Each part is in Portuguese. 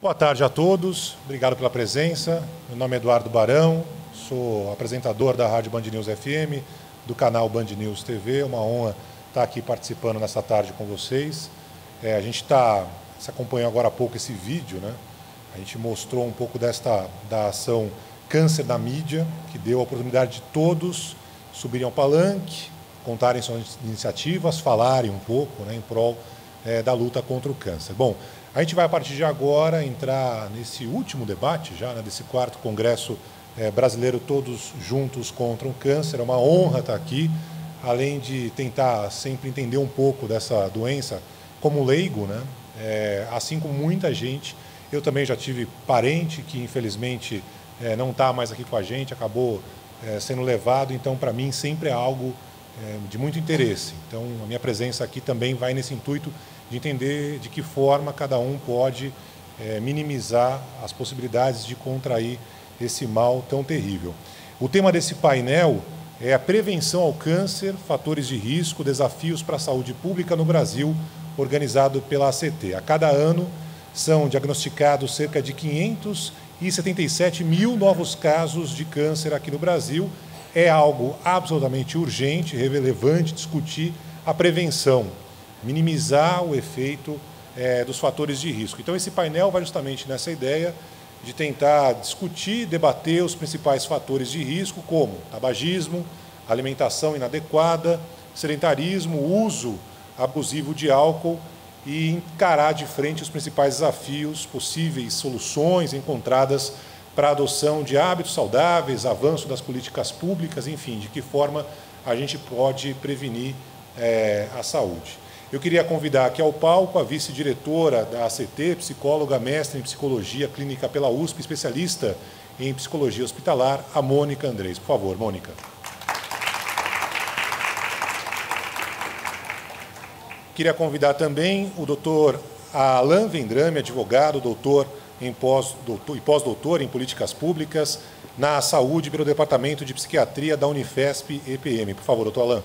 Boa tarde a todos, obrigado pela presença. Meu nome é Eduardo Barão, sou apresentador da Rádio Band News FM, do canal Band News TV. É uma honra estar aqui participando nessa tarde com vocês. A gente se acompanhou agora há pouco esse vídeo, né? A gente mostrou um pouco da ação Câncer na Mídia, que deu a oportunidade de todos subirem ao palanque, contarem suas iniciativas, falarem um pouco, né, em prol da luta contra o câncer. Bom, a gente vai, a partir de agora, entrar nesse último debate, já, né, desse 4º Congresso Brasileiro Todos Juntos contra o Câncer. É uma honra estar aqui, além de tentar sempre entender um pouco dessa doença como leigo, né? Assim como muita gente, eu também já tive parente que, infelizmente, não está mais aqui com a gente, acabou sendo levado, então, para mim, sempre é algo de muito interesse. Então, a minha presença aqui também vai nesse intuito de entender de que forma cada um pode minimizar as possibilidades de contrair esse mal tão terrível. O tema desse painel é a prevenção ao câncer, fatores de risco, desafios para a saúde pública no Brasil, organizado pela ACT. A cada ano são diagnosticados cerca de 577 mil novos casos de câncer aqui no Brasil. É algo absolutamente urgente, relevante discutir a prevenção, minimizar o efeito dos fatores de risco. Então, esse painel vai justamente nessa ideia de tentar discutir, debater os principais fatores de risco, como tabagismo, alimentação inadequada, sedentarismo, uso abusivo de álcool, e encarar de frente os principais desafios, possíveis soluções encontradas para a adoção de hábitos saudáveis, avanço das políticas públicas, enfim, de que forma a gente pode prevenir a saúde. Eu queria convidar aqui ao palco a vice-diretora da ACT, psicóloga, mestre em psicologia clínica pela USP, especialista em psicologia hospitalar, a Mônica Andrés. Por favor, Mônica. Queria convidar também o doutor Alain Vendrame, advogado, doutor e pós-doutor em políticas públicas na saúde pelo Departamento de Psiquiatria da Unifesp EPM. Por favor, doutor Alain.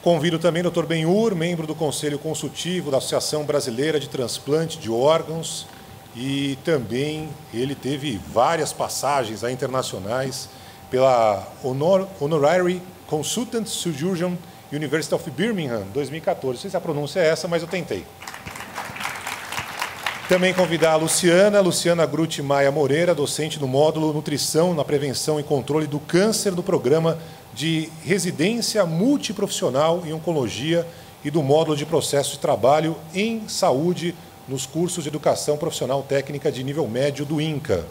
Convido também o Dr. Benhur, membro do Conselho Consultivo da Associação Brasileira de Transplante de Órgãos, e também ele teve várias passagens internacionais pela Honorary Consultant Surgeon University of Birmingham, 2014. Não sei se a pronúncia é essa, mas eu tentei. Também convidar a Luciana Grutti Maia Moreira, docente do módulo Nutrição na Prevenção e Controle do Câncer do Programa de Residência Multiprofissional em Oncologia e do módulo de Processo de Trabalho em Saúde nos cursos de Educação Profissional Técnica de nível médio do INCA.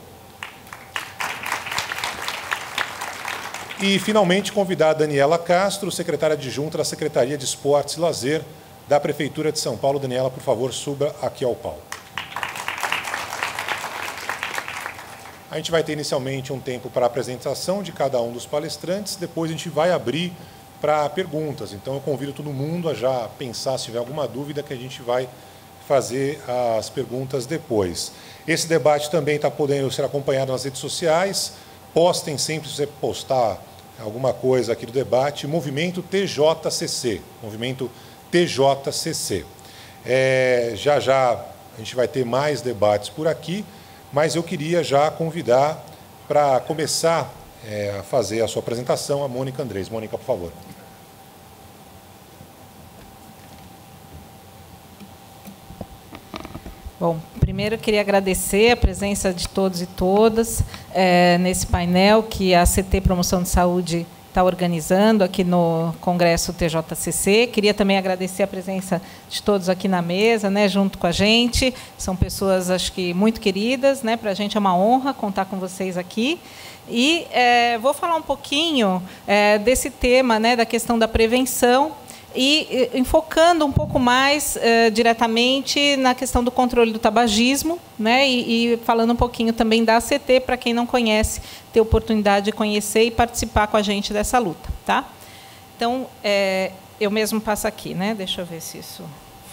E, finalmente, convidar a Daniela Castro, secretária adjunta da Secretaria de Esportes e Lazer da Prefeitura de São Paulo. Daniela, por favor, suba aqui ao palco. A gente vai ter inicialmente um tempo para a apresentação de cada um dos palestrantes, depois a gente vai abrir para perguntas. Então, eu convido todo mundo a já pensar, se tiver alguma dúvida, que a gente vai fazer as perguntas depois. Esse debate também está podendo ser acompanhado nas redes sociais. Postem sempre, se você postar alguma coisa aqui do debate, Movimento TJCC. Movimento TJCC. Já a gente vai ter mais debates por aqui, mas eu queria já convidar para começar a fazer a sua apresentação a Mônica Andrés. Mônica, por favor. Bom, primeiro eu queria agradecer a presença de todos e todas nesse painel que a ACT Promoção de Saúde está organizando aqui no Congresso TJCC. Queria também agradecer a presença de todos aqui na mesa, né, junto com a gente. São pessoas, acho que, muito queridas, né? Para a gente é uma honra contar com vocês aqui. E vou falar um pouquinho desse tema, né, da questão da prevenção, e enfocando um pouco mais diretamente na questão do controle do tabagismo, né, e falando um pouquinho também da ACT, para quem não conhece, ter oportunidade de conhecer e participar com a gente dessa luta. Tá? Então, eu mesmo passo aqui, né? Deixa eu ver se isso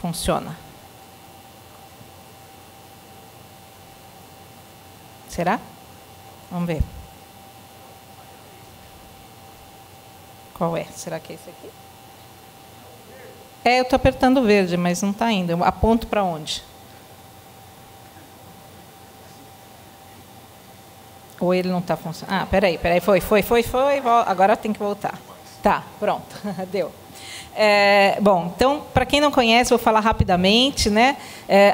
funciona. Será? Vamos ver. Qual é? Será que é esse aqui? Eu estou apertando verde, mas não está indo. Eu aponto para onde? Ou ele não está funcionando? Peraí, foi. Agora tem que voltar. Tá, pronto, deu. Bom, então, para quem não conhece, vou falar rapidamente, né?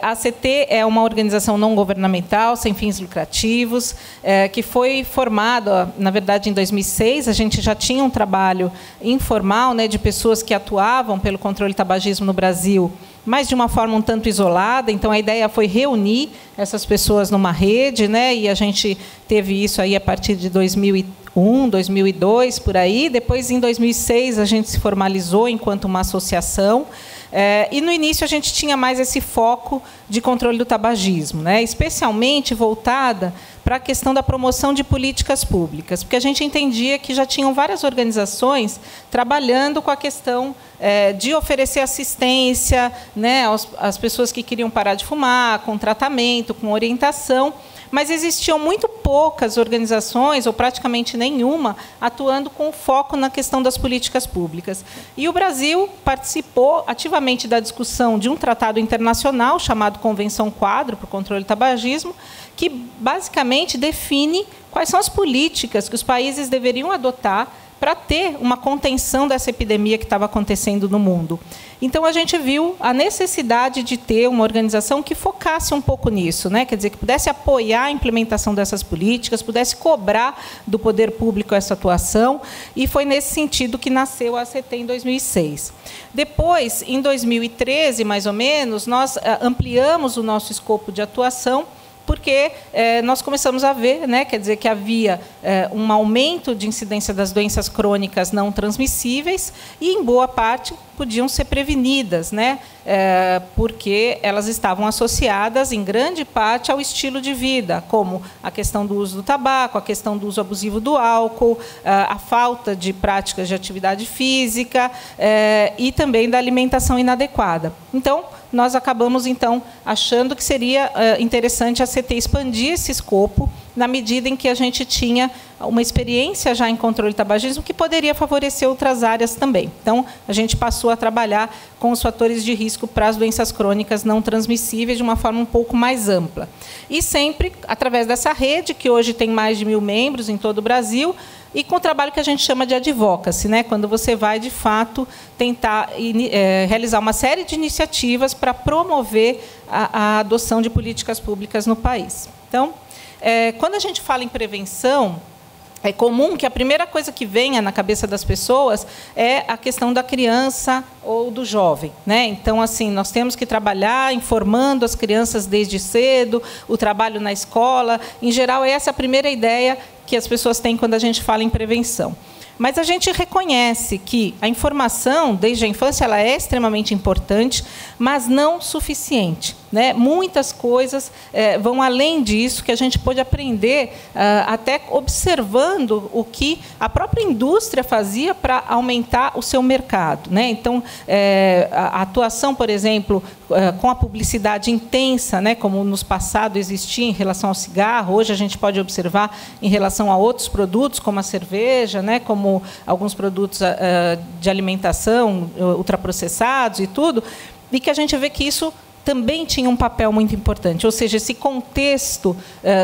A ACT é uma organização não governamental, sem fins lucrativos, que foi formada, na verdade, em 2006. A gente já tinha um trabalho informal, né, de pessoas que atuavam pelo controle do tabagismo no Brasil, mas de uma forma um tanto isolada. Então, a ideia foi reunir essas pessoas numa rede, né? E a gente teve isso aí a partir de 2001, 2002, por aí. Depois, em 2006, a gente se formalizou enquanto uma associação. E, no início, a gente tinha mais esse foco de controle do tabagismo, né? Especialmente voltada para a questão da promoção de políticas públicas, porque a gente entendia que já tinham várias organizações trabalhando com a questão de oferecer assistência, né, às pessoas que queriam parar de fumar, com tratamento, com orientação, mas existiam muito poucas organizações, ou praticamente nenhuma, atuando com foco na questão das políticas públicas. E o Brasil participou ativamente da discussão de um tratado internacional chamado Convenção Quadro para o Controle do Tabagismo, que basicamente define quais são as políticas que os países deveriam adotar para ter uma contenção dessa epidemia que estava acontecendo no mundo. Então, a gente viu a necessidade de ter uma organização que focasse um pouco nisso, né? Quer dizer, que pudesse apoiar a implementação dessas políticas, pudesse cobrar do poder público essa atuação, e foi nesse sentido que nasceu a ACT em 2006. Depois, em 2013, mais ou menos, nós ampliamos o nosso escopo de atuação, porque nós começamos a ver, né, quer dizer, que havia um aumento de incidência das doenças crônicas não transmissíveis e, em boa parte, podiam ser prevenidas, né, porque elas estavam associadas, em grande parte, ao estilo de vida, como a questão do uso do tabaco, a questão do uso abusivo do álcool, a falta de práticas de atividade física e também da alimentação inadequada. Então, nós acabamos, então, achando que seria interessante a CT expandir esse escopo, na medida em que a gente tinha uma experiência já em controle do tabagismo que poderia favorecer outras áreas também. Então, a gente passou a trabalhar com os fatores de risco para as doenças crônicas não transmissíveis de uma forma um pouco mais ampla. E sempre através dessa rede, que hoje tem mais de 1.000 membros em todo o Brasil, e com o trabalho que a gente chama de advocacy, né? Quando você vai, de fato, tentar realizar uma série de iniciativas para promover a adoção de políticas públicas no país. Então, quando a gente fala em prevenção, é comum que a primeira coisa que venha na cabeça das pessoas é a questão da criança ou do jovem, né? Então, assim, nós temos que trabalhar informando as crianças desde cedo, o trabalho na escola. Em geral, essa é a primeira ideia que as pessoas têm quando a gente fala em prevenção. Mas a gente reconhece que a informação, desde a infância, ela é extremamente importante, mas não suficiente, né? Muitas coisas vão além disso, que a gente pode aprender até observando o que a própria indústria fazia para aumentar o seu mercado, né? Então, a atuação, por exemplo, com a publicidade intensa, né, como no passado existia em relação ao cigarro, hoje a gente pode observar em relação a outros produtos, como a cerveja, né, como alguns produtos de alimentação ultraprocessados e tudo, e que a gente vê que isso também tinha um papel muito importante, ou seja, esse contexto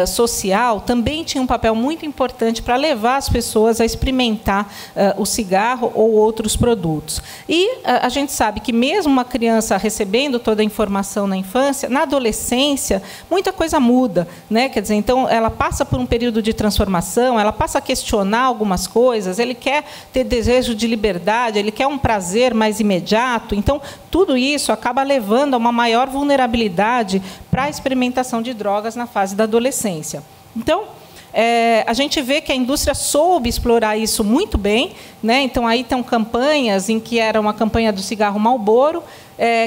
social também tinha um papel muito importante para levar as pessoas a experimentar o cigarro ou outros produtos. E a gente sabe que mesmo uma criança recebendo toda a informação na infância, na adolescência, muita coisa muda, né? Quer dizer, então, ela passa por um período de transformação, ela passa a questionar algumas coisas, ele quer ter desejo de liberdade, ele quer um prazer mais imediato, então, tudo isso acaba levando a uma maior vulnerabilidade para a experimentação de drogas na fase da adolescência. Então, a gente vê que a indústria soube explorar isso muito bem, né? Então, aí estão campanhas em que era uma campanha do cigarro Marlboro,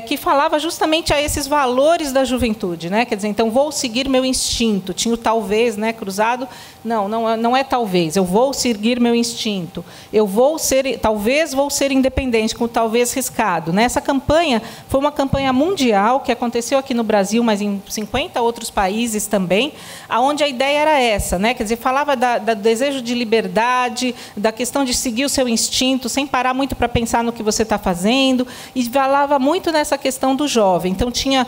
que falava justamente a esses valores da juventude, né? Quer dizer, então, vou seguir meu instinto. Tinha o talvez, né, cruzado. Não é talvez. Eu vou seguir meu instinto. Talvez vou ser independente, com o talvez riscado, né? Essa campanha foi uma campanha mundial que aconteceu aqui no Brasil, mas em 50 outros países também, aonde a ideia era essa, né? Quer dizer, falava do desejo de liberdade, da questão de seguir o seu instinto, sem parar muito para pensar no que você está fazendo, e falava muito nessa questão do jovem. Então, tinha,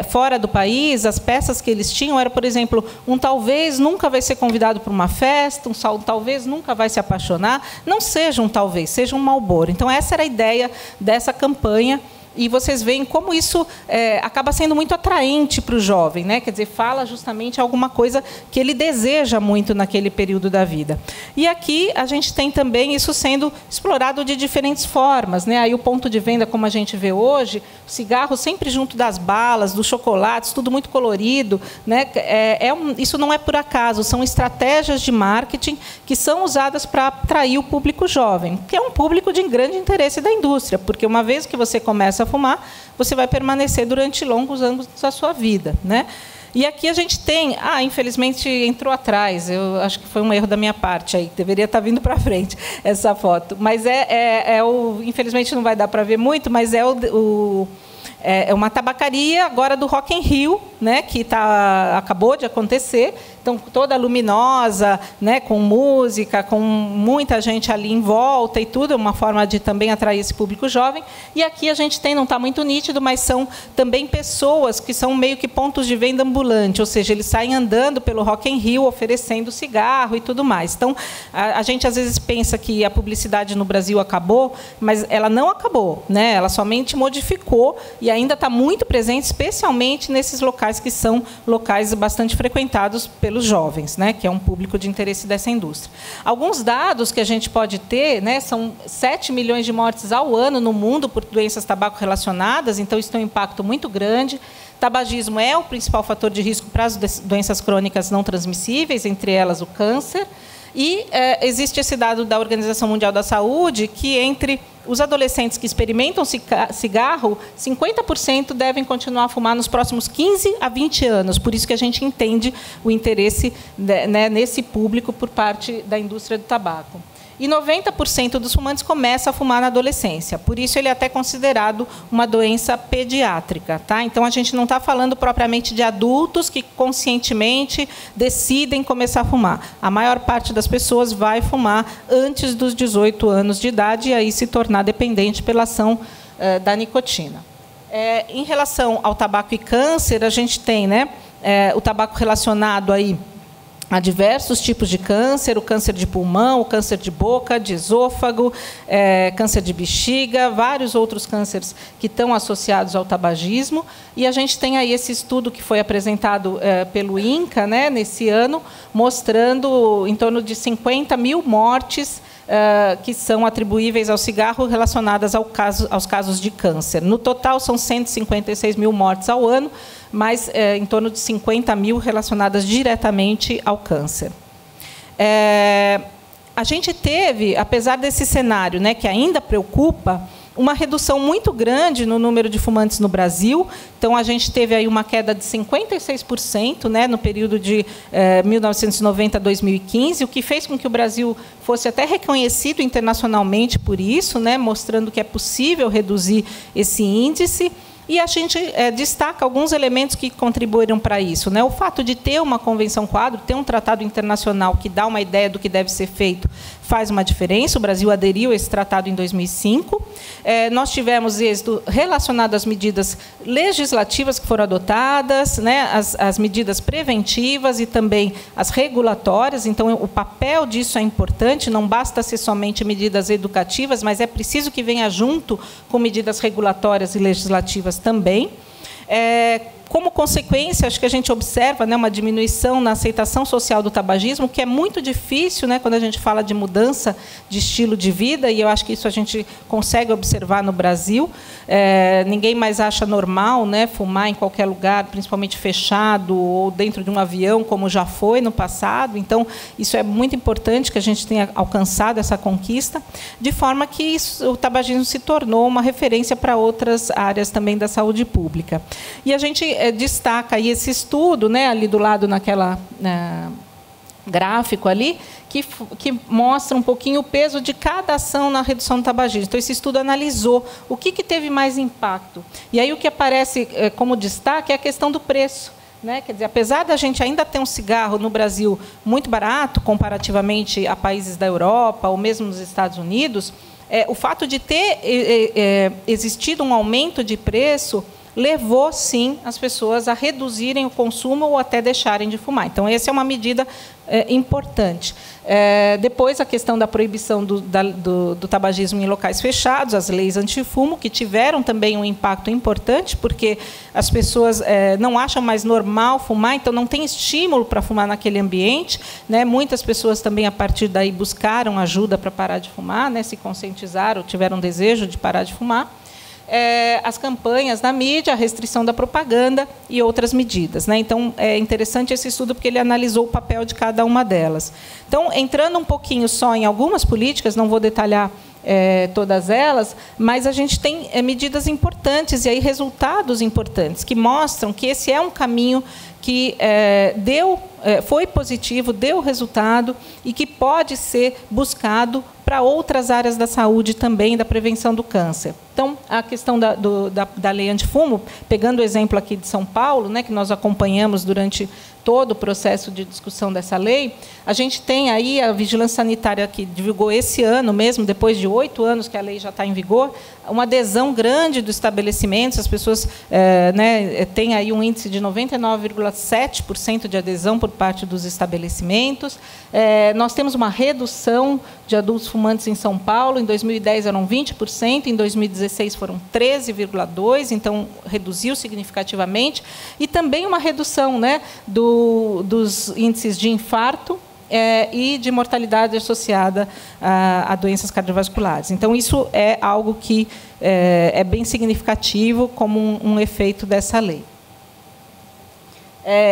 fora do país, as peças que eles tinham era, por exemplo, um talvez nunca vai ser convidado para uma festa, um talvez nunca vai se apaixonar. Não seja um talvez, seja um Marlboro. Então, essa era a ideia dessa campanha. E vocês veem como isso acaba sendo muito atraente para o jovem, né? Quer dizer, fala justamente alguma coisa que ele deseja muito naquele período da vida. E aqui a gente tem também isso sendo explorado de diferentes formas, né? Aí o ponto de venda, como a gente vê hoje, o cigarro sempre junto das balas, dos chocolates, tudo muito colorido, né? Isso não é por acaso, são estratégias de marketing que são usadas para atrair o público jovem, que é um público de grande interesse da indústria, porque uma vez que você começa a fumar, você vai permanecer durante longos anos da sua vida, né? E aqui a gente tem, infelizmente entrou atrás, eu acho que foi um erro da minha parte aí, deveria estar vindo para frente essa foto, mas infelizmente não vai dar para ver muito, mas é uma tabacaria agora do Rock in Rio, né, que acabou de acontecer. Então, toda luminosa, né, com música, com muita gente ali em volta e tudo, é uma forma de também atrair esse público jovem. E aqui a gente tem, não está muito nítido, mas são também pessoas que são meio que pontos de venda ambulante, ou seja, eles saem andando pelo Rock in Rio, oferecendo cigarro e tudo mais. Então, a gente às vezes pensa que a publicidade no Brasil acabou, mas ela não acabou, né? Ela somente modificou e ainda está muito presente, especialmente nesses locais que são locais bastante frequentados pelos jovens, né, que é um público de interesse dessa indústria. Alguns dados que a gente pode ter, né, são 7 milhões de mortes ao ano no mundo por doenças tabaco relacionadas, então isso tem um impacto muito grande. Tabagismo é o principal fator de risco para as doenças crônicas não transmissíveis, entre elas o câncer. E existe esse dado da Organização Mundial da Saúde, que entre os adolescentes que experimentam cigarro, 50% devem continuar a fumar nos próximos 15 a 20 anos. Por isso que a gente entende o interesse, né, nesse público por parte da indústria do tabaco. E 90% dos fumantes começam a fumar na adolescência. Por isso, ele é até considerado uma doença pediátrica. Tá? Então, a gente não está falando propriamente de adultos que conscientemente decidem começar a fumar. A maior parte das pessoas vai fumar antes dos 18 anos de idade e aí se tornar dependente pela ação da nicotina. Em relação ao tabaco e câncer, a gente tem, né, o tabaco relacionado aí há diversos tipos de câncer, o câncer de pulmão, o câncer de boca, de esôfago, câncer de bexiga, vários outros cânceres que estão associados ao tabagismo. E a gente tem aí esse estudo que foi apresentado pelo INCA, né, nesse ano, mostrando em torno de 50 mil mortes que são atribuíveis ao cigarro relacionadas aos casos de câncer. No total, são 156 mil mortes ao ano, mas em torno de 50 mil relacionadas diretamente ao câncer. A gente teve, apesar desse cenário, né, que ainda preocupa, uma redução muito grande no número de fumantes no Brasil. Então, a gente teve aí uma queda de 56%, né, no período de 1990 a 2015, o que fez com que o Brasil fosse até reconhecido internacionalmente por isso, né, mostrando que é possível reduzir esse índice. E a gente destaca alguns elementos que contribuíram para isso, né? O fato de ter uma convenção quadro, ter um tratado internacional que dá uma ideia do que deve ser feito, faz uma diferença. O Brasil aderiu a esse tratado em 2005. Nós tivemos êxito relacionado às medidas legislativas que foram adotadas, né? As medidas preventivas e também as regulatórias. Então, o papel disso é importante, não basta ser somente medidas educativas, mas é preciso que venha junto com medidas regulatórias e legislativas também. Como consequência, acho que a gente observa, né, uma diminuição na aceitação social do tabagismo, que é muito difícil, né, quando a gente fala de mudança de estilo de vida, e eu acho que isso a gente consegue observar no Brasil. Ninguém mais acha normal, né, fumar em qualquer lugar, principalmente fechado ou dentro de um avião, como já foi no passado. Então, isso é muito importante que a gente tenha alcançado essa conquista, de forma que o tabagismo se tornou uma referência para outras áreas também da saúde pública. E a gente destaca aí esse estudo, né, ali do lado naquela gráfico ali, que mostra um pouquinho o peso de cada ação na redução do tabagismo. Então, esse estudo analisou o que teve mais impacto. E aí o que aparece como destaque é a questão do preço. Né? Quer dizer, apesar da gente ainda ter um cigarro no Brasil muito barato, comparativamente a países da Europa ou mesmo nos Estados Unidos, o fato de ter existido um aumento de preço levou, sim, as pessoas a reduzirem o consumo ou até deixarem de fumar. Então, essa é uma medida importante. Depois, a questão da proibição do tabagismo em locais fechados, as leis antifumo, que tiveram também um impacto importante, porque as pessoas não acham mais normal fumar, então não tem estímulo para fumar naquele ambiente. Né? Muitas pessoas também, a partir daí, buscaram ajuda para parar de fumar, né? Se conscientizaram, tiveram desejo de parar de fumar. As campanhas na mídia, a restrição da propaganda e outras medidas. Né? Então, é interessante esse estudo porque ele analisou o papel de cada uma delas. Então, entrando um pouquinho só em algumas políticas, não vou detalhar todas elas, mas a gente tem medidas importantes e aí resultados importantes que mostram que esse é um caminho que foi positivo, deu resultado e que pode ser buscado para outras áreas da saúde também, da prevenção do câncer. Então, a questão da lei antifumo, pegando o exemplo aqui de São Paulo, né, que nós acompanhamos durante todo o processo de discussão dessa lei, a gente tem aí a Vigilância Sanitária que divulgou esse ano mesmo, depois de 8 anos que a lei já está em vigor, uma adesão grande dos estabelecimentos, as pessoas têm aí um índice de 99,7% de adesão por parte dos estabelecimentos. Nós temos uma redução de adultos fumantes em São Paulo, em 2010 eram 20%, em 2016 foram 13,2%, então reduziu significativamente, e também uma redução, né, dos índices de infarto e de mortalidade associada a doenças cardiovasculares. Então, isso é algo que é bem significativo como um efeito dessa lei.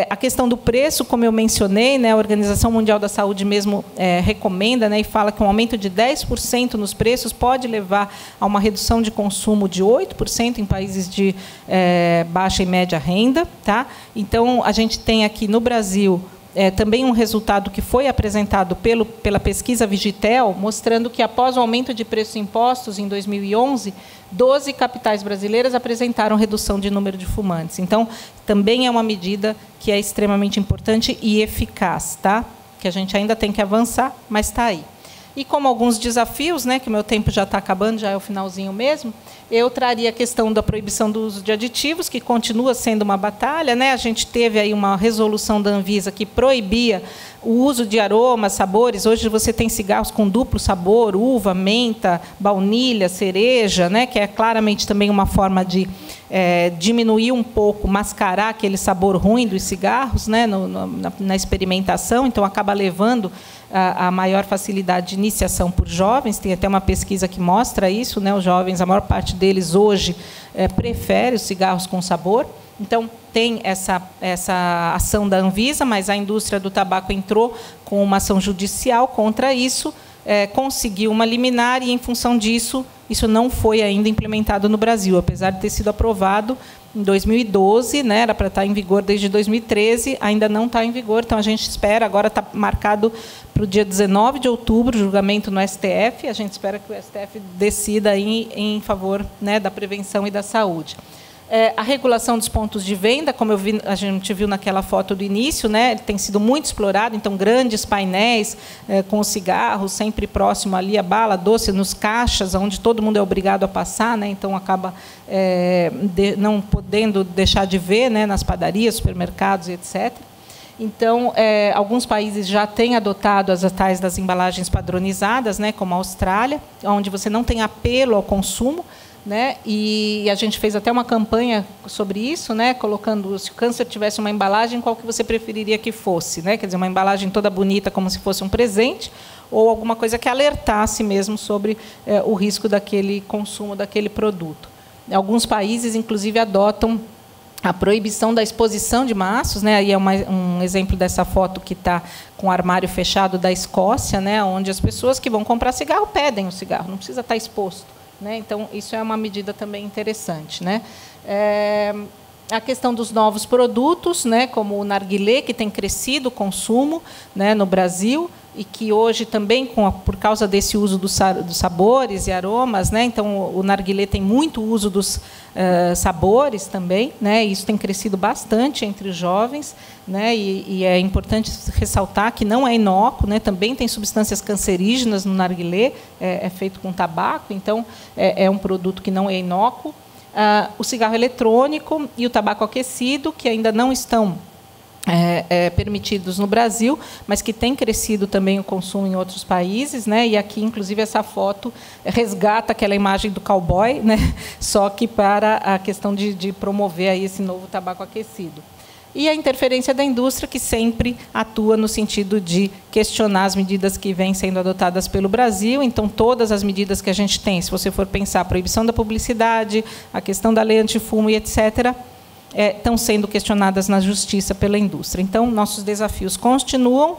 A questão do preço, como eu mencionei, né, a Organização Mundial da Saúde mesmo recomenda, né, e fala que um aumento de 10% nos preços pode levar a uma redução de consumo de 8% em países de baixa e média renda. Tá? Então, a gente tem aqui no Brasil também um resultado que foi apresentado pela pesquisa Vigitel, mostrando que, após o aumento de preços impostos em 2011, 12 capitais brasileiras apresentaram redução de número de fumantes. Então, também é uma medida que é extremamente importante e eficaz, tá? Que a gente ainda tem que avançar, mas está aí. E como alguns desafios, né, que o meu tempo já está acabando, já é o finalzinho mesmo, eu traria a questão da proibição do uso de aditivos, que continua sendo uma batalha. Né? A gente teve aí uma resolução da Anvisa que proibia o uso de aromas, sabores. Hoje você tem cigarros com duplo sabor, uva, menta, baunilha, cereja, né, que é claramente também uma forma de diminuir um pouco, mascarar aquele sabor ruim dos cigarros, né, na experimentação. Então, acaba levando a maior facilidade de iniciação por jovens. Tem até uma pesquisa que mostra isso, né? Os jovens, a maior parte deles hoje prefere os cigarros com sabor. Então, tem essa ação da Anvisa, mas a indústria do tabaco entrou com uma ação judicial contra isso, conseguiu uma liminar e, em função disso, isso não foi ainda implementado no Brasil, apesar de ter sido aprovado em 2012, né, era para estar em vigor desde 2013, ainda não está em vigor, então a gente espera, agora está marcado para o dia 19 de outubro, julgamento no STF, a gente espera que o STF decida em favor, né, da prevenção e da saúde. A regulação dos pontos de venda, como a gente viu naquela foto do início, né, ele tem sido muito explorado, então grandes painéis com os cigarros, sempre próximo ali a bala doce, nos caixas, onde todo mundo é obrigado a passar, né, então acaba não podendo deixar de ver, né, nas padarias, supermercados, etc. Então, alguns países já têm adotado as tais das embalagens padronizadas, né, como a Austrália, onde você não tem apelo ao consumo, né? E a gente fez até uma campanha sobre isso, né? Colocando, se o câncer tivesse uma embalagem, qual que você preferiria que fosse, né? Quer dizer, uma embalagem toda bonita, como se fosse um presente, ou alguma coisa que alertasse mesmo sobre o risco daquele consumo daquele produto. Alguns países, inclusive, adotam a proibição da exposição de maços, né? Aí é um exemplo dessa foto que está com o armário fechado da Escócia, né? Onde as pessoas que vão comprar cigarro pedem o cigarro, não precisa estar exposto, né? Então, isso é uma medida também interessante, né? A questão dos novos produtos, né? Como o narguilé, que tem crescido o consumo, né? No Brasil, e que hoje também, por causa desse uso dos sabores e aromas, né? Então o narguilé tem muito uso dos sabores também, né? Isso tem crescido bastante entre os jovens, né? E é importante ressaltar que não é inócuo, né? Também tem substâncias cancerígenas no narguilé, é feito com tabaco, então é um produto que não é inócuo. O cigarro eletrônico e o tabaco aquecido, que ainda não estão permitidos no Brasil, mas que tem crescido também o consumo em outros países, né? E aqui, inclusive, essa foto resgata aquela imagem do cowboy, né? Só que para a questão de promover aí esse novo tabaco aquecido. E a interferência da indústria, que sempre atua no sentido de questionar as medidas que vêm sendo adotadas pelo Brasil. Então, todas as medidas que a gente tem, se você for pensar a proibição da publicidade, a questão da lei antifumo e etc., estão sendo questionadas na justiça pela indústria. Então, nossos desafios continuam.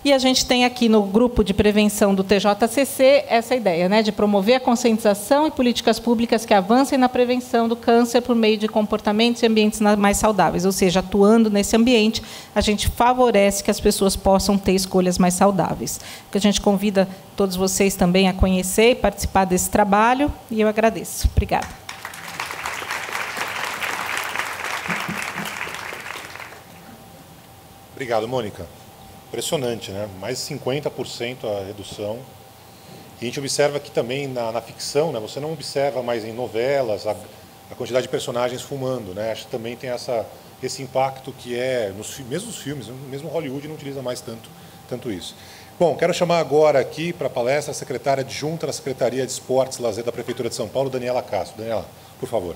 E a gente tem aqui no grupo de prevenção do TJCC essa ideia, né, de promover a conscientização e políticas públicas que avancem na prevenção do câncer por meio de comportamentos e ambientes mais saudáveis. Ou seja, atuando nesse ambiente, a gente favorece que as pessoas possam ter escolhas mais saudáveis. Que a gente convida todos vocês também a conhecer e participar desse trabalho. E eu agradeço. Obrigada. Obrigado, Mônica. Impressionante, né? Mais de 50% a redução. E a gente observa aqui também na ficção, né? Você não observa mais em novelas a quantidade de personagens fumando, né? Acho que também tem esse impacto que mesmo nos filmes, mesmo Hollywood não utiliza mais tanto isso. Bom, quero chamar agora aqui para a palestra a secretária adjunta da Secretaria de Esportes e Lazer da Prefeitura de São Paulo, Daniela Castro. Daniela, por favor.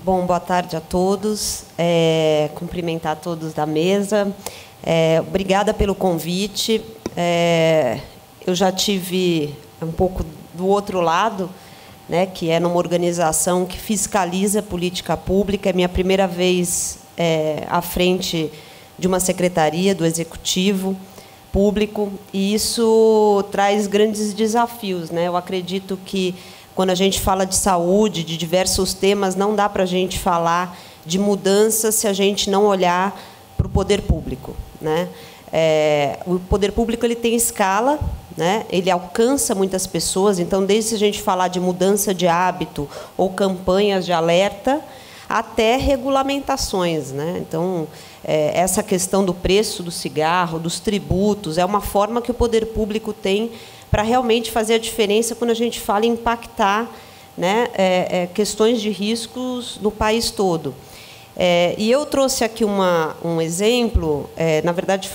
Bom, boa tarde a todos. Cumprimentar todos da mesa. Obrigada pelo convite. Eu já tive um pouco do outro lado, né, que é numa organização que fiscaliza a política pública. É minha primeira vez à frente de uma secretaria do Executivo Público, e isso traz grandes desafios, né? Eu acredito que quando a gente fala de saúde, de diversos temas, não dá para a gente falar de mudança se a gente não olhar para o poder público, né? O poder público ele tem escala, né? Ele alcança muitas pessoas. Então, desde a gente falar de mudança de hábito ou campanhas de alerta, até regulamentações, né? Então, essa questão do preço do cigarro, dos tributos, é uma forma que o poder público tem para realmente fazer a diferença quando a gente fala em impactar, né, questões de riscos no país todo. E eu trouxe aqui um exemplo, na verdade,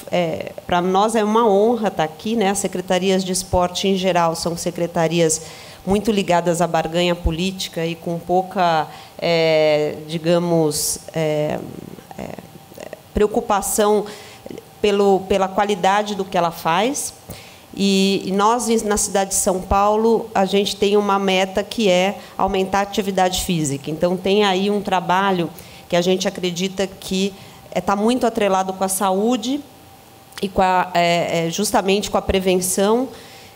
para nós é uma honra estar aqui, né? As secretarias de esporte, em geral, são secretarias muito ligadas à barganha política e com pouca, digamos, preocupação pela qualidade do que ela faz. E nós, na cidade de São Paulo, a gente tem uma meta que é aumentar a atividade física. Então, tem aí um trabalho que a gente acredita que está muito atrelado com a saúde e justamente com a prevenção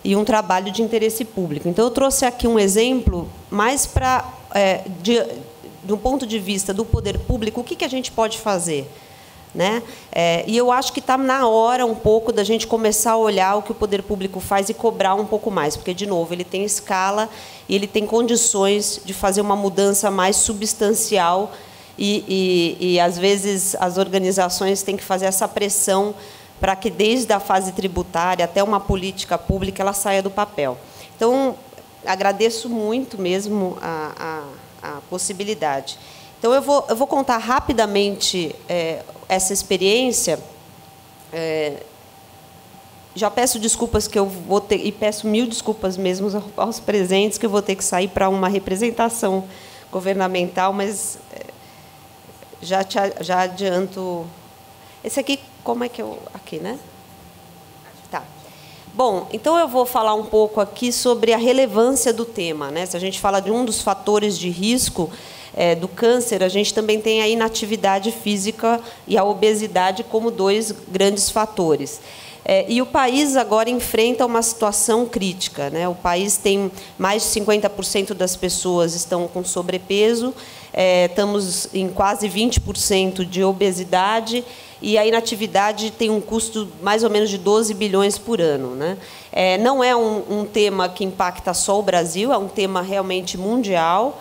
e um trabalho de interesse público. Então, eu trouxe aqui um exemplo mais do ponto de vista do poder público, o que a gente pode fazer, né? E eu acho que está na hora um pouco da gente começar a olhar o que o poder público faz e cobrar um pouco mais, porque, de novo, ele tem escala e ele tem condições de fazer uma mudança mais substancial e às vezes, as organizações têm que fazer essa pressão para que, desde a fase tributária até uma política pública, ela saia do papel. Então, agradeço muito mesmo a possibilidade. Então, eu vou contar rapidamente essa experiência Já peço desculpas que eu vou ter, e peço 1000 desculpas mesmo aos presentes, que eu vou ter que sair para uma representação governamental, mas já adianto. Esse aqui, como é que eu... Aqui, né? Tá. Bom, então eu vou falar um pouco aqui sobre a relevância do tema, né? Se a gente fala de um dos fatores de risco do câncer, a gente também tem a inatividade física e a obesidade como 2 grandes fatores. E o país agora enfrenta uma situação crítica, né? O país tem mais de 50% das pessoas estão com sobrepeso, estamos em quase 20% de obesidade, e a inatividade tem um custo mais ou menos de 12 bilhões por ano, né? Não é um tema que impacta só o Brasil, é um tema realmente mundial.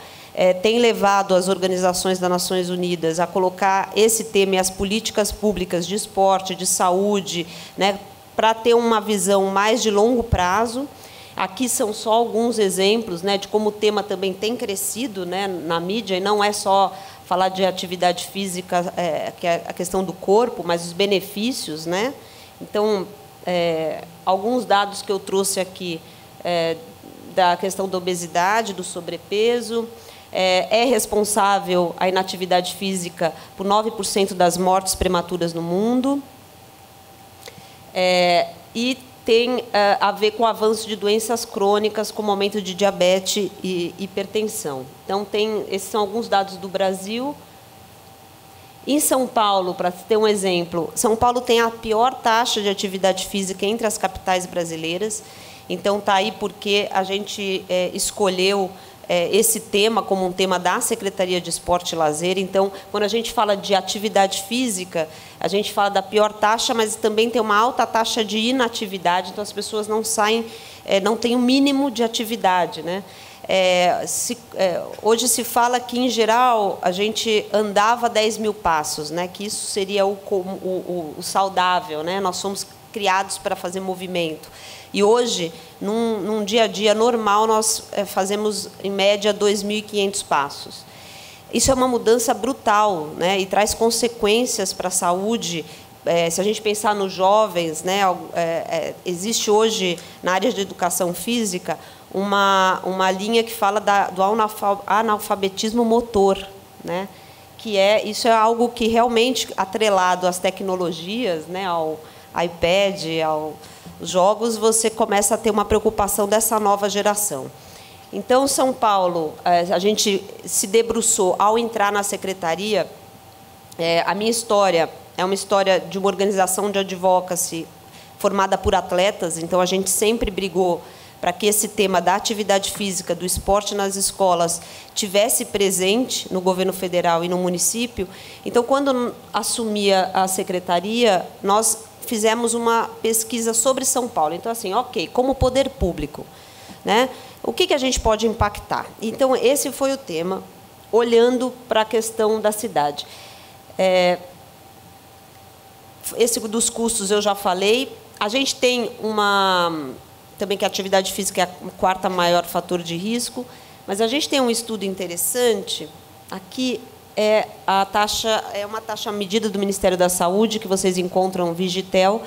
Tem levado as organizações das Nações Unidas a colocar esse tema e as políticas públicas de esporte, de saúde, né, para ter uma visão mais de longo prazo. Aqui são só alguns exemplos, né, de como o tema também tem crescido, né, na mídia, e não é só falar de atividade física, que é a questão do corpo, mas os benefícios, né? Então, alguns dados que eu trouxe aqui da questão da obesidade, do sobrepeso. É responsável a inatividade física por 9% das mortes prematuras no mundo. E tem a ver com o avanço de doenças crônicas, como aumento de diabetes e hipertensão. Então, esses são alguns dados do Brasil. Em São Paulo, para ter um exemplo, São Paulo tem a pior taxa de atividade física entre as capitais brasileiras. Então, está aí porque a gente escolheu esse tema como um tema da Secretaria de Esporte e Lazer. Então, quando a gente fala de atividade física, a gente fala da pior taxa, mas também tem uma alta taxa de inatividade, então as pessoas não saem, não têm o mínimo de atividade, né? Hoje se fala que, em geral, a gente andava 10.000 passos, né? Que isso seria o saudável, né? Nós somos criados para fazer movimento. E hoje, num dia a dia normal, nós fazemos, em média, 2.500 passos. Isso é uma mudança brutal, né? E traz consequências para a saúde. Se a gente pensar nos jovens, né? Existe hoje, na área de educação física, uma linha que fala do analfabetismo motor, né? Isso é algo que realmente, atrelado às tecnologias, né? Ao iPad, os jogos, você começa a ter uma preocupação dessa nova geração. Então, São Paulo, a gente se debruçou, ao entrar na secretaria, a minha história é uma história de uma organização de advocacy formada por atletas, então a gente sempre brigou para que esse tema da atividade física, do esporte nas escolas, tivesse presente no governo federal e no município. Então, quando assumia a secretaria, nós fizemos uma pesquisa sobre São Paulo. Então, assim, ok, como poder público, né? O que a gente pode impactar? Então, esse foi o tema, olhando para a questão da cidade. Esse dos custos eu já falei. A gente tem também que a atividade física é o 4º maior fator de risco, mas a gente tem um estudo interessante aqui. Uma taxa medida do Ministério da Saúde, que vocês encontram no Vigitel,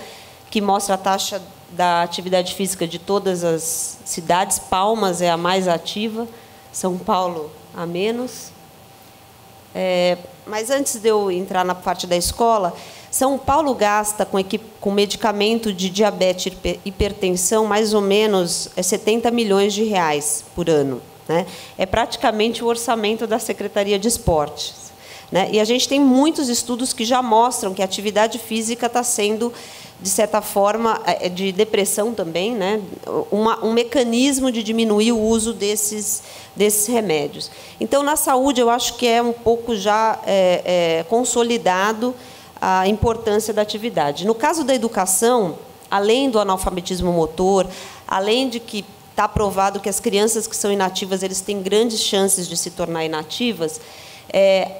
que mostra a taxa da atividade física de todas as cidades. Palmas é a mais ativa, São Paulo a menos. Mas antes de eu entrar na parte da escola, São Paulo gasta com medicamento de diabetes e hipertensão mais ou menos 70 milhões de reais por ano, né? É praticamente o orçamento da Secretaria de Esportes, né? E a gente tem muitos estudos que já mostram que a atividade física está sendo, de certa forma, de depressão também, né? Um mecanismo de diminuir o uso desses remédios. Então, na saúde, eu acho que é um pouco já consolidado a importância da atividade. No caso da educação, além do analfabetismo motor, além de que está provado que as crianças que são inativas, eles têm grandes chances de se tornar inativas,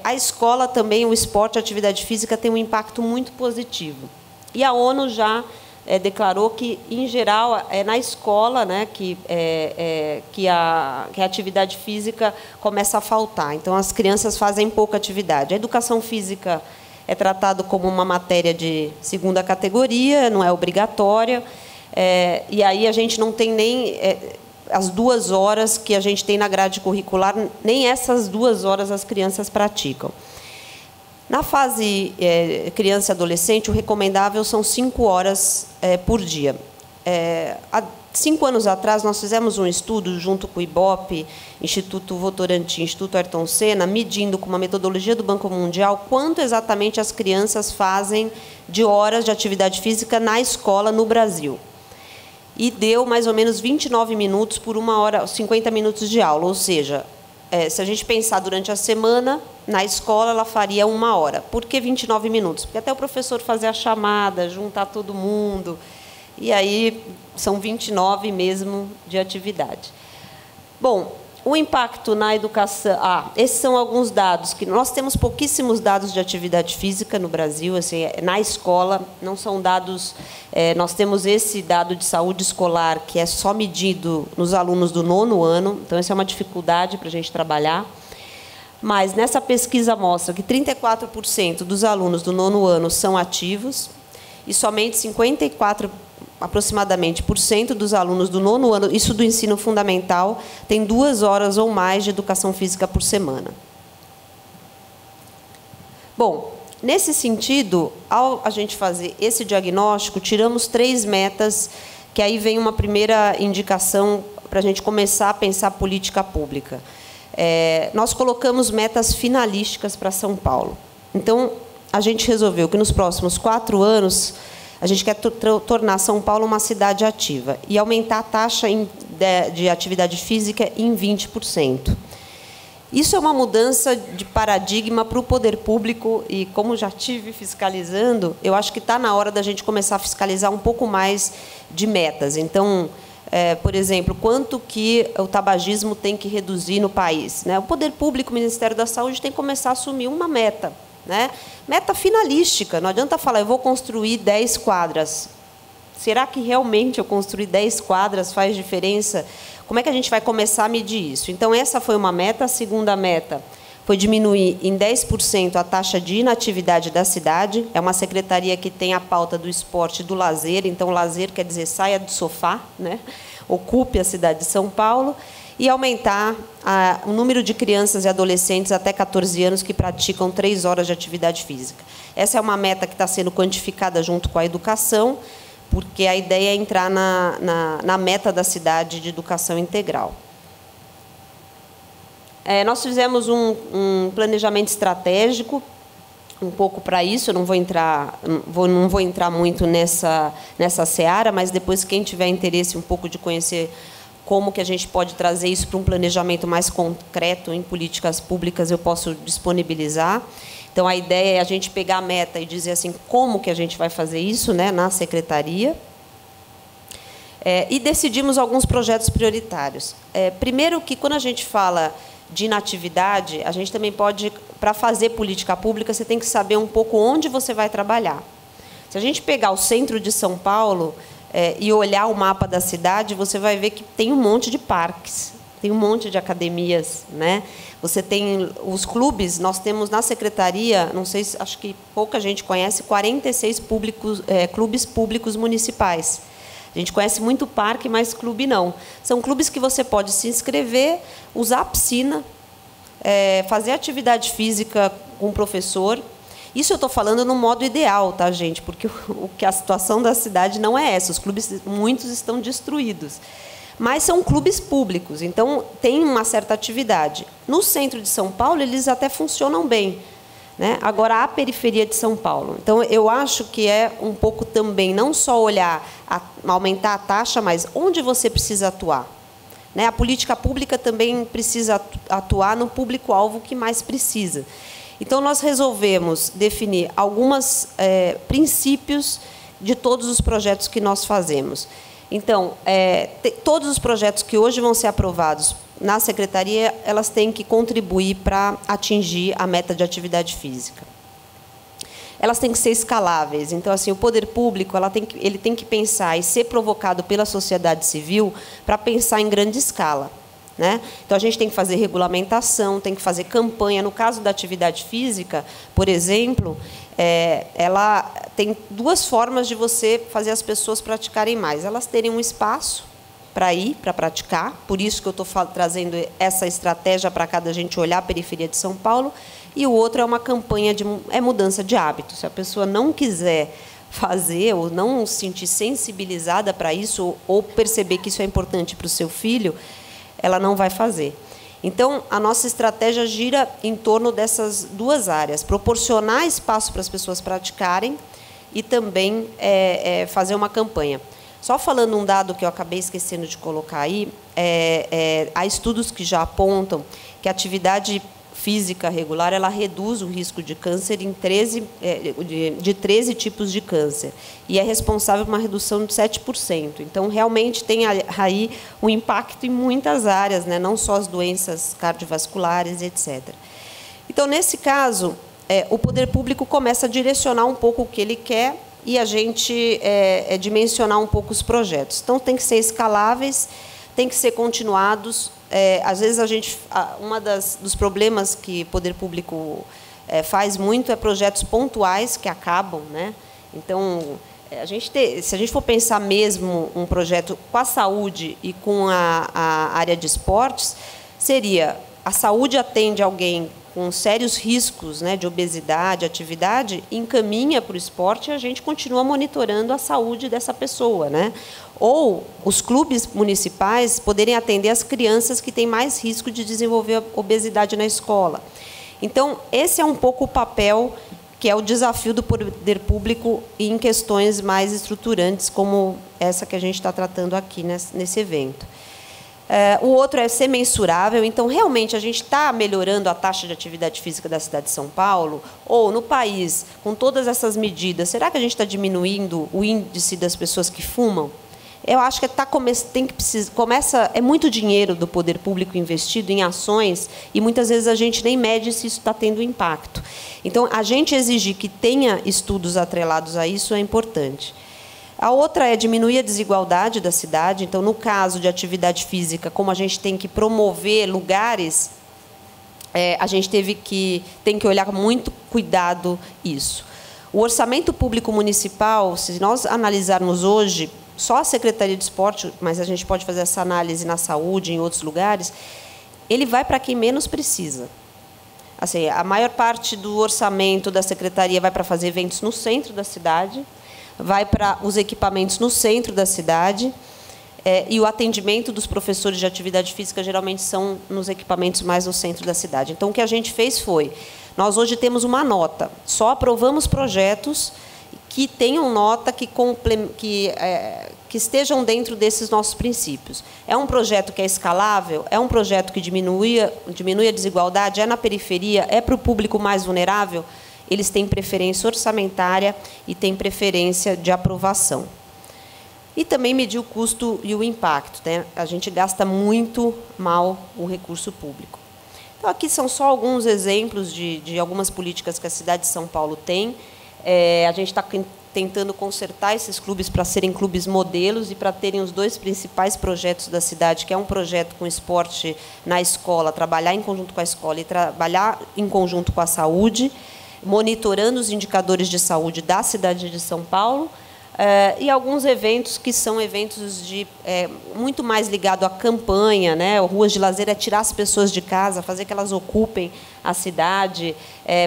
a escola também, o esporte, a atividade física, tem um impacto muito positivo. E a ONU já declarou que, em geral, é na escola, né, que a atividade física começa a faltar. Então, as crianças fazem pouca atividade. A educação física é tratado como uma matéria de segunda categoria, não é obrigatória, e aí a gente não tem nem as 2 horas que a gente tem na grade curricular, nem essas 2 horas as crianças praticam. Na fase criança e adolescente, o recomendável são 5 horas por dia. Há 5 anos atrás, nós fizemos um estudo junto com o IBOP, Instituto Votorantim, Instituto Ayrton Senna, medindo com uma metodologia do Banco Mundial quanto exatamente as crianças fazem de horas de atividade física na escola no Brasil. E deu mais ou menos 29 minutos por 1 hora, 50 minutos de aula. Ou seja, se a gente pensar durante a semana, na escola ela faria 1 hora. Por que 29 minutos? Porque até o professor fazer a chamada, juntar todo mundo. E aí são 29 mesmo de atividade. Bom, o impacto na educação... esses são alguns dados, que nós temos pouquíssimos dados de atividade física no Brasil, assim, na escola, não são dados... nós temos esse dado de saúde escolar, que é só medido nos alunos do 9º ano, então essa é uma dificuldade para a gente trabalhar. Mas nessa pesquisa mostra que 34% dos alunos do 9º ano são ativos e somente 54% aproximadamente por cento dos alunos do 9º ano, isso do ensino fundamental, tem 2 horas ou mais de educação física por semana. Bom, nesse sentido, ao a gente fazer esse diagnóstico, tiramos 3 metas, que aí vem uma primeira indicação para a gente começar a pensar política pública. Nós colocamos metas finalísticas para São Paulo. Então, a gente resolveu que nos próximos 4 anos a gente quer tornar São Paulo uma cidade ativa e aumentar a taxa de atividade física em 20%. Isso é uma mudança de paradigma para o poder público e, como já estive fiscalizando, eu acho que está na hora da gente começar a fiscalizar um pouco mais de metas. Então, por exemplo, quanto que o tabagismo tem que reduzir no país, né? O poder público, o Ministério da Saúde, tem que começar a assumir uma meta, né? Meta finalística, não adianta falar, eu vou construir 10 quadras. Será que realmente eu construir 10 quadras faz diferença? Como é que a gente vai começar a medir isso? Então, essa foi uma meta. A segunda meta foi diminuir em 10% a taxa de inatividade da cidade. É uma secretaria que tem a pauta do esporte e do lazer, então lazer quer dizer saia do sofá, né? Ocupe a cidade de São Paulo. E aumentar o número de crianças e adolescentes até 14 anos que praticam 3 horas de atividade física. Essa é uma meta que está sendo quantificada junto com a educação, porque a ideia é entrar na meta da cidade de educação integral. Nós fizemos um planejamento estratégico, um pouco para isso, eu não vou entrar muito nessa seara, mas depois, quem tiver interesse um pouco de conhecer como que a gente pode trazer isso para um planejamento mais concreto em políticas públicas, eu posso disponibilizar. Então, a ideia é a gente pegar a meta e dizer assim, como que a gente vai fazer isso, né, na secretaria. E decidimos alguns projetos prioritários. Primeiro, que quando a gente fala de inatividade, a gente também pode, para fazer política pública, você tem que saber um pouco onde você vai trabalhar. Se a gente pegar o centro de São Paulo e olhar o mapa da cidade, você vai ver que tem um monte de parques, tem um monte de academias, né? Você tem os clubes, nós temos na secretaria, não sei, acho que pouca gente conhece, 46 clubes públicos municipais. A gente conhece muito parque, mas clube não. São clubes que você pode se inscrever, usar a piscina, fazer atividade física com o professor. Isso eu estou falando no modo ideal, tá, gente? Porque a situação da cidade não é essa. Os clubes, muitos estão destruídos. Mas são clubes públicos, então tem uma certa atividade. No centro de São Paulo, eles até funcionam bem, né? Agora, a periferia de São Paulo. Então, eu acho que é um pouco também, não só olhar, aumentar a taxa, mas onde você precisa atuar. Né? A política pública também precisa atuar no público-alvo que mais precisa. Então, nós resolvemos definir alguns princípios de todos os projetos que nós fazemos. Então, todos os projetos que hoje vão ser aprovados na secretaria, elas têm que contribuir para atingir a meta de atividade física. Elas têm que ser escaláveis. Então, assim, o poder público ele tem que pensar e ser provocado pela sociedade civil para pensar em grande escala. né? Então, a gente tem que fazer regulamentação, tem que fazer campanha. No caso da atividade física, por exemplo, ela tem duas formas de você fazer as pessoas praticarem mais. Elas terem um espaço para ir, para praticar, por isso que eu estou trazendo essa estratégia para cada gente olhar a periferia de São Paulo, e o outro é uma campanha de mudança de hábito. Se a pessoa não quiser fazer ou não se sentir sensibilizada para isso, ou perceber que isso é importante para o seu filho, ela não vai fazer. Então, a nossa estratégia gira em torno dessas duas áreas: proporcionar espaço para as pessoas praticarem e também fazer uma campanha. Só falando um dado que eu acabei esquecendo de colocar aí, há estudos que já apontam que a atividade física regular ela reduz o risco de câncer de 13 tipos de câncer, e é responsável por uma redução de 7%. Então, realmente, tem aí um impacto em muitas áreas, né? Não só as doenças cardiovasculares, etc. Então, nesse caso, o poder público começa a direcionar um pouco o que ele quer e a gente dimensionar um pouco os projetos. Então, tem que ser escaláveis, tem que ser continuados. Às vezes, dos problemas que o poder público faz muito é projetos pontuais que acabam, né? Então, se a gente for pensar mesmo um projeto com a saúde e com a área de esportes, seria: a saúde atende alguém com sérios riscos, né, de obesidade, atividade, encaminha para o esporte e a gente continua monitorando a saúde dessa pessoa, né? Ou os clubes municipais poderem atender as crianças que têm mais risco de desenvolver obesidade na escola. Então, esse é um pouco o papel, que é o desafio do poder público em questões mais estruturantes, como essa que a gente está tratando aqui nesse evento. O outro é ser mensurável. Então, realmente, a gente está melhorando a taxa de atividade física da cidade de São Paulo? Ou, no país, com todas essas medidas, será que a gente está diminuindo o índice das pessoas que fumam? Eu acho que é muito dinheiro do poder público investido em ações e, muitas vezes, a gente nem mede se isso está tendo impacto. Então, a gente exigir que tenha estudos atrelados a isso é importante. A outra é diminuir a desigualdade da cidade. Então, no caso de atividade física, como a gente tem que promover lugares, a gente tem que olhar com muito cuidado isso. O orçamento público municipal, se nós analisarmos hoje, só a Secretaria de Esporte, mas a gente pode fazer essa análise na saúde, em outros lugares, ele vai para quem menos precisa. Assim, a maior parte do orçamento da Secretaria vai para fazer eventos no centro da cidade, vai para os equipamentos no centro da cidade, e o atendimento dos professores de atividade física geralmente são nos equipamentos mais no centro da cidade. Então, o que a gente fez foi, nós hoje temos uma nota, só aprovamos projetos que tenham nota, que estejam dentro desses nossos princípios. É um projeto que é escalável, é um projeto que diminui a desigualdade, é na periferia, é para o público mais vulnerável. Eles têm preferência orçamentária e têm preferência de aprovação. E também medir o custo e o impacto, né? A gente gasta muito mal o recurso público. Então, aqui são só alguns exemplos de algumas políticas que a cidade de São Paulo tem. A gente está tentando consertar esses clubes para serem clubes modelos e para terem os dois principais projetos da cidade, que é um projeto com esporte na escola, trabalhar em conjunto com a escola e trabalhar em conjunto com a saúde, monitorando os indicadores de saúde da cidade de São Paulo, e alguns eventos que são eventos muito mais ligados à campanha, né? Ruas de lazer é tirar as pessoas de casa, fazer que elas ocupem a cidade,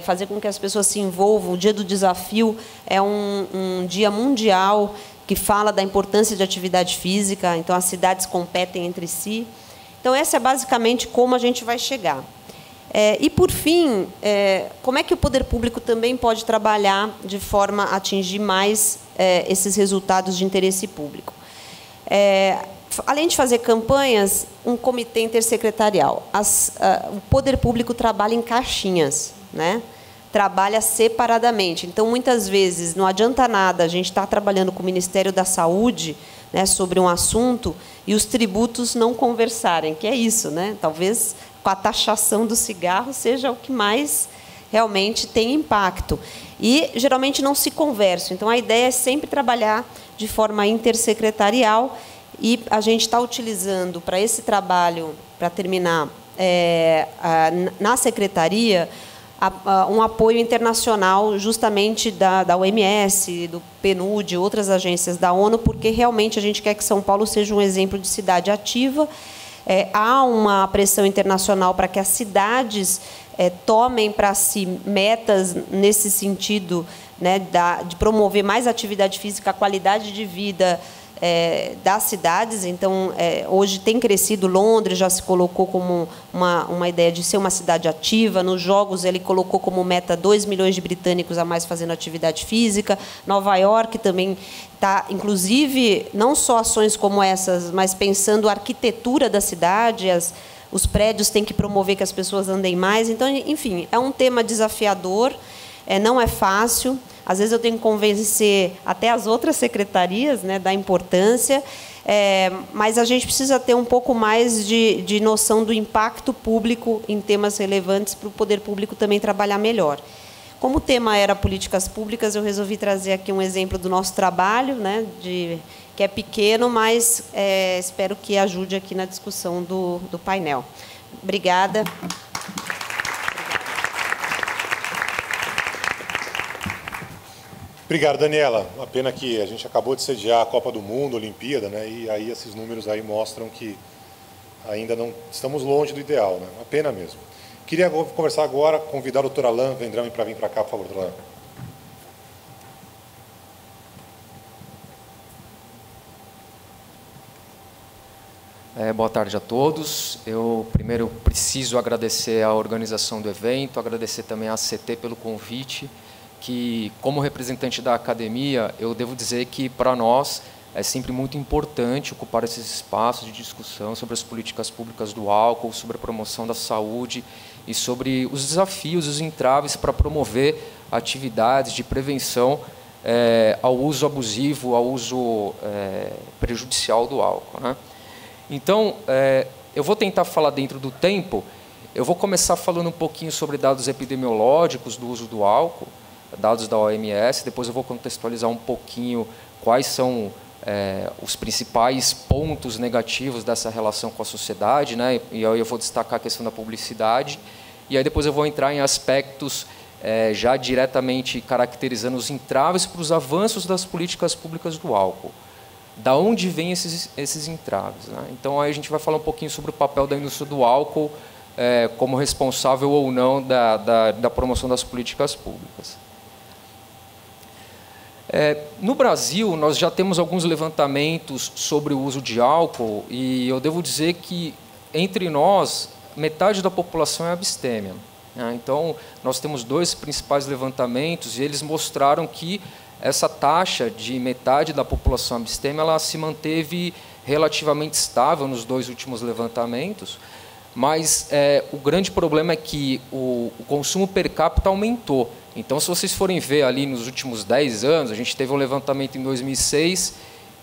fazer com que as pessoas se envolvam. O Dia do Desafio é um dia mundial que fala da importância de atividade física, então as cidades competem entre si. Então, essa é basicamente como a gente vai chegar. E, por fim, como é que o poder público também pode trabalhar de forma a atingir mais esses resultados de interesse público? Além de fazer campanhas, um comitê intersecretarial. O poder público trabalha em caixinhas, né? Trabalha separadamente. Então, muitas vezes, não adianta nada a gente estar trabalhando com o Ministério da Saúde, né, sobre um assunto e os tributos não conversarem, que é isso, né? Talvez com a taxação do cigarro seja o que mais realmente tem impacto. E, geralmente, não se conversam. Então, a ideia é sempre trabalhar de forma intersecretarial E a gente está utilizando para esse trabalho, para terminar, na secretaria, um apoio internacional justamente da OMS, do PNUD, outras agências da ONU, porque realmente a gente quer que São Paulo seja um exemplo de cidade ativa. Há uma pressão internacional para que as cidades tomem para si metas nesse sentido, né, de promover mais atividade física, a qualidade de vida das cidades. Então, hoje tem crescido, Londres já se colocou como uma ideia de ser uma cidade ativa. Nos Jogos, ele colocou como meta 2 milhões de britânicos a mais fazendo atividade física. Nova York também está, inclusive, não só ações como essas, mas pensando a arquitetura da cidade, os prédios têm que promover que as pessoas andem mais. Então, enfim, é um tema desafiador, não é fácil. Às vezes eu tenho que convencer até as outras secretarias, né, da importância, mas a gente precisa ter um pouco mais de noção do impacto público em temas relevantes para o poder público também trabalhar melhor. Como o tema era políticas públicas, eu resolvi trazer aqui um exemplo do nosso trabalho, né, que é pequeno, mas espero que ajude aqui na discussão do painel. Obrigada. Obrigado, Daniela. Uma pena que a gente acabou de sediar a Copa do Mundo, a Olimpíada, né? E aí esses números aí mostram que ainda não estamos longe do ideal, né? Uma pena mesmo. Queria conversar agora, convidar o doutor Alain Vendrame para vir para cá, por favor, doutor Alain. Boa tarde a todos. Eu primeiro preciso agradecer a organização do evento, agradecer também à ACT pelo convite, que, como representante da academia, eu devo dizer que, para nós, é sempre muito importante ocupar esses espaços de discussão sobre as políticas públicas do álcool, sobre a promoção da saúde e sobre os desafios, os entraves para promover atividades de prevenção ao uso abusivo, ao uso prejudicial do álcool, né? Então, eu vou tentar falar dentro do tempo. Eu vou começar falando um pouquinho sobre dados epidemiológicos do uso do álcool, dados da OMS, depois eu vou contextualizar um pouquinho quais são os principais pontos negativos dessa relação com a sociedade, né? E aí eu vou destacar a questão da publicidade, e aí depois eu vou entrar em aspectos já diretamente caracterizando os entraves para os avanços das políticas públicas do álcool. Da onde vêm esses entraves, né? Então aí a gente vai falar um pouquinho sobre o papel da indústria do álcool como responsável ou não da promoção das políticas públicas. No Brasil, nós já temos alguns levantamentos sobre o uso de álcool, e eu devo dizer que, entre nós, metade da população é abstêmia, né? Então, nós temos 2 principais levantamentos, e eles mostraram que essa taxa de metade da população abstêmia ela se manteve relativamente estável nos 2 últimos levantamentos, mas o grande problema é que o consumo per capita aumentou. Então, se vocês forem ver ali nos últimos 10 anos, a gente teve um levantamento em 2006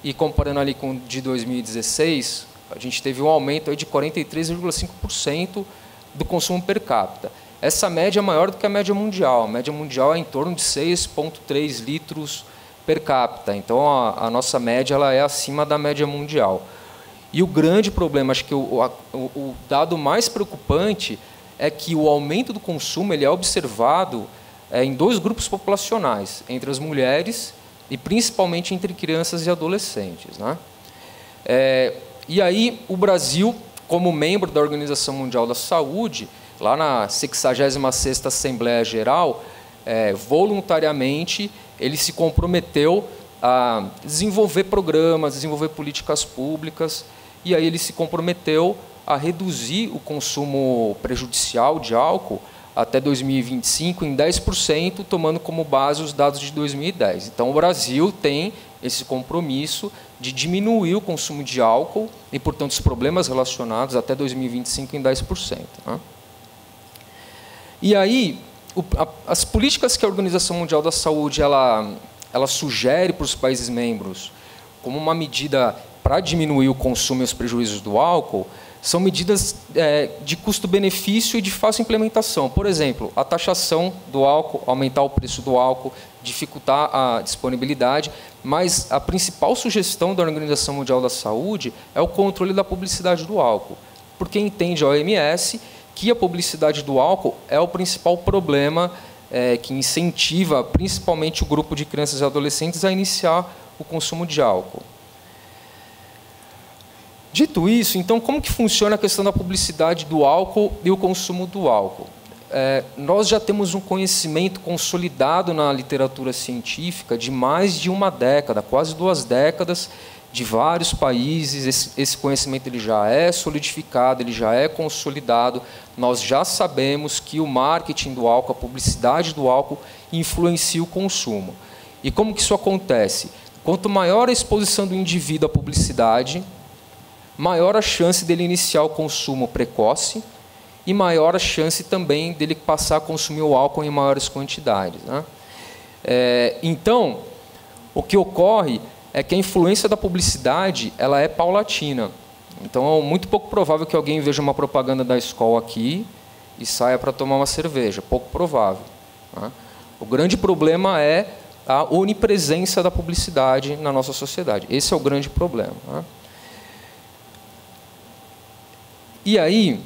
e comparando ali com o de 2016, a gente teve um aumento aí de 43,5% do consumo per capita. Essa média é maior do que a média mundial. A média mundial é em torno de 6,3 litros per capita. Então, a nossa média ela é acima da média mundial. E o grande problema, acho que o dado mais preocupante é que o aumento do consumo ele é observado em 2 grupos populacionais, entre as mulheres e principalmente entre crianças e adolescentes, né? E aí o Brasil, como membro da Organização Mundial da Saúde, lá na 66ª Assembleia Geral, voluntariamente ele se comprometeu a desenvolver programas, desenvolver políticas públicas, e aí ele se comprometeu a reduzir o consumo prejudicial de álcool até 2025 em 10%, tomando como base os dados de 2010. Então, o Brasil tem esse compromisso de diminuir o consumo de álcool e, portanto, os problemas relacionados até 2025 em 10%. Né? E aí, as políticas que a Organização Mundial da Saúde ela sugere para os países membros como uma medida para diminuir o consumo e os prejuízos do álcool são medidas de custo-benefício e de fácil implementação. Por exemplo, a taxação do álcool, aumentar o preço do álcool, dificultar a disponibilidade, mas a principal sugestão da Organização Mundial da Saúde é o controle da publicidade do álcool, porque entende a OMS que a publicidade do álcool é o principal problema que incentiva principalmente o grupo de crianças e adolescentes a iniciar o consumo de álcool. Dito isso, então, como que funciona a questão da publicidade do álcool e o consumo do álcool? Nós já temos um conhecimento consolidado na literatura científica de mais de uma década, quase 2 décadas, de vários países. Esse conhecimento ele já é solidificado, ele já é consolidado. Nós já sabemos que o marketing do álcool, a publicidade do álcool, influencia o consumo. E como que isso acontece? Quanto maior a exposição do indivíduo à publicidade, maior a chance dele iniciar o consumo precoce e maior a chance também dele passar a consumir o álcool em maiores quantidades, né? Então, o que ocorre é que a influência da publicidade ela é paulatina. Então, é muito pouco provável que alguém veja uma propaganda da Skol aqui e saia para tomar uma cerveja. Pouco provável, né? O grande problema é a onipresença da publicidade na nossa sociedade. Esse é o grande problema, né? E aí,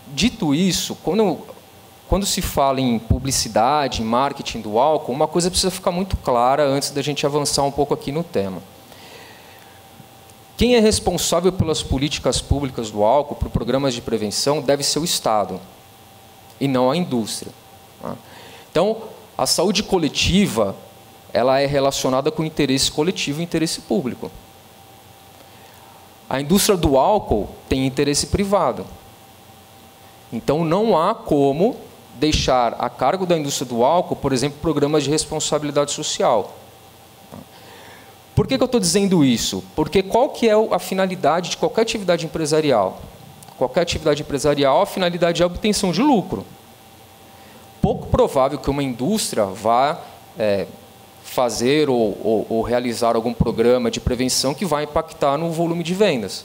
dito isso, quando se fala em publicidade, em marketing do álcool, uma coisa precisa ficar muito clara antes da gente avançar um pouco aqui no tema. Quem é responsável pelas políticas públicas do álcool, por programas de prevenção, deve ser o Estado, e não a indústria. Então, a saúde coletiva ela é relacionada com o interesse coletivo e o interesse público. A indústria do álcool tem interesse privado. Então, não há como deixar a cargo da indústria do álcool, por exemplo, programas de responsabilidade social. Por que eu estou dizendo isso? Porque qual que é a finalidade de qualquer atividade empresarial? Qualquer atividade empresarial, a finalidade é a obtenção de lucro. Pouco provável que uma indústria vá fazer ou realizar algum programa de prevenção que vai impactar no volume de vendas.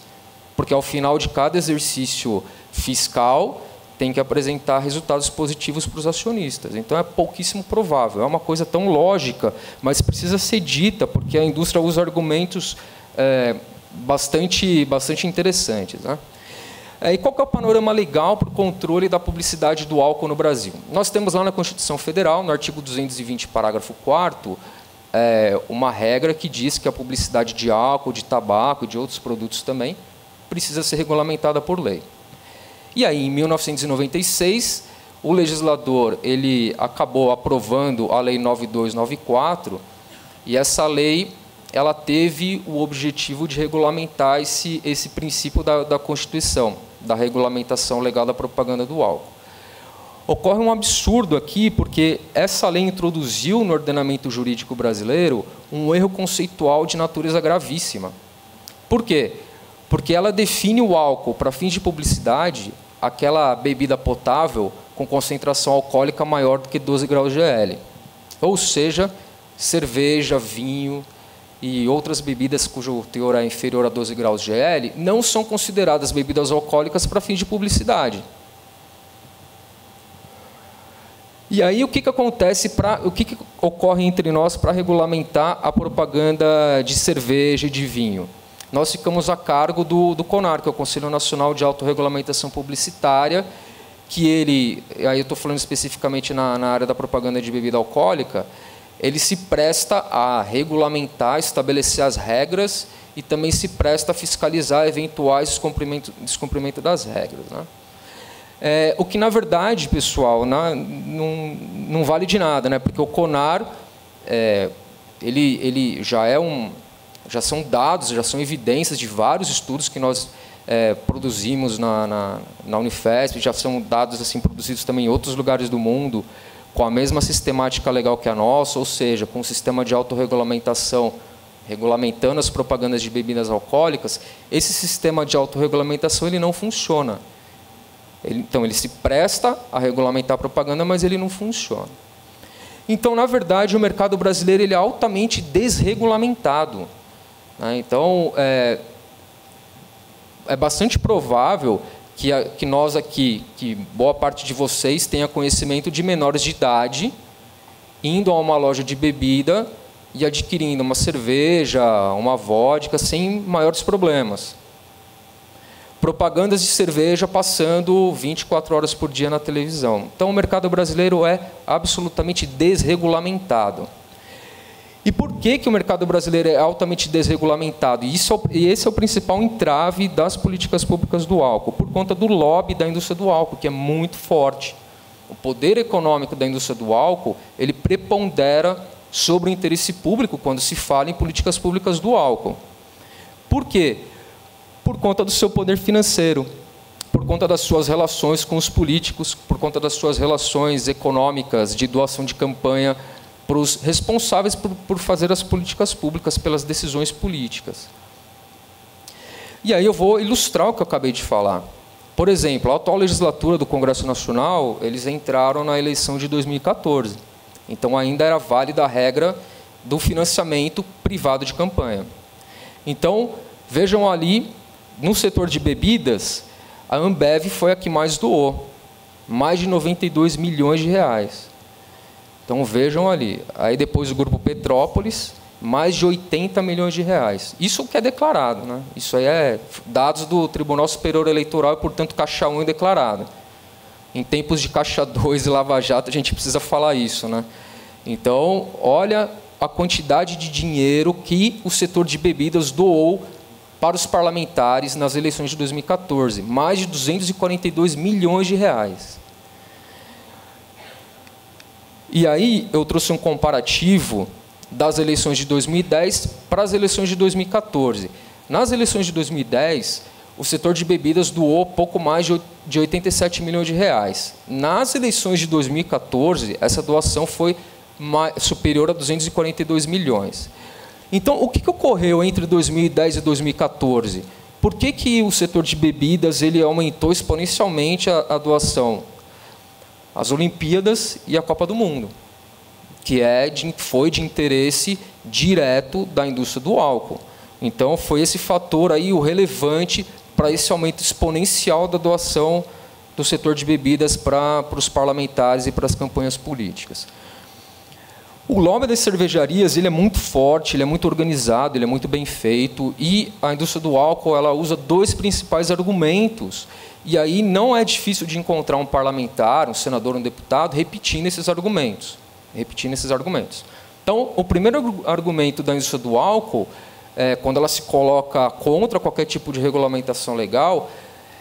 Porque, ao final de cada exercício fiscal, tem que apresentar resultados positivos para os acionistas. Então, é pouquíssimo provável. É uma coisa tão lógica, mas precisa ser dita, porque a indústria usa argumentos bastante interessantes, né? E qual que é o panorama legal para o controle da publicidade do álcool no Brasil? Nós temos lá na Constituição Federal, no artigo 220, parágrafo 4º, uma regra que diz que a publicidade de álcool, de tabaco e de outros produtos também precisa ser regulamentada por lei. E aí, em 1996, o legislador ele acabou aprovando a Lei 9294, e essa lei ela teve o objetivo de regulamentar esse princípio da Constituição, da regulamentação legal da propaganda do álcool. Ocorre um absurdo aqui, porque essa lei introduziu no ordenamento jurídico brasileiro um erro conceitual de natureza gravíssima. Por quê? Porque ela define o álcool para fins de publicidade, aquela bebida potável com concentração alcoólica maior do que 12 graus GL. Ou seja, cerveja, vinho e outras bebidas cujo teor é inferior a 12 graus GL não são consideradas bebidas alcoólicas para fins de publicidade. E aí o que acontece, o que ocorre entre nós para regulamentar a propaganda de cerveja e de vinho? Nós ficamos a cargo do CONAR, que é o Conselho Nacional de Autorregulamentação Publicitária, que ele, aí eu estou falando especificamente na área da propaganda de bebida alcoólica, ele se presta a regulamentar, estabelecer as regras e também se presta a fiscalizar eventuais descumprimento das regras, né? O que, na verdade, pessoal, não vale de nada, né? Porque o CONAR ele já são dados, já são evidências de vários estudos que nós produzimos na Unifesp, já são dados assim, produzidos também em outros lugares do mundo, com a mesma sistemática legal que a nossa, ou seja, com um sistema de autorregulamentação, regulamentando as propagandas de bebidas alcoólicas. Esse sistema de autorregulamentação ele não funciona. Então, ele se presta a regulamentar a propaganda, mas ele não funciona. Então, na verdade, o mercado brasileiro ele é altamente desregulamentado, né? Então, é bastante provável que nós aqui, que boa parte de vocês tenha conhecimento de menores de idade indo a uma loja de bebida e adquirindo uma cerveja, uma vodka, sem maiores problemas. Propagandas de cerveja passando 24 horas por dia na televisão. Então, o mercado brasileiro é absolutamente desregulamentado. E por que o mercado brasileiro é altamente desregulamentado? E esse é o principal entrave das políticas públicas do álcool, por conta do lobby da indústria do álcool, que é muito forte. O poder econômico da indústria do álcool, ele prepondera sobre o interesse público quando se fala em políticas públicas do álcool. Por quê? Por conta do seu poder financeiro, por conta das suas relações com os políticos, por conta das suas relações econômicas de doação de campanha para os responsáveis por fazer as políticas públicas, pelas decisões políticas. E aí eu vou ilustrar o que eu acabei de falar. Por exemplo, a atual legislatura do Congresso Nacional, eles entraram na eleição de 2014. Então, ainda era válida a regra do financiamento privado de campanha. Então, vejam ali, no setor de bebidas, a Ambev foi a que mais doou, mais de 92 milhões de reais. Então, vejam ali. Aí, depois, o Grupo Petrópolis, mais de 80 milhões de reais. Isso que é declarado, né? Isso aí é dados do Tribunal Superior Eleitoral e, portanto, Caixa 1 é declarado. Em tempos de Caixa 2 e Lava Jato, a gente precisa falar isso, né? Então, olha a quantidade de dinheiro que o setor de bebidas doou para os parlamentares nas eleições de 2014. Mais de 242 milhões de reais. E aí, eu trouxe um comparativo das eleições de 2010 para as eleições de 2014. Nas eleições de 2010, o setor de bebidas doou pouco mais de 87 milhões de reais. Nas eleições de 2014, essa doação foi superior a 242 milhões. Então, o que ocorreu entre 2010 e 2014? Por que o setor de bebidas ele aumentou exponencialmente a doação? As Olimpíadas e a Copa do Mundo, que foi de interesse direto da indústria do álcool. Então, foi esse fator aí o relevante para esse aumento exponencial da doação do setor de bebidas para os parlamentares e para as campanhas políticas. O lobby das cervejarias ele é muito forte, ele é muito organizado, ele é muito bem feito, e a indústria do álcool ela usa dois principais argumentos, e aí não é difícil de encontrar um parlamentar, um senador, um deputado, repetindo esses argumentos. Então, o primeiro argumento da indústria do álcool, quando ela se coloca contra qualquer tipo de regulamentação legal,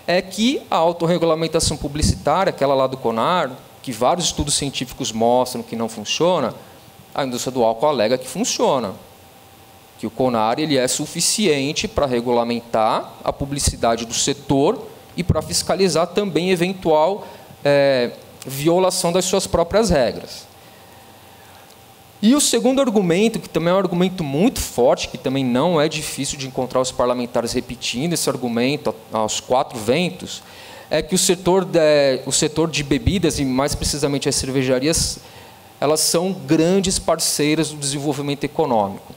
é que a autorregulamentação publicitária, aquela lá do CONAR, que vários estudos científicos mostram que não funciona, a indústria do álcool alega que funciona, que o CONAR ele é suficiente para regulamentar a publicidade do setor e para fiscalizar também eventual violação das suas próprias regras. E o segundo argumento, que também é um argumento muito forte, que também não é difícil de encontrar os parlamentares repetindo esse argumento aos quatro ventos, é que o setor de bebidas, e mais precisamente as cervejarias, elas são grandes parceiras do desenvolvimento econômico.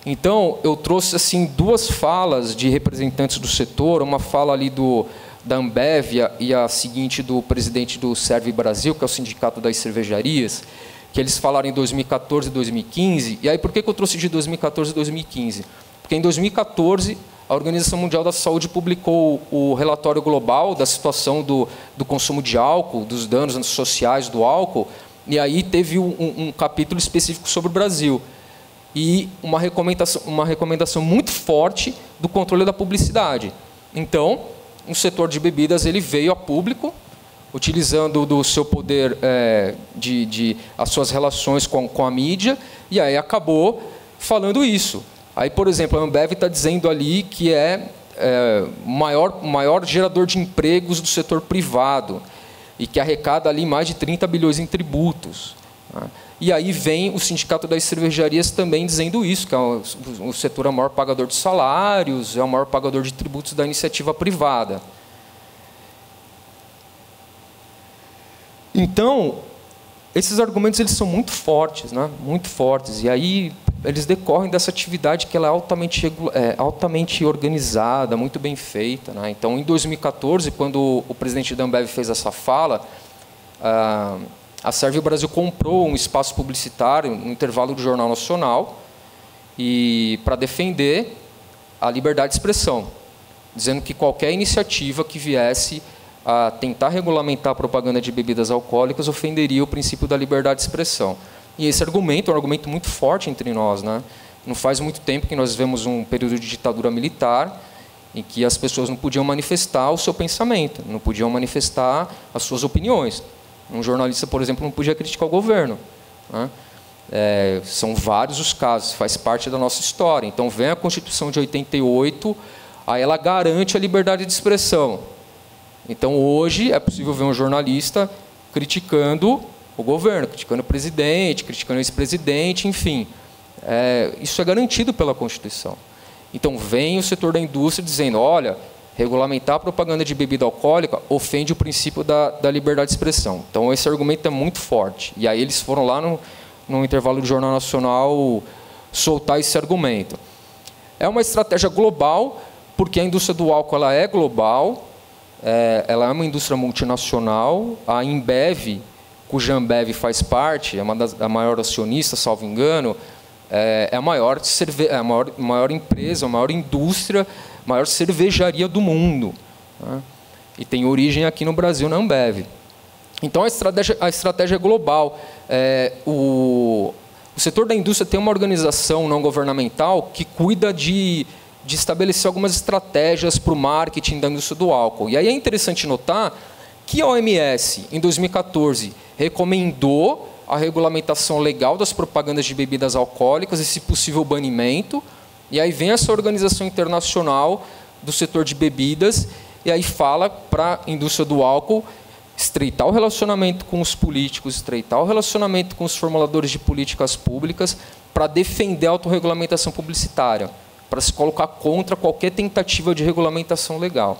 Então, eu trouxe assim duas falas de representantes do setor, uma fala ali da Ambev e a seguinte do presidente do Serve Brasil, que é o Sindicato das Cervejarias, que eles falaram em 2014 e 2015. E aí, por que eu trouxe de 2014 e 2015? Porque em 2014, a Organização Mundial da Saúde publicou o relatório global da situação do consumo de álcool, dos danos sociais do álcool, e aí teve um capítulo específico sobre o Brasil. E uma recomendação muito forte do controle da publicidade. Então, o setor de bebidas ele veio a público, utilizando do seu poder, as suas relações com a mídia, e aí acabou falando isso. Aí, por exemplo, a Ambev está dizendo ali que o maior gerador de empregos do setor privado e que arrecada ali mais de 30 bilhões em tributos. E aí vem o Sindicato das Cervejarias também dizendo isso, que o setor é o maior pagador de salários, é o maior pagador de tributos da iniciativa privada. Então, esses argumentos eles são muito fortes, né? Muito fortes. E aí eles decorrem dessa atividade que ela é altamente organizada, muito bem feita, né? Então, em 2014, quando o presidente da Ambev fez essa fala, a Servio Brasil comprou um espaço publicitário no intervalo do Jornal Nacional e para defender a liberdade de expressão, dizendo que qualquer iniciativa que viesse a tentar regulamentar a propaganda de bebidas alcoólicas ofenderia o princípio da liberdade de expressão. E esse argumento é um argumento muito forte entre nós, né? Não faz muito tempo que nós vivemos um período de ditadura militar em que as pessoas não podiam manifestar o seu pensamento, não podiam manifestar as suas opiniões. Um jornalista, por exemplo, não podia criticar o governo, né? São vários os casos, faz parte da nossa história. Então, vem a Constituição de 88, aí ela garante a liberdade de expressão. Então, hoje, é possível ver um jornalista criticando o governo, criticando o presidente, criticando o ex-presidente, enfim. Isso é garantido pela Constituição. Então, vem o setor da indústria dizendo, olha, regulamentar a propaganda de bebida alcoólica ofende o princípio da liberdade de expressão. Então, esse argumento é muito forte. E aí eles foram lá no intervalo do Jornal Nacional soltar esse argumento. É uma estratégia global, porque a indústria do álcool ela é global, ela é uma indústria multinacional. A Ambev, cuja Ambev faz parte, é a maior acionista, salvo engano, é a maior empresa, a maior indústria, a maior cervejaria do mundo, né? E tem origem aqui no Brasil, na Ambev. Então, a estratégia é global. O setor da indústria tem uma organização não governamental que cuida de estabelecer algumas estratégias para o marketing da indústria do álcool. E aí é interessante notar que a OMS, em 2014, recomendou a regulamentação legal das propagandas de bebidas alcoólicas e, se possível, o banimento. E aí vem essa organização internacional do setor de bebidas e aí fala para a indústria do álcool estreitar o relacionamento com os políticos, estreitar o relacionamento com os formuladores de políticas públicas para defender a autorregulamentação publicitária, para se colocar contra qualquer tentativa de regulamentação legal.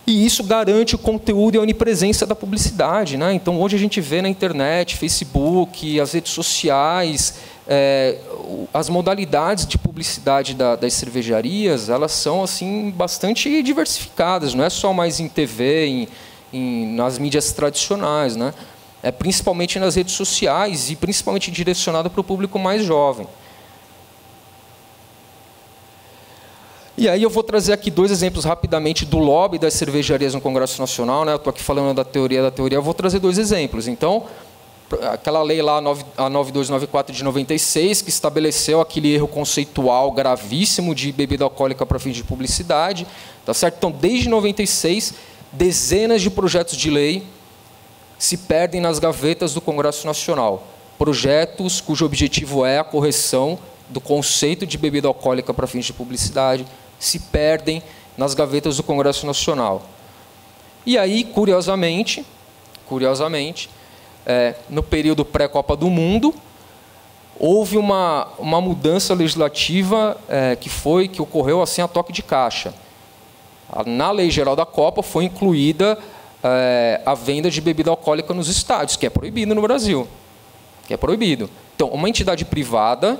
E isso garante o conteúdo e a onipresença da publicidade, né? Então, hoje a gente vê na internet, Facebook, as redes sociais, as modalidades de publicidade das cervejarias, elas são assim bastante diversificadas, não é só mais em TV, nas mídias tradicionais, né? Principalmente nas redes sociais e principalmente direcionada para o público mais jovem. E aí eu vou trazer aqui 2 exemplos rapidamente do lobby das cervejarias no Congresso Nacional, né? Eu estou aqui falando da teoria, eu vou trazer 2 exemplos. Então, aquela lei lá, a 9294 de 96, que estabeleceu aquele erro conceitual gravíssimo de bebida alcoólica para fins de publicidade, tá certo? Então, desde 96, dezenas de projetos de lei se perdem nas gavetas do Congresso Nacional. Projetos cujo objetivo é a correção do conceito de bebida alcoólica para fins de publicidade se perdem nas gavetas do Congresso Nacional. E aí, curiosamente, no período pré-Copa do Mundo, houve uma mudança legislativa que ocorreu assim a toque de caixa. Na Lei Geral da Copa foi incluída a venda de bebida alcoólica nos estádios, que é proibido no Brasil. Que é proibido. Então, uma entidade privada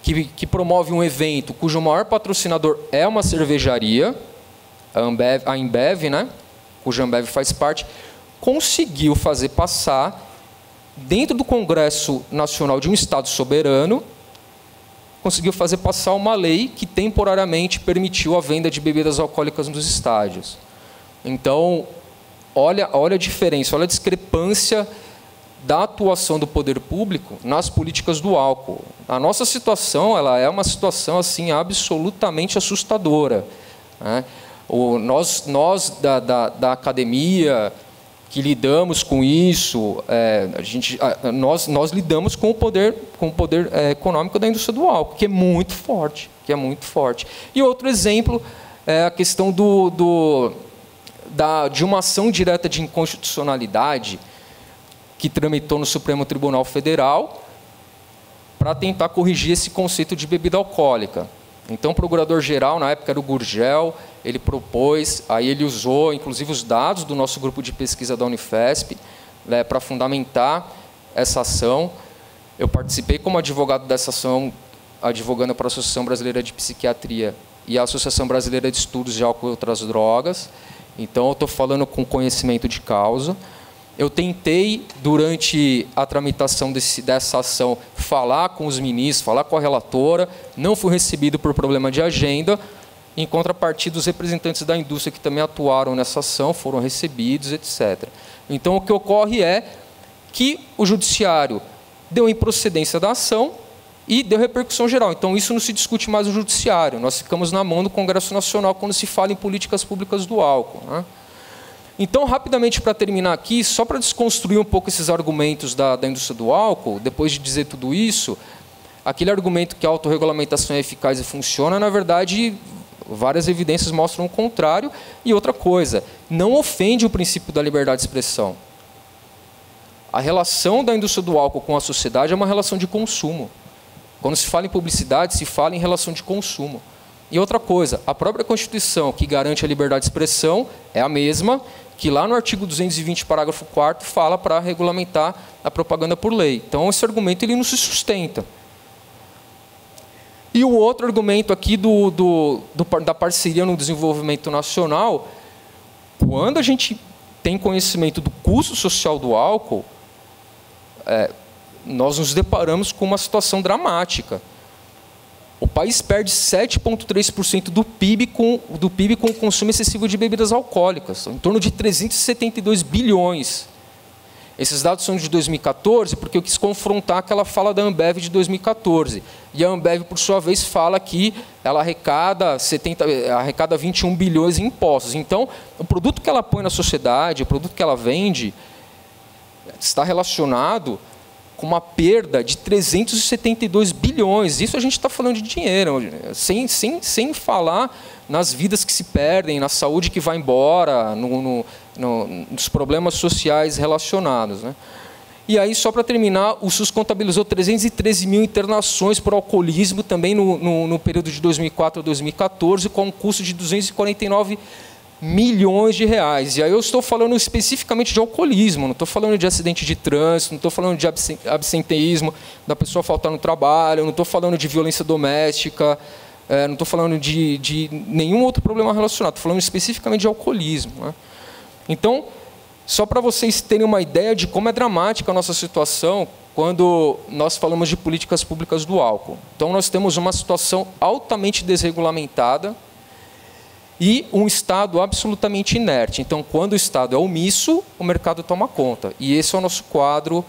que promove um evento cujo maior patrocinador é uma cervejaria, a Ambev, né, cuja Ambev faz parte, conseguiu fazer passar, dentro do Congresso Nacional de um Estado soberano, conseguiu fazer passar uma lei que temporariamente permitiu a venda de bebidas alcoólicas nos estádios. Então, olha a diferença, olha a discrepância da atuação do poder público nas políticas do álcool. A nossa situação ela é uma situação assim absolutamente assustadora, né? Nós da academia que lidamos com isso, nós lidamos com o poder econômico da indústria do álcool, que é muito forte, E outro exemplo é a questão de uma ação direta de inconstitucionalidade que tramitou no Supremo Tribunal Federal para tentar corrigir esse conceito de bebida alcoólica. Então, o procurador-geral, na época era o Gurgel, ele propôs, aí ele usou, inclusive, os dados do nosso grupo de pesquisa da Unifesp, para fundamentar essa ação. Eu participei como advogado dessa ação, advogando para a Associação Brasileira de Psiquiatria e a Associação Brasileira de Estudos de Álcool e Outras Drogas. Então, eu estou falando com conhecimento de causa. Eu tentei, durante a tramitação dessa ação, falar com os ministros, falar com a relatora, não fui recebido por problema de agenda. Em contrapartida, os representantes da indústria que também atuaram nessa ação foram recebidos, etc. Então, o que ocorre é que o judiciário deu improcedência da ação e deu repercussão geral. Então, isso não se discute mais no judiciário. Nós ficamos na mão do Congresso Nacional quando se fala em políticas públicas do álcool, né? Então, rapidamente, para terminar aqui, só para desconstruir um pouco esses argumentos da indústria do álcool, depois de dizer tudo isso, aquele argumento que a autorregulamentação é eficaz e funciona, na verdade, várias evidências mostram o contrário. E outra coisa, não ofende o princípio da liberdade de expressão. A relação da indústria do álcool com a sociedade é uma relação de consumo. Quando se fala em publicidade, se fala em relação de consumo. E outra coisa, a própria Constituição, que garante a liberdade de expressão, é a mesma que lá no artigo 220, parágrafo 4º, fala para regulamentar a propaganda por lei. Então, esse argumento ele não se sustenta. E o outro argumento aqui da parceria no desenvolvimento nacional, quando a gente tem conhecimento do custo social do álcool, nós nos deparamos com uma situação dramática. O país perde 7,3% do PIB com o consumo excessivo de bebidas alcoólicas, em torno de 372 bilhões. Esses dados são de 2014, porque eu quis confrontar aquela fala da Ambev de 2014. E a Ambev, por sua vez, fala que ela arrecada 21 bilhões em impostos. Então, o produto que ela põe na sociedade, o produto que ela vende, está relacionado com uma perda de 372 bilhões. Isso a gente está falando de dinheiro, sem falar nas vidas que se perdem, na saúde que vai embora, nos problemas sociais relacionados, né? E aí, só para terminar, o SUS contabilizou 313 mil internações por alcoolismo também no período de 2004 a 2014, com um custo de 249 milhões de reais. E aí eu estou falando especificamente de alcoolismo, não estou falando de acidente de trânsito, não estou falando de absenteísmo, da pessoa faltar no trabalho, não estou falando de violência doméstica, não estou falando de nenhum outro problema relacionado, estou falando especificamente de alcoolismo, né? Então, só para vocês terem uma ideia de como é dramática a nossa situação quando nós falamos de políticas públicas do álcool. Então, nós temos uma situação altamente desregulamentada e um Estado absolutamente inerte. Então, quando o Estado é omisso, o mercado toma conta. E esse é o nosso quadro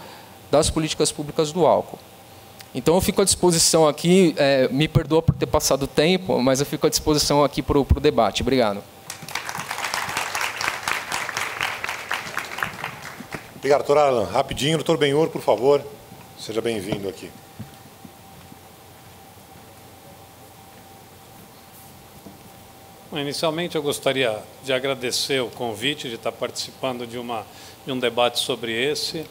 das políticas públicas do álcool. Então, eu fico à disposição aqui, me perdoa por ter passado o tempo, mas eu fico à disposição aqui para o debate. Obrigado. Obrigado, doutor Alan. Rapidinho, doutor Benhur, por favor, seja bem-vindo aqui. Inicialmente, eu gostaria de agradecer o convite de estar participando de um debate sobre esse,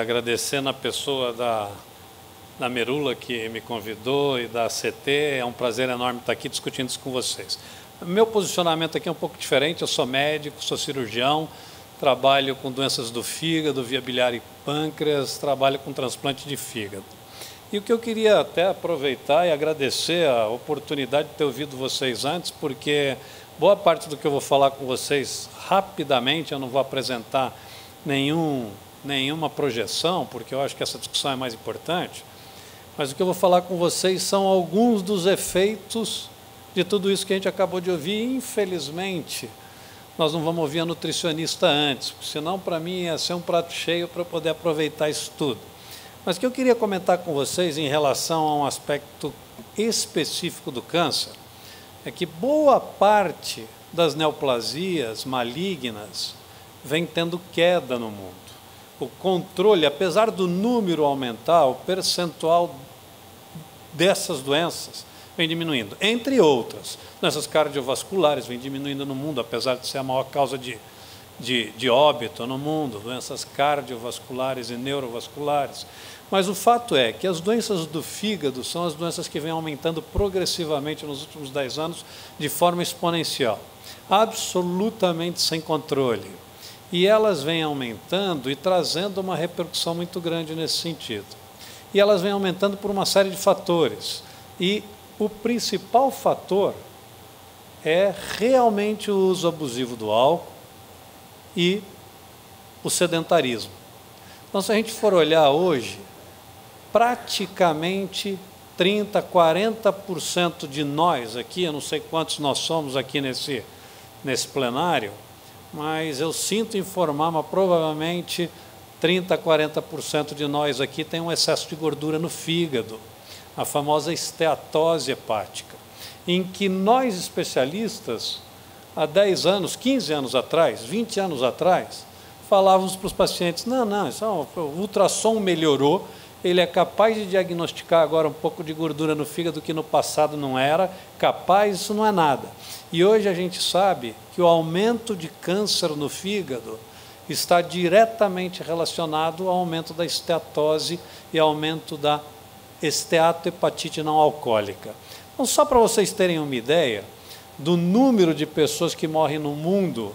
agradecendo a pessoa da Merula que me convidou e da CT. É um prazer enorme estar aqui discutindo isso com vocês. Meu posicionamento aqui é um pouco diferente. Eu sou médico, sou cirurgião, trabalho com doenças do fígado, via biliar e pâncreas, trabalho com transplante de fígado. E o que eu queria até aproveitar e agradecer a oportunidade de ter ouvido vocês antes, porque boa parte do que eu vou falar com vocês rapidamente, eu não vou apresentar nenhuma projeção, porque eu acho que essa discussão é mais importante, mas o que eu vou falar com vocês são alguns dos efeitos de tudo isso que a gente acabou de ouvir. Infelizmente, nós não vamos ouvir a nutricionista antes, porque senão, para mim, ia ser um prato cheio para eu poder aproveitar isso tudo. Mas o que eu queria comentar com vocês em relação a um aspecto específico do câncer é que boa parte das neoplasias malignas vem tendo queda no mundo. O controle, apesar do número aumentar, o percentual dessas doenças vem diminuindo. Entre outras, doenças cardiovasculares vem diminuindo no mundo, apesar de ser a maior causa de óbito no mundo, doenças cardiovasculares e neurovasculares. Mas o fato é que as doenças do fígado são as doenças que vêm aumentando progressivamente nos últimos 10 anos de forma exponencial, absolutamente sem controle. E elas vêm aumentando e trazendo uma repercussão muito grande nesse sentido. E elas vêm aumentando por uma série de fatores. E o principal fator é realmente o uso abusivo do álcool e o sedentarismo. Então, se a gente for olhar hoje, praticamente 30%, 40% de nós aqui, eu não sei quantos nós somos aqui nesse plenário, mas eu sinto informar, mas provavelmente 30%, 40% de nós aqui tem um excesso de gordura no fígado, a famosa esteatose hepática, em que nós especialistas, há 10 anos, 15 anos atrás, 20 anos atrás, falávamos para os pacientes, não, o ultrassom melhorou, ele é capaz de diagnosticar agora um pouco de gordura no fígado que no passado não era capaz, isso não é nada. E hoje a gente sabe que o aumento de câncer no fígado está diretamente relacionado ao aumento da esteatose e ao aumento da esteatohepatite não alcoólica. Então, só para vocês terem uma ideia do número de pessoas que morrem no mundo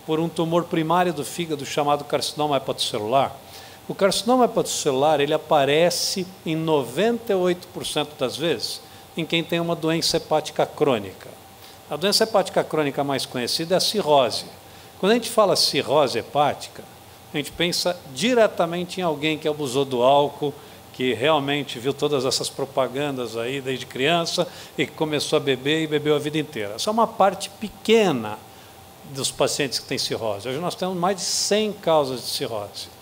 por um tumor primário do fígado chamado carcinoma hepatocelular, o carcinoma hepatocelular ele aparece em 98% das vezes em quem tem uma doença hepática crônica. A doença hepática crônica mais conhecida é a cirrose. Quando a gente fala cirrose hepática, a gente pensa diretamente em alguém que abusou do álcool, que realmente viu todas essas propagandas aí desde criança e que começou a beber e bebeu a vida inteira. Essa é uma parte pequena dos pacientes que têm cirrose. Hoje nós temos mais de 100 causas de cirrose.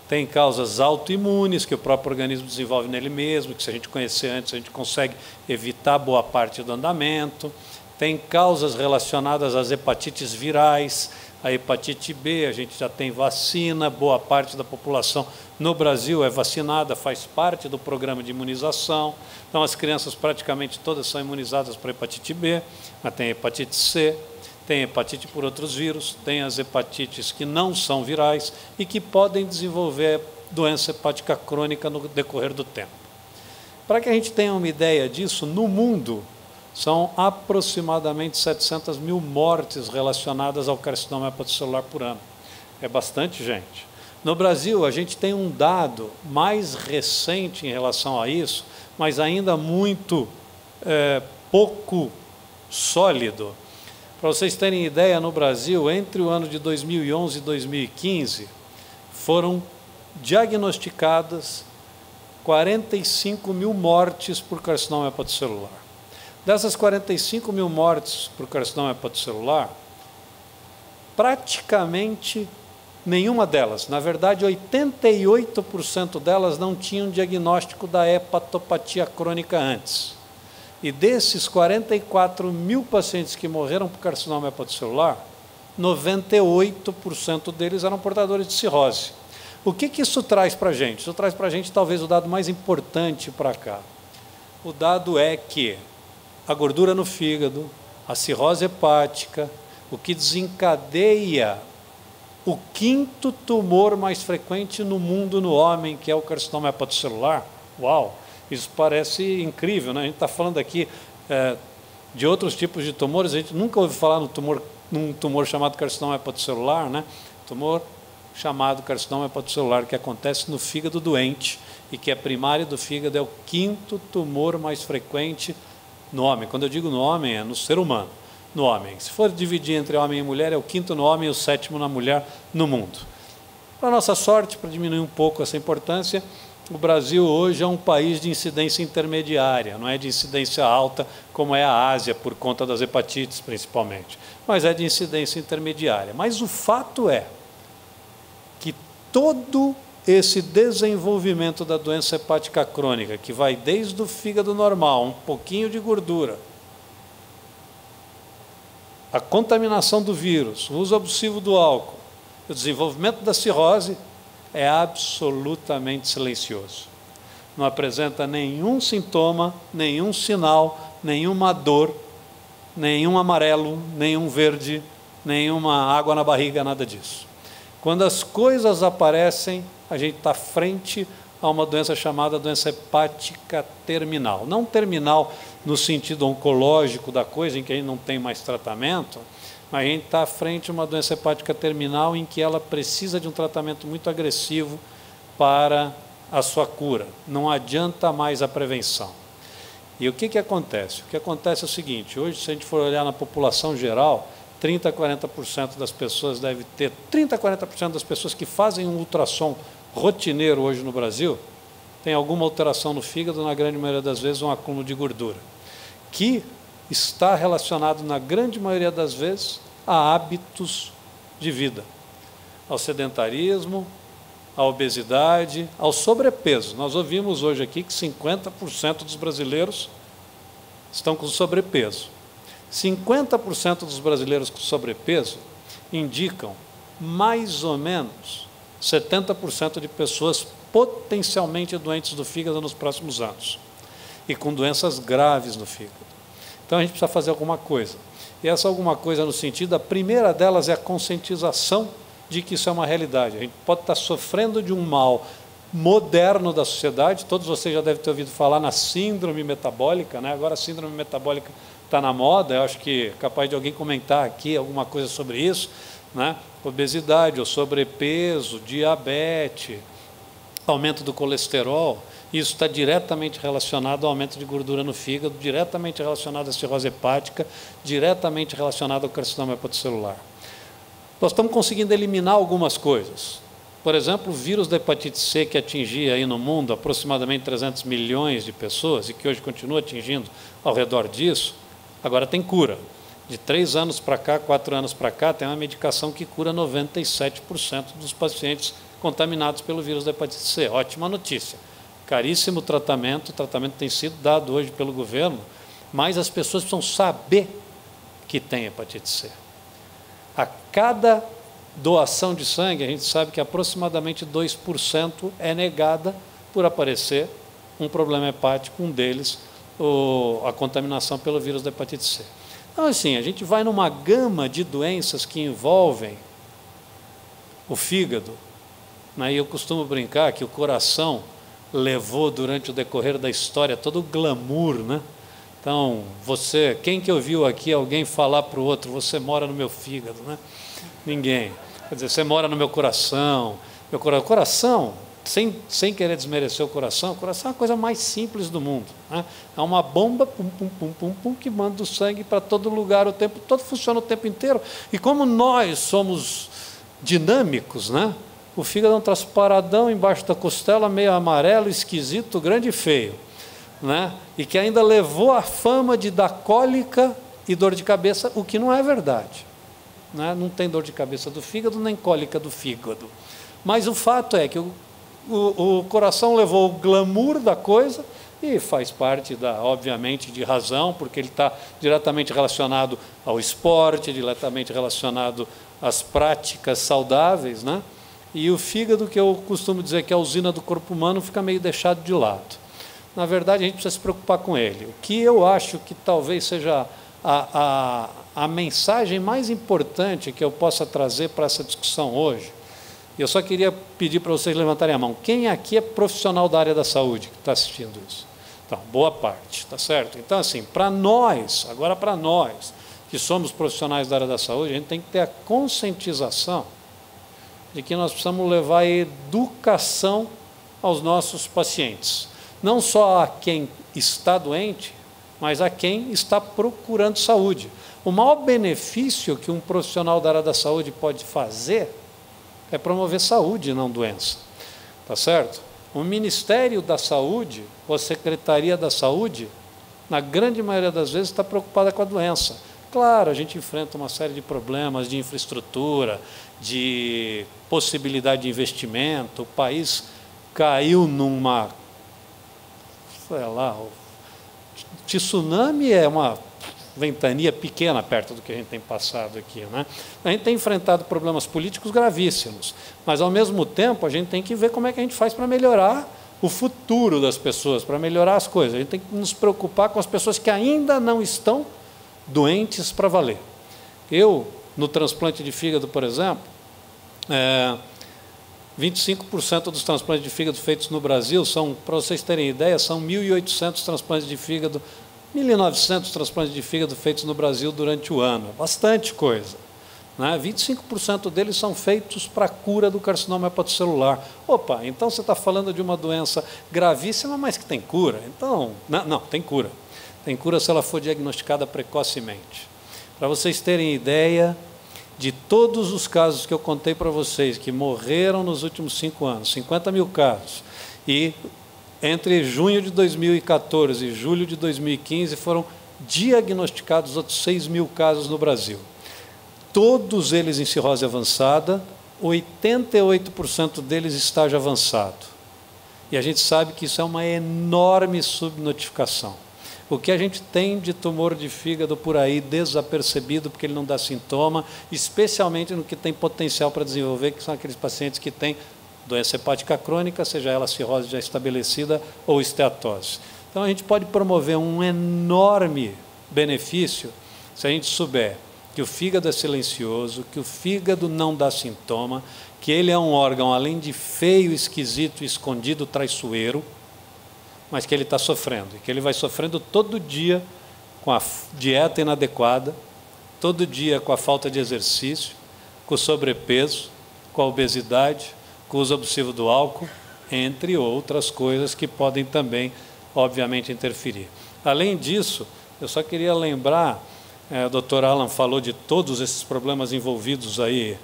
Tem causas autoimunes que o próprio organismo desenvolve nele mesmo, que se a gente conhecer antes a gente consegue evitar boa parte do andamento. Tem causas relacionadas às hepatites virais, a hepatite B, a gente já tem vacina, boa parte da população no Brasil é vacinada, faz parte do programa de imunização. Então as crianças praticamente todas são imunizadas para hepatite B, mas tem hepatite C, tem hepatite por outros vírus, tem as hepatites que não são virais e que podem desenvolver doença hepática crônica no decorrer do tempo. Para que a gente tenha uma ideia disso, no mundo são aproximadamente 700 mil mortes relacionadas ao carcinoma hepatocelular por ano. É bastante gente. No Brasil, a gente tem um dado mais recente em relação a isso, mas ainda muito pouco sólido. Para vocês terem ideia, no Brasil, entre o ano de 2011 e 2015, foram diagnosticadas 45 mil mortes por carcinoma hepatocelular. Dessas 45 mil mortes por carcinoma hepatocelular, praticamente nenhuma delas, na verdade 88% delas não tinham diagnóstico da hepatopatia crônica antes. E desses 44 mil pacientes que morreram por carcinoma hepatocelular, 98% deles eram portadores de cirrose. O que isso traz para a gente? Isso traz para a gente talvez o dado mais importante para cá. O dado é que a gordura no fígado, a cirrose hepática, o que desencadeia o 5º tumor mais frequente no mundo no homem, que é o carcinoma hepatocelular. Uau! Isso parece incrível, né? A gente está falando aqui de outros tipos de tumores, a gente nunca ouviu falar num tumor chamado carcinoma hepatocelular, né? Tumor chamado carcinoma hepatocelular, que acontece no fígado doente e que é primário do fígado, é o 5º tumor mais frequente no homem. Quando eu digo no homem, é no ser humano, no homem. Se for dividir entre homem e mulher, é o 5º no homem e o 7º na mulher no mundo. Para nossa sorte, para diminuir um pouco essa importância, o Brasil hoje é um país de incidência intermediária, não é de incidência alta como é a Ásia, por conta das hepatites principalmente, mas é de incidência intermediária. Mas o fato é que todo esse desenvolvimento da doença hepática crônica, que vai desde o fígado normal, um pouquinho de gordura, a contaminação do vírus, o uso abusivo do álcool, o desenvolvimento da cirrose, é absolutamente silencioso. Não apresenta nenhum sintoma, nenhum sinal, nenhuma dor, nenhum amarelo, nenhum verde, nenhuma água na barriga, nada disso. Quando as coisas aparecem, a gente está frente a uma doença chamada doença hepática terminal. Não terminal no sentido oncológico da coisa, em que a gente não tem mais tratamento, mas a gente está à frente a uma doença hepática terminal em que ela precisa de um tratamento muito agressivo para a sua cura. Não adianta mais a prevenção. E o que acontece? O que acontece é o seguinte, hoje, se a gente for olhar na população geral, 30% a 40% das pessoas deve ter, 30% a 40% das pessoas que fazem um ultrassom rotineiro hoje no Brasil, tem alguma alteração no fígado, na grande maioria das vezes um acúmulo de gordura, que está relacionado, na grande maioria das vezes, a hábitos de vida, ao sedentarismo, à obesidade, ao sobrepeso. Nós ouvimos hoje aqui que 50% dos brasileiros estão com sobrepeso. 50% dos brasileiros com sobrepeso indicam mais ou menos 70% de pessoas potencialmente doentes do fígado nos próximos anos e com doenças graves no fígado. Então a gente precisa fazer alguma coisa. E essa alguma coisa no sentido, a primeira delas é a conscientização de que isso é uma realidade. A gente pode estar sofrendo de um mal moderno da sociedade, todos vocês já devem ter ouvido falar na síndrome metabólica, né? Agora a síndrome metabólica está na moda, eu acho que é capaz de alguém comentar aqui alguma coisa sobre isso, né? Obesidade, ou sobrepeso, diabetes, aumento do colesterol, isso está diretamente relacionado ao aumento de gordura no fígado, diretamente relacionado à cirrose hepática, diretamente relacionado ao carcinoma hepatocelular. Nós estamos conseguindo eliminar algumas coisas. Por exemplo, o vírus da hepatite C, que atingia aí no mundo aproximadamente 300 milhões de pessoas e que hoje continua atingindo ao redor disso, agora tem cura. De 3 anos para cá, 4 anos para cá, tem uma medicação que cura 97% dos pacientes contaminados pelo vírus da hepatite C. Ótima notícia. Caríssimo tratamento, o tratamento tem sido dado hoje pelo governo, mas as pessoas precisam saber que tem hepatite C. A cada doação de sangue, a gente sabe que aproximadamente 2% é negada por aparecer um problema hepático, um deles, a contaminação pelo vírus da hepatite C. Então, assim, a gente vai numa gama de doenças que envolvem o fígado, né? E eu costumo brincar que o coração levou durante o decorrer da história todo o glamour, né? Então, quem que ouviu aqui alguém falar para o outro, você mora no meu fígado, né? Ninguém. Quer dizer, você mora no meu coração. Coração, sem querer desmerecer o coração é a coisa mais simples do mundo, né? É uma bomba, pum, pum, pum, pum, pum, que manda o sangue para todo lugar o tempo todo, funciona o tempo inteiro. E como nós somos dinâmicos, né? O fígado é um troço paradão embaixo da costela, meio amarelo, esquisito, grande e feio, né? E que ainda levou a fama de dar cólica e dor de cabeça, o que não é verdade, né? Não tem dor de cabeça do fígado, nem cólica do fígado. Mas o fato é que o coração levou o glamour da coisa e faz parte, obviamente, de razão, porque ele está diretamente relacionado ao esporte, diretamente relacionado às práticas saudáveis, né? E o fígado, que eu costumo dizer que é a usina do corpo humano, fica meio deixado de lado. Na verdade, a gente precisa se preocupar com ele. O que eu acho que talvez seja a mensagem mais importante que eu possa trazer para essa discussão hoje, eu só queria pedir para vocês levantarem a mão. Quem aqui é profissional da área da saúde que está assistindo isso? Então, boa parte, tá certo? Então, assim, para nós que somos profissionais da área da saúde, a gente tem que ter a conscientização de que nós precisamos levar a educação aos nossos pacientes. Não só a quem está doente, mas a quem está procurando saúde. O maior benefício que um profissional da área da saúde pode fazer é promover saúde, não doença. Tá certo? O Ministério da Saúde, ou a Secretaria da Saúde, na grande maioria das vezes está preocupada com a doença. Claro, a gente enfrenta uma série de problemas de infraestrutura, de possibilidade de investimento, o país caiu numa, sei lá, tsunami é uma ventania pequena perto do que a gente tem passado aqui, né? A gente tem enfrentado problemas políticos gravíssimos, mas ao mesmo tempo a gente tem que ver como é que a gente faz para melhorar o futuro das pessoas, para melhorar as coisas. A gente tem que nos preocupar com as pessoas que ainda não estão doentes para valer. Eu, no transplante de fígado, por exemplo, 25% dos transplantes de fígado feitos no Brasil são, para vocês terem ideia, são 1.800 transplantes de fígado, 1.900 transplantes de fígado feitos no Brasil durante o ano. Bastante coisa. 25% deles são feitos para a cura do carcinoma hepatocelular. Opa, então você está falando de uma doença gravíssima, mas que tem cura. Então, não, tem cura. Tem cura se ela for diagnosticada precocemente. Para vocês terem ideia de todos os casos que eu contei para vocês, que morreram nos últimos 5 anos, 50 mil casos, e entre junho de 2014 e julho de 2015 foram diagnosticados outros 6 mil casos no Brasil. Todos eles em cirrose avançada, 88% deles estágio avançado. E a gente sabe que isso é uma enorme subnotificação. O que a gente tem de tumor de fígado por aí desapercebido, porque ele não dá sintoma, especialmente no que tem potencial para desenvolver, que são aqueles pacientes que têm doença hepática crônica, seja ela cirrose já estabelecida ou esteatose. Então a gente pode promover um enorme benefício se a gente souber que o fígado é silencioso, que o fígado não dá sintoma, que ele é um órgão, além de feio, esquisito, escondido, traiçoeiro, mas que ele está sofrendo, e que ele vai sofrendo todo dia com a dieta inadequada, todo dia com a falta de exercício, com o sobrepeso, com a obesidade, com o uso abusivo do álcool, entre outras coisas que podem também, obviamente, interferir. Além disso, eu só queria lembrar, o Dr. Alan falou de todos esses problemas envolvidos aí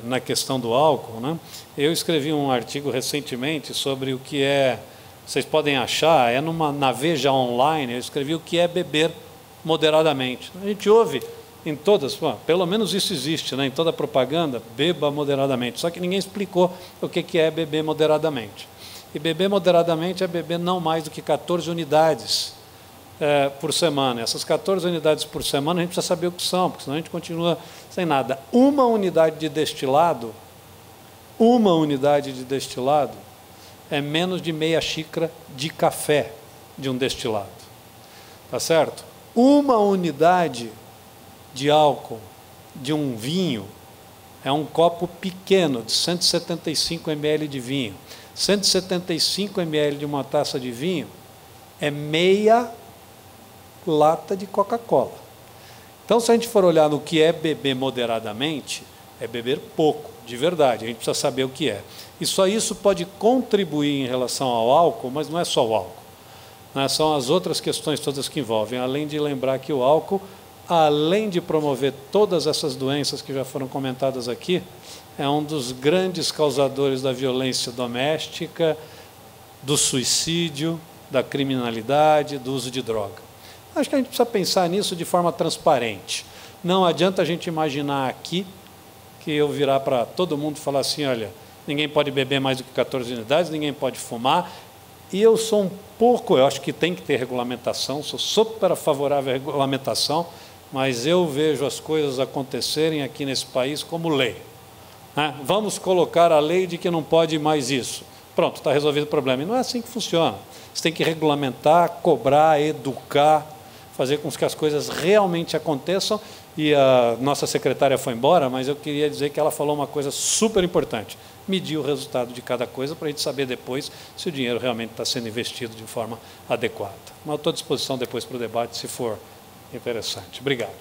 na questão do álcool, né? Eu escrevi um artigo recentemente sobre o que é, vocês podem achar, na Veja Online, eu escrevi o que é beber moderadamente. A gente ouve em todas, pelo menos isso existe, né? Em toda propaganda, beba moderadamente. Só que ninguém explicou o que é beber moderadamente. E beber moderadamente é beber não mais do que 14 unidades por semana. Essas 14 unidades por semana a gente precisa saber o que são, porque senão a gente continua sem nada. Uma unidade de destilado é menos de meia xícara de café de um destilado. Tá certo? Uma unidade de álcool de um vinho é um copo pequeno de 175 ml de vinho. 175 ml de uma taça de vinho é meia lata de Coca-Cola. Então, se a gente for olhar no que é beber moderadamente, é beber pouco, de verdade. A gente precisa saber o que é. E só isso pode contribuir em relação ao álcool, mas não é só o álcool, né? São as outras questões todas que envolvem, além de lembrar que o álcool, além de promover todas essas doenças que já foram comentadas aqui, é um dos grandes causadores da violência doméstica, do suicídio, da criminalidade, do uso de droga. Acho que a gente precisa pensar nisso de forma transparente. Não adianta a gente imaginar aqui que eu virar para todo mundo e falar assim, olha, ninguém pode beber mais do que 14 unidades, ninguém pode fumar. E eu sou eu acho que tem que ter regulamentação, sou super favorável à regulamentação, mas eu vejo as coisas acontecerem aqui nesse país como lei. Né? Vamos colocar a lei de que não pode mais isso. Pronto, está resolvido o problema. E não é assim que funciona. Você tem que regulamentar, cobrar, educar, fazer com que as coisas realmente aconteçam. E a nossa secretária foi embora, mas eu queria dizer que ela falou uma coisa super importante. Medir o resultado de cada coisa para a gente saber depois se o dinheiro realmente está sendo investido de forma adequada. Mas eu estou à disposição depois para o debate, se for interessante. Obrigado.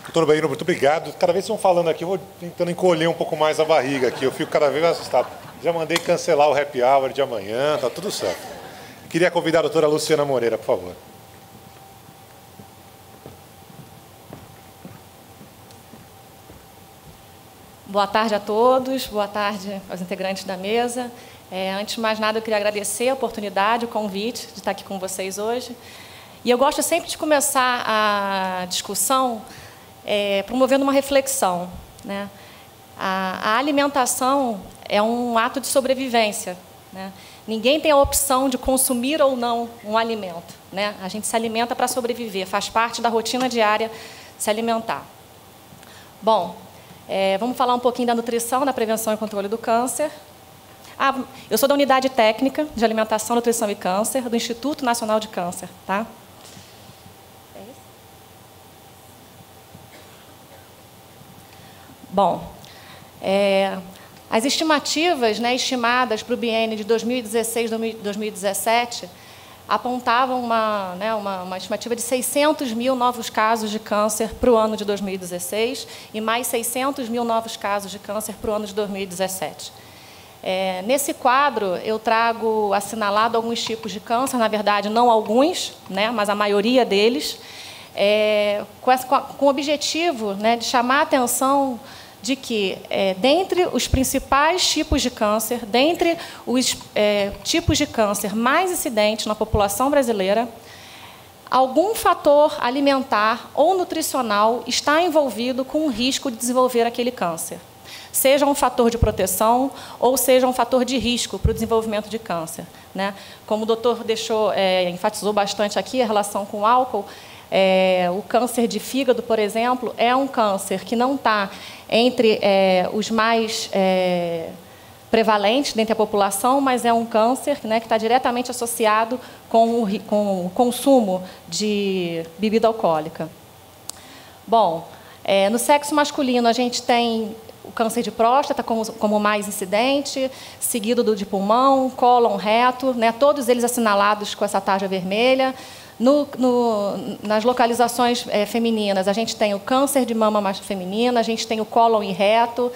Doutor Baíno, muito obrigado. Cada vez que estão falando aqui, eu vou tentando encolher um pouco mais a barriga aqui. Eu fico cada vez mais assustado. Já mandei cancelar o happy hour de amanhã, está tudo certo. Queria convidar a doutora Luciana Moreira, por favor. Boa tarde a todos, boa tarde aos integrantes da mesa. Antes de mais nada, eu queria agradecer a oportunidade, o convite de estar aqui com vocês hoje. E eu gosto sempre de começar a discussão promovendo uma reflexão, né? A alimentação é um ato de sobrevivência, né? Ninguém tem a opção de consumir ou não um alimento, né? A gente se alimenta para sobreviver, faz parte da rotina diária se alimentar. Bom, vamos falar um pouquinho da nutrição, da prevenção e controle do câncer. Eu sou da Unidade Técnica de Alimentação, Nutrição e Câncer, do Instituto Nacional de Câncer, tá? Bom, as estimativas, né, estimadas para o biênio de 2016-2017 apontavam uma estimativa de 600 mil novos casos de câncer para o ano de 2016 e mais 600 mil novos casos de câncer para o ano de 2017. Nesse quadro, eu trago assinalado alguns tipos de câncer, na verdade, não alguns, né, mas a maioria deles, com o objetivo, né, de chamar a atenção de que, dentre os principais tipos de câncer, dentre os tipos de câncer mais incidentes na população brasileira, algum fator alimentar ou nutricional está envolvido com o risco de desenvolver aquele câncer. Seja um fator de proteção ou seja um fator de risco para o desenvolvimento de câncer, né? Como o doutor enfatizou bastante aqui a relação com o álcool, o câncer de fígado, por exemplo, é um câncer que não está entre os mais prevalentes dentre a população, mas é um câncer, né, que está diretamente associado com o consumo de bebida alcoólica. Bom, no sexo masculino, a gente tem o câncer de próstata como mais incidente, seguido do de pulmão, cólon, reto, né, todos eles assinalados com essa tarja vermelha. Nas localizações femininas, a gente tem o câncer de mama feminina, a gente tem o cólon e reto,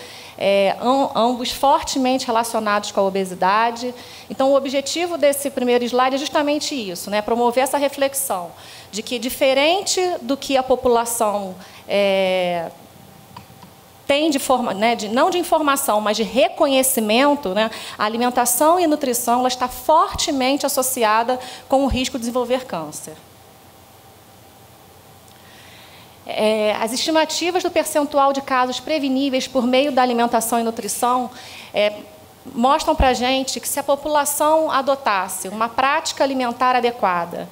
ambos fortemente relacionados com a obesidade. Então, o objetivo desse primeiro slide é justamente isso, né? Promover essa reflexão de que, diferente do que a população tem não de informação, mas de reconhecimento, né, a alimentação e a nutrição ela está fortemente associada com o risco de desenvolver câncer. As estimativas do percentual de casos preveníveis por meio da alimentação e nutrição mostram para a gente que, se a população adotasse uma prática alimentar adequada,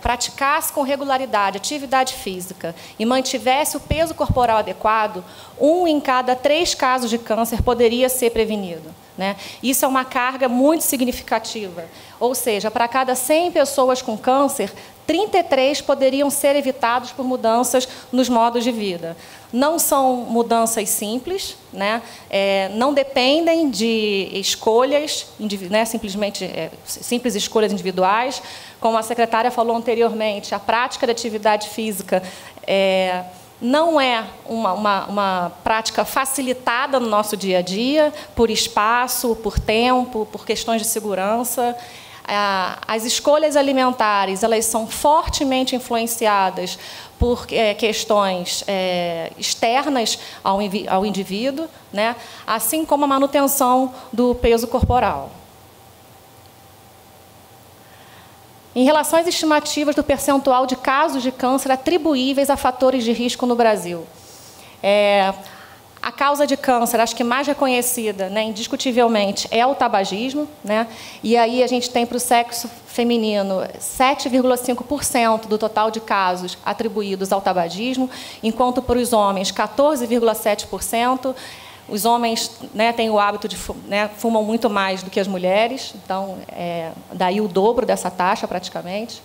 praticasse com regularidade atividade física e mantivesse o peso corporal adequado, 1 em cada 3 casos de câncer poderia ser prevenido, né? Isso é uma carga muito significativa. Ou seja, para cada 100 pessoas com câncer, 33 poderiam ser evitados por mudanças nos modos de vida. Não são mudanças simples, né? Não dependem de escolhas, né? Simplesmente simples escolhas individuais. Como a secretária falou anteriormente, a prática de atividade física não é uma prática facilitada no nosso dia a dia, por espaço, por tempo, por questões de segurança. As escolhas alimentares elas são fortemente influenciadas por questões externas ao indivíduo, né? Assim como a manutenção do peso corporal. Em relação às estimativas do percentual de casos de câncer atribuíveis a fatores de risco no Brasil, a causa de câncer, acho que mais reconhecida, né, indiscutivelmente, é o tabagismo, né? E aí a gente tem para o sexo feminino 7,5% do total de casos atribuídos ao tabagismo, enquanto para os homens 14,7%. Os homens, né, têm o hábito de fumam muito mais do que as mulheres, então daí o dobro dessa taxa praticamente.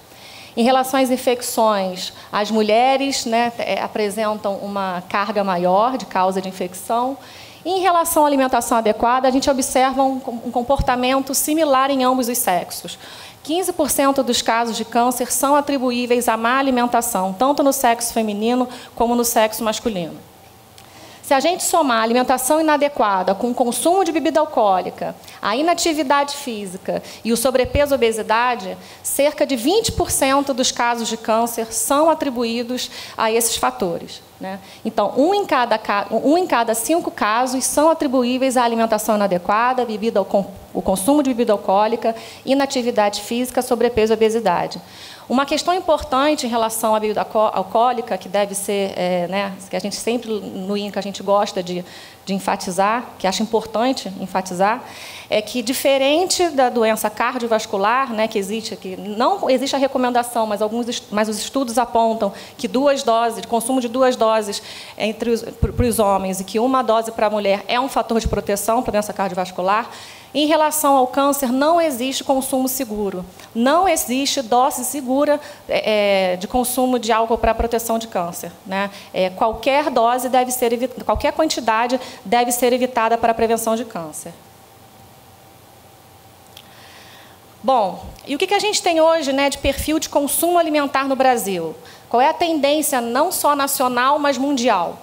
Em relação às infecções, as mulheres, né, apresentam uma carga maior de causa de infecção. E, em relação à alimentação adequada, a gente observa um comportamento similar em ambos os sexos. 15% dos casos de câncer são atribuíveis à má alimentação, tanto no sexo feminino como no sexo masculino. Se a gente somar a alimentação inadequada com o consumo de bebida alcoólica, a inatividade física e o sobrepeso e obesidade, cerca de 20% dos casos de câncer são atribuídos a esses fatores, né? Então, 1 em cada 5 casos são atribuíveis à alimentação inadequada, o consumo de bebida alcoólica, inatividade física, sobrepeso e obesidade. Uma questão importante em relação à bebida alcoólica, que deve ser, que a gente sempre, no INCA, a gente gosta de enfatizar, que acho importante enfatizar, é que, diferente da doença cardiovascular, né, que não existe a recomendação, mas os estudos apontam que 2 doses, de consumo de 2 doses para os homens e que 1 dose para a mulher é um fator de proteção para a doença cardiovascular. Em relação ao câncer, não existe consumo seguro. Não existe dose segura de consumo de álcool para proteção de câncer, né? Qualquer dose deve ser evitada, qualquer quantidade deve ser evitada para a prevenção de câncer. Bom, e o que a gente tem hoje, né, de perfil de consumo alimentar no Brasil? Qual é a tendência não só nacional, mas mundial?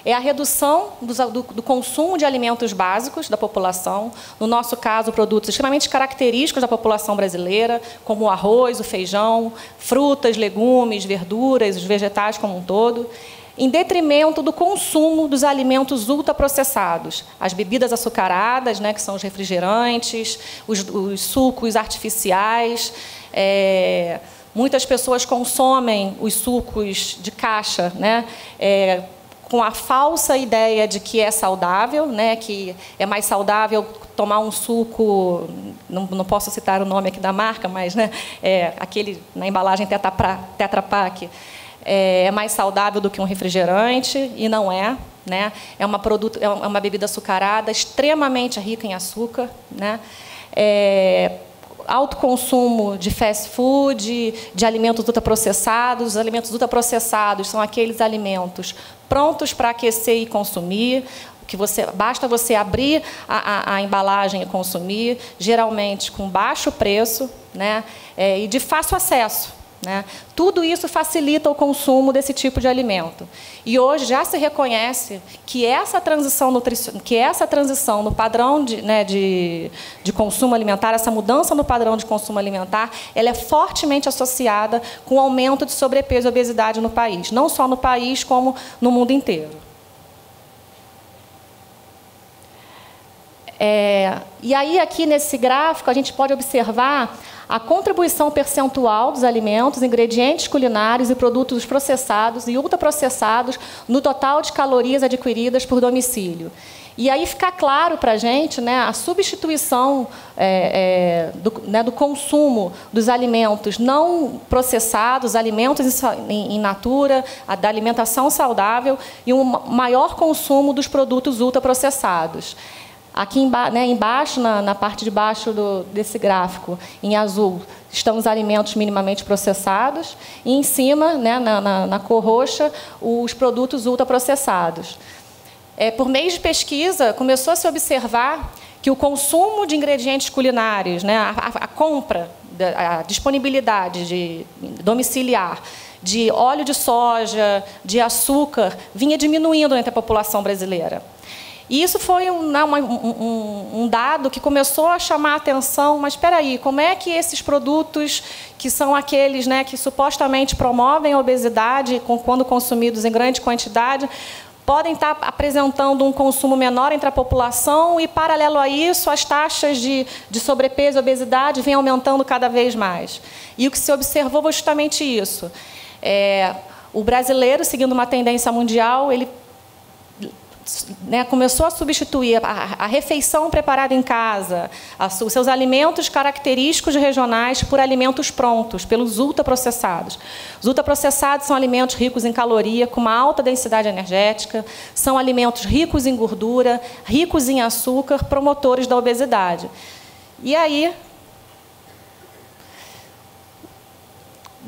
É a redução do consumo de alimentos básicos da população, no nosso caso, produtos extremamente característicos da população brasileira, como o arroz, o feijão, frutas, legumes, verduras, os vegetais como um todo, em detrimento do consumo dos alimentos ultraprocessados, as bebidas açucaradas, né, que são os refrigerantes, os sucos artificiais. Muitas pessoas consomem os sucos de caixa, né, com a falsa ideia de que é saudável, né, que é mais saudável tomar um suco, não posso citar o nome aqui da marca, mas, né, aquele na embalagem Tetra Pak, é mais saudável do que um refrigerante, e não é. Né? É uma bebida açucarada, extremamente rica em açúcar. Né? Alto consumo de fast food, de alimentos ultraprocessados. Os alimentos ultraprocessados são aqueles alimentos prontos para aquecer e consumir, que basta você abrir a embalagem e consumir, geralmente com baixo preço, né? E de fácil acesso. Né? Tudo isso facilita o consumo desse tipo de alimento. E hoje já se reconhece que essa transição no padrão de consumo alimentar, essa mudança no padrão de consumo alimentar, ela é fortemente associada com o aumento de sobrepeso e obesidade no país, não só no país, como no mundo inteiro. E aí, aqui nesse gráfico, a gente pode observar a contribuição percentual dos alimentos, ingredientes culinários e produtos processados e ultraprocessados no total de calorias adquiridas por domicílio. E aí fica claro para a gente, né, a substituição do consumo dos alimentos não processados, alimentos in natura, da alimentação saudável e um maior consumo dos produtos ultraprocessados. Aqui embaixo, na parte de baixo desse gráfico, em azul, estão os alimentos minimamente processados, e em cima, né, na cor roxa, os produtos ultraprocessados. Por meio de pesquisa, começou a se observar que o consumo de ingredientes culinários, né, a compra, a disponibilidade domiciliar de óleo de soja, de açúcar, vinha diminuindo entre a população brasileira. E isso foi um dado que começou a chamar a atenção, mas espera aí, como é que esses produtos, que são aqueles, né, que supostamente promovem a obesidade, quando consumidos em grande quantidade, podem estar apresentando um consumo menor entre a população e, paralelo a isso, as taxas de sobrepeso e obesidade vêm aumentando cada vez mais. E o que se observou foi justamente isso. O brasileiro, seguindo uma tendência mundial, ele começou a substituir a refeição preparada em casa, os seus alimentos característicos regionais, por alimentos prontos, pelos ultraprocessados. Os ultraprocessados são alimentos ricos em caloria, com uma alta densidade energética, são alimentos ricos em gordura, ricos em açúcar, promotores da obesidade. E aí,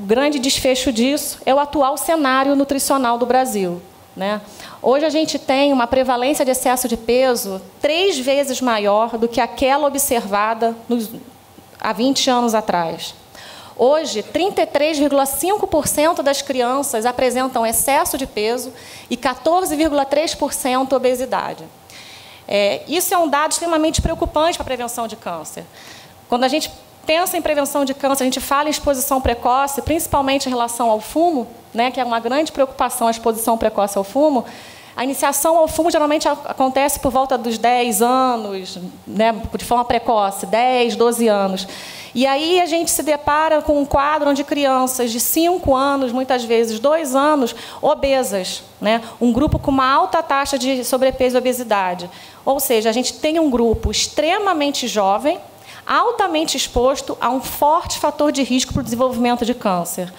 o grande desfecho disso é o atual cenário nutricional do Brasil. Né? Hoje a gente tem uma prevalência de excesso de peso 3 vezes maior do que aquela observada há 20 anos atrás. Hoje, 33,5% das crianças apresentam excesso de peso e 14,3% obesidade. Isso é um dado extremamente preocupante para a prevenção de câncer. Quando a gente pensa em prevenção de câncer, a gente fala em exposição precoce, principalmente em relação ao fumo, né, que é uma grande preocupação a exposição precoce ao fumo. A iniciação ao fumo geralmente acontece por volta dos 10 anos, né, de forma precoce, 10, 12 anos. E aí a gente se depara com um quadro onde crianças de 5 anos, muitas vezes 2 anos, obesas, né, um grupo com uma alta taxa de sobrepeso e obesidade. Ou seja, a gente tem um grupo extremamente jovem, altamente exposto a um forte fator de risco para o desenvolvimento de câncer.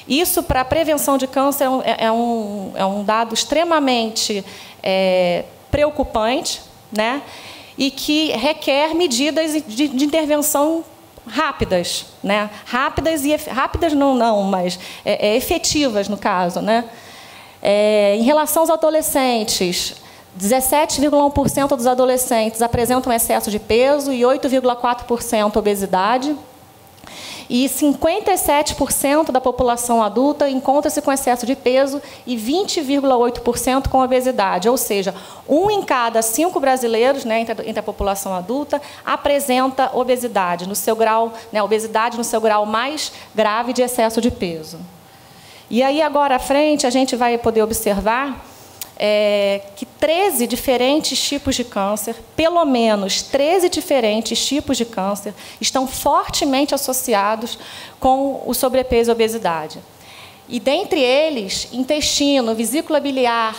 Isso, para a prevenção de câncer, é um dado extremamente preocupante, né? e que requer medidas de intervenção rápidas, né? Rápidas não, mas efetivas no caso, né? Em relação aos adolescentes, 17,1% dos adolescentes apresentam excesso de peso e 8,4% obesidade. E 57% da população adulta encontra-se com excesso de peso e 20,8% com obesidade. Ou seja, 1 em cada 5 brasileiros, né, entre a população adulta, apresenta obesidade no seu grau, né, obesidade no seu grau mais grave de excesso de peso. E aí, agora à frente, a gente vai poder observar que 13 diferentes tipos de câncer, pelo menos 13 diferentes tipos de câncer, estão fortemente associados com o sobrepeso e a obesidade. E, dentre eles, intestino, vesícula biliar,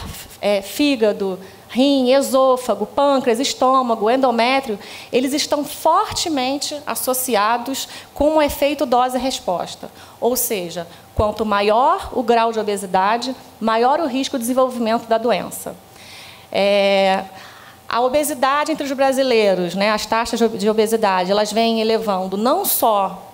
fígado, rim, esôfago, pâncreas, estômago, endométrio, eles estão fortemente associados com o efeito dose-resposta. Ou seja, quanto maior o grau de obesidade, maior o risco de desenvolvimento da doença. A obesidade entre os brasileiros, né, as taxas de obesidade, elas vêm elevando não só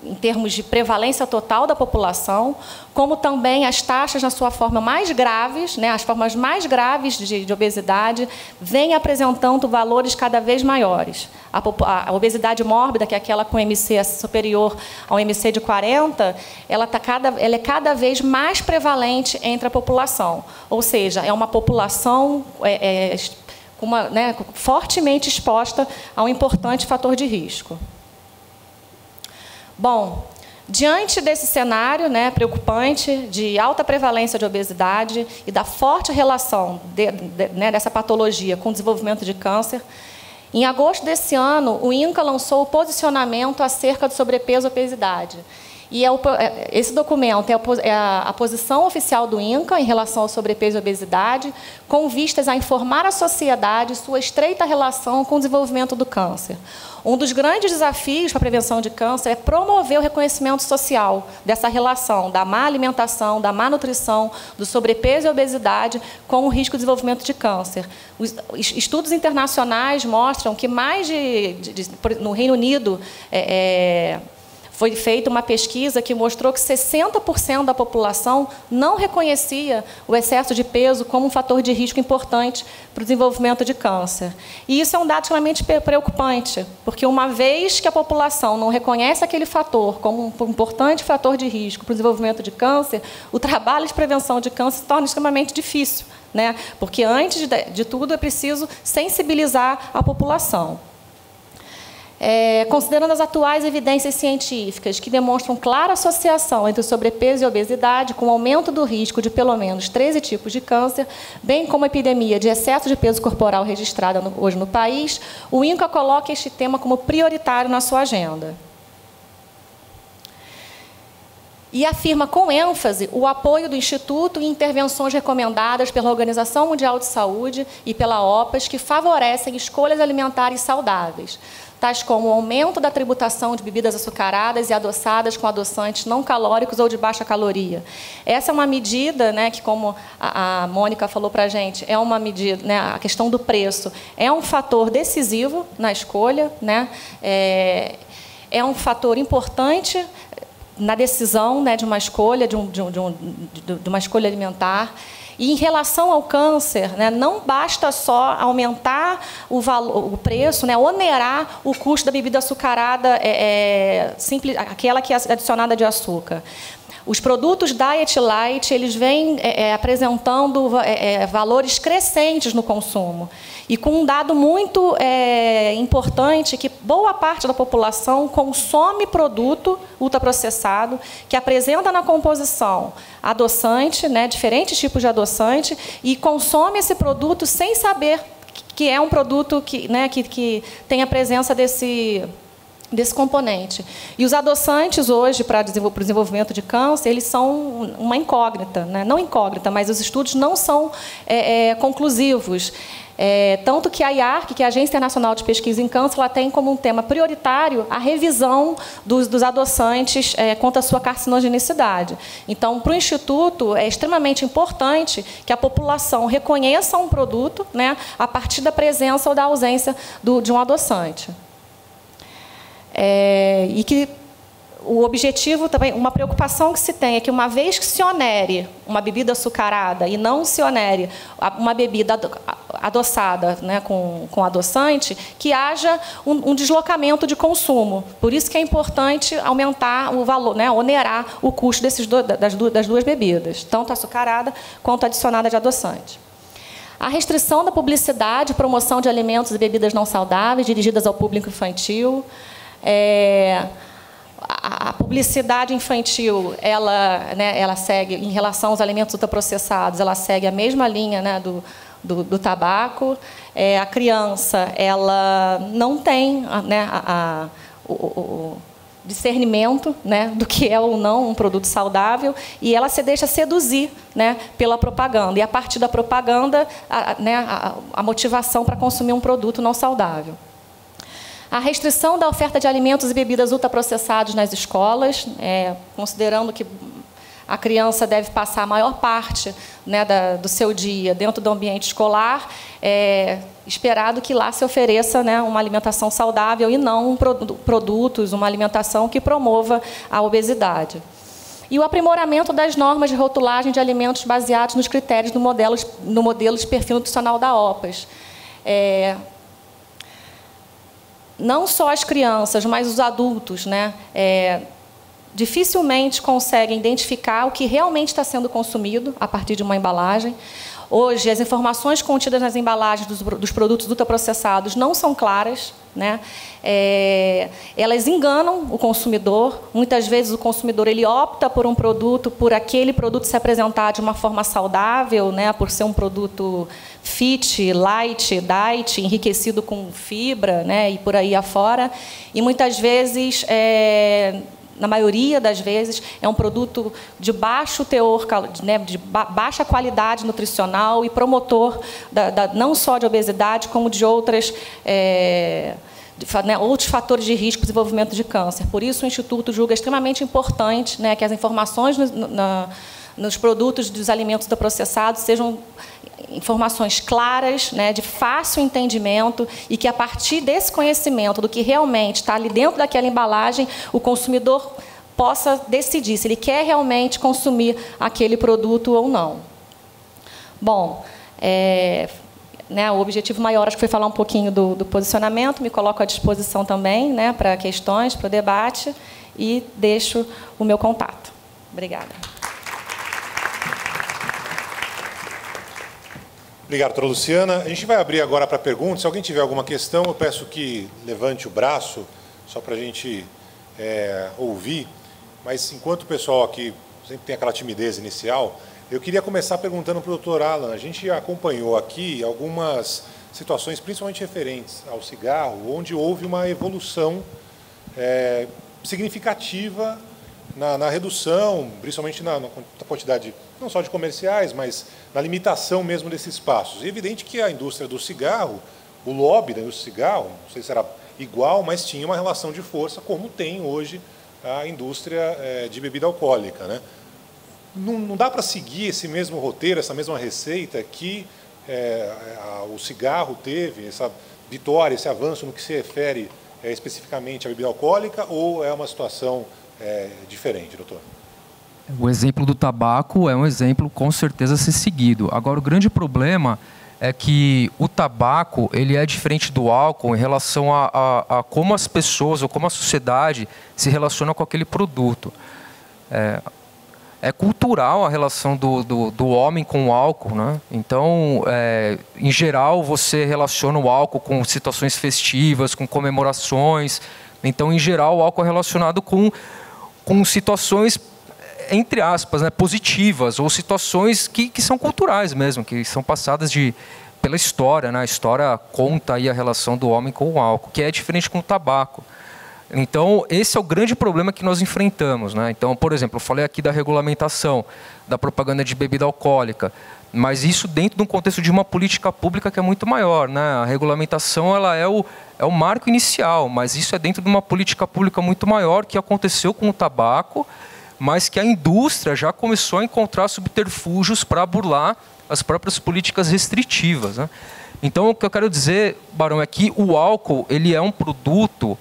em termos de prevalência total da população, como também as taxas na sua forma mais graves, né, as formas mais graves de obesidade, vêm apresentando valores cada vez maiores. A obesidade mórbida, que é aquela com MC superior ao MC de 40, ela é cada vez mais prevalente entre a população. Ou seja, é uma população fortemente exposta a um importante fator de risco. Bom, diante desse cenário, né, preocupante de alta prevalência de obesidade e da forte relação dessa patologia com o desenvolvimento de câncer, em agosto desse ano, o INCA lançou o posicionamento acerca do sobrepeso e obesidade. E esse documento é a posição oficial do INCA em relação ao sobrepeso e obesidade, com vistas a informar a sociedade sua estreita relação com o desenvolvimento do câncer. Um dos grandes desafios para a prevenção de câncer é promover o reconhecimento social dessa relação da má alimentação, da má nutrição, do sobrepeso e obesidade com o risco de desenvolvimento de câncer. Os estudos internacionais mostram que no Reino Unido foi feita uma pesquisa que mostrou que 60% da população não reconhecia o excesso de peso como um fator de risco importante para o desenvolvimento de câncer. E isso é um dado extremamente preocupante, porque uma vez que a população não reconhece aquele fator como um importante fator de risco para o desenvolvimento de câncer, o trabalho de prevenção de câncer se torna extremamente difícil, né? Porque, antes de tudo, é preciso sensibilizar a população. Considerando as atuais evidências científicas que demonstram clara associação entre o sobrepeso e a obesidade com o aumento do risco de pelo menos 13 tipos de câncer, bem como a epidemia de excesso de peso corporal registrada hoje no país, o INCA coloca este tema como prioritário na sua agenda. E afirma com ênfase o apoio do Instituto em intervenções recomendadas pela Organização Mundial de Saúde e pela OPAS que favorecem escolhas alimentares saudáveis, tais como o aumento da tributação de bebidas açucaradas e adoçadas com adoçantes não calóricos ou de baixa caloria. Essa é uma medida, né, que, como a Mônica falou para a gente, é uma medida, né, a questão do preço é um fator decisivo na escolha, né, é um fator importante na decisão, né, de uma escolha, de uma escolha alimentar. E, em relação ao câncer, né, não basta só aumentar o preço, né, onerar o custo da bebida açucarada, simples, aquela que é adicionada de açúcar. Os produtos Diet Light, eles vêm apresentando valores crescentes no consumo. E com um dado muito importante, que boa parte da população consome produto ultraprocessado, que apresenta na composição adoçante, né, diferentes tipos de adoçante, e consome esse produto sem saber que é um produto que tem a presença desse componente. E os adoçantes hoje, para o desenvolvimento de câncer, eles são uma incógnita, né? Não incógnita, mas os estudos não são conclusivos. Tanto que a IARC, que é a Agência Internacional de Pesquisa em Câncer, ela tem como um tema prioritário a revisão dos adoçantes quanto à sua carcinogenicidade. Então, para o Instituto, é extremamente importante que a população reconheça um produto, né, a partir da presença ou da ausência de um adoçante. E que o objetivo também, uma preocupação que se tem é que, uma vez que se onere uma bebida açucarada e não se onere uma bebida adoçada, né, com adoçante, que haja um deslocamento de consumo. Por isso que é importante aumentar o valor, né, onerar o custo das duas bebidas, tanto açucarada quanto adicionada de adoçante. A restrição da publicidade e promoção de alimentos e bebidas não saudáveis dirigidas ao público infantil. A publicidade infantil, ela segue, em relação aos alimentos ultraprocessados, ela segue a mesma linha, né, do tabaco. A criança, ela não tem, né, o discernimento, né, do que é ou não um produto saudável, e ela se deixa seduzir, né, pela propaganda. E, a partir da propaganda, a motivação para consumir um produto não saudável. A restrição da oferta de alimentos e bebidas ultraprocessados nas escolas, considerando que a criança deve passar a maior parte, né, do seu dia dentro do ambiente escolar, esperado que lá se ofereça, né, uma alimentação saudável e não produtos, uma alimentação que promova a obesidade. E o aprimoramento das normas de rotulagem de alimentos baseados nos critérios no modelo de perfil nutricional da OPAS. Não só as crianças, mas os adultos, né, dificilmente conseguem identificar o que realmente está sendo consumido a partir de uma embalagem. Hoje, as informações contidas nas embalagens dos produtos ultraprocessados não são claras, né? Elas enganam o consumidor. Muitas vezes o consumidor ele opta por um produto, por aquele produto se apresentar de uma forma saudável, né? Por ser um produto fit, light, diet, enriquecido com fibra, né? E por aí afora. E muitas vezes, na maioria das vezes, é um produto de baixo teor, né, de baixa qualidade nutricional e promotor não só de obesidade, como de outros fatores de risco de desenvolvimento de câncer. Por isso, o Instituto julga extremamente importante, né, que as informações nos produtos dos alimentos ultraprocessados sejam informações claras, né, de fácil entendimento, e que, a partir desse conhecimento do que realmente está ali dentro daquela embalagem, o consumidor possa decidir se ele quer realmente consumir aquele produto ou não. Bom, né, o objetivo maior acho que foi falar um pouquinho do posicionamento, me coloco à disposição também, né, para questões, para o debate, e deixo o meu contato. Obrigada. Obrigado, doutora Luciana. A gente vai abrir agora para perguntas. Se alguém tiver alguma questão, eu peço que levante o braço, só para a gente ouvir. Mas, enquanto o pessoal aqui sempre tem aquela timidez inicial, eu queria começar perguntando para o doutor Alan. A gente acompanhou aqui algumas situações, principalmente referentes ao cigarro, onde houve uma evolução significativa na redução, principalmente na quantidade, não só de comerciais, mas na limitação mesmo desses espaços. É evidente que a indústria do cigarro, o lobby da indústria do cigarro, não sei se era igual, mas tinha uma relação de força, como tem hoje a indústria de bebida alcoólica, né? Não dá para seguir esse mesmo roteiro, essa mesma receita que o cigarro teve, essa vitória, esse avanço no que se refere especificamente à bebida alcoólica, ou é uma situação diferente, doutor? O exemplo do tabaco é um exemplo com certeza a ser seguido. Agora, o grande problema é que o tabaco ele é diferente do álcool em relação a como as pessoas ou como a sociedade se relaciona com aquele produto. É cultural a relação do homem com o álcool, né? Então, em geral, você relaciona o álcool com situações festivas, com comemorações. Então, em geral, o álcool é relacionado com situações, entre aspas, né, positivas, ou situações que são culturais mesmo, que são passadas pela história, né? A história conta aí a relação do homem com o álcool, que é diferente com o tabaco. Então, esse é o grande problema que nós enfrentamos, né? Então, por exemplo, eu falei aqui da regulamentação, da propaganda de bebida alcoólica, mas isso dentro de um contexto de uma política pública que é muito maior, né? A regulamentação ela é o marco inicial, mas isso é dentro de uma política pública muito maior que aconteceu com o tabaco, mas que a indústria já começou a encontrar subterfúgios para burlar as próprias políticas restritivas, né? Então, o que eu quero dizer, Barão, é que o álcool ele é um produto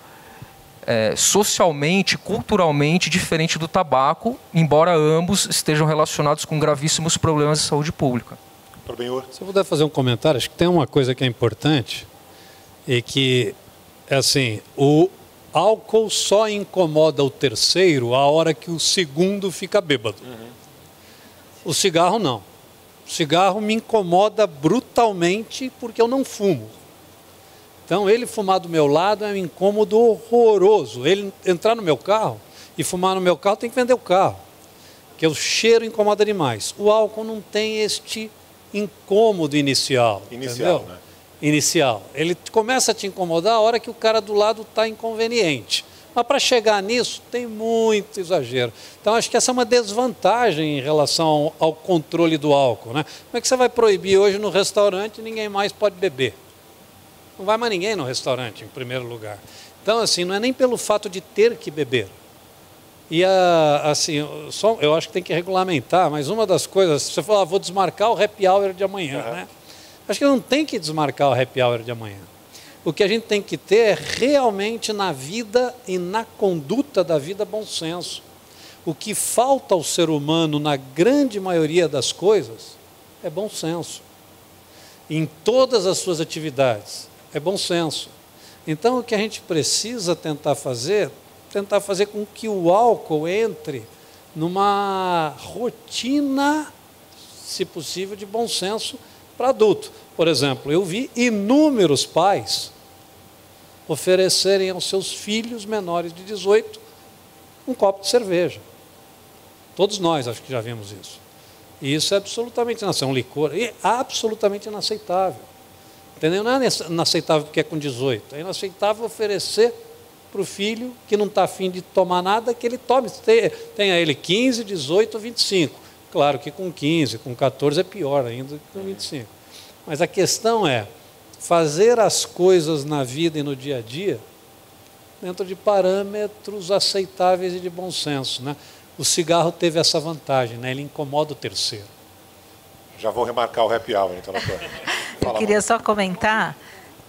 socialmente, culturalmente diferente do tabaco, embora ambos estejam relacionados com gravíssimos problemas de saúde pública. Se eu puder fazer um comentário, acho que tem uma coisa que é importante e que, é assim, o álcool só incomoda o terceiro a hora que o segundo fica bêbado. O cigarro não. O cigarro me incomoda brutalmente porque eu não fumo. Então, ele fumar do meu lado é um incômodo horroroso. Ele entrar no meu carro e fumar no meu carro, tem que vender o carro. Porque o cheiro incomoda demais. O álcool não tem este incômodo inicial. Inicial, né? Inicial. Ele começa a te incomodar a hora que o cara do lado está inconveniente. Mas para chegar nisso, tem muito exagero. Então, acho que essa é uma desvantagem em relação ao controle do álcool, né? Como é que você vai proibir hoje no restaurante e ninguém mais pode beber? Não vai mais ninguém no restaurante, em primeiro lugar. Então, assim, não é nem pelo fato de ter que beber. E, assim, eu acho que tem que regulamentar, mas uma das coisas, você falou, vou desmarcar o happy hour de amanhã, né? Acho que não tem que desmarcar o happy hour de amanhã. O que a gente tem que ter é realmente na vida e na conduta da vida bom senso. O que falta ao ser humano, na grande maioria das coisas, é bom senso. Em todas as suas atividades. É bom senso. Então, o que a gente precisa tentar fazer com que o álcool entre numa rotina, se possível, de bom senso para adulto. Por exemplo, eu vi inúmeros pais oferecerem aos seus filhos menores de 18 um copo de cerveja. Todos nós acho que já vimos isso. E isso é absolutamente inaceitável, um licor, é absolutamente inaceitável. Entendeu? Não é inaceitável porque é com 18, é inaceitável oferecer para o filho que não está afim de tomar nada, que ele tome, tenha ele 15, 18 ou 25. Claro que com 15, com 14 é pior ainda que com 25. Mas a questão é fazer as coisas na vida e no dia a dia dentro de parâmetros aceitáveis e de bom senso, né? O cigarro teve essa vantagem, né? Ele incomoda o terceiro. Já vou remarcar o happy hour, então, doutor. Eu queria só comentar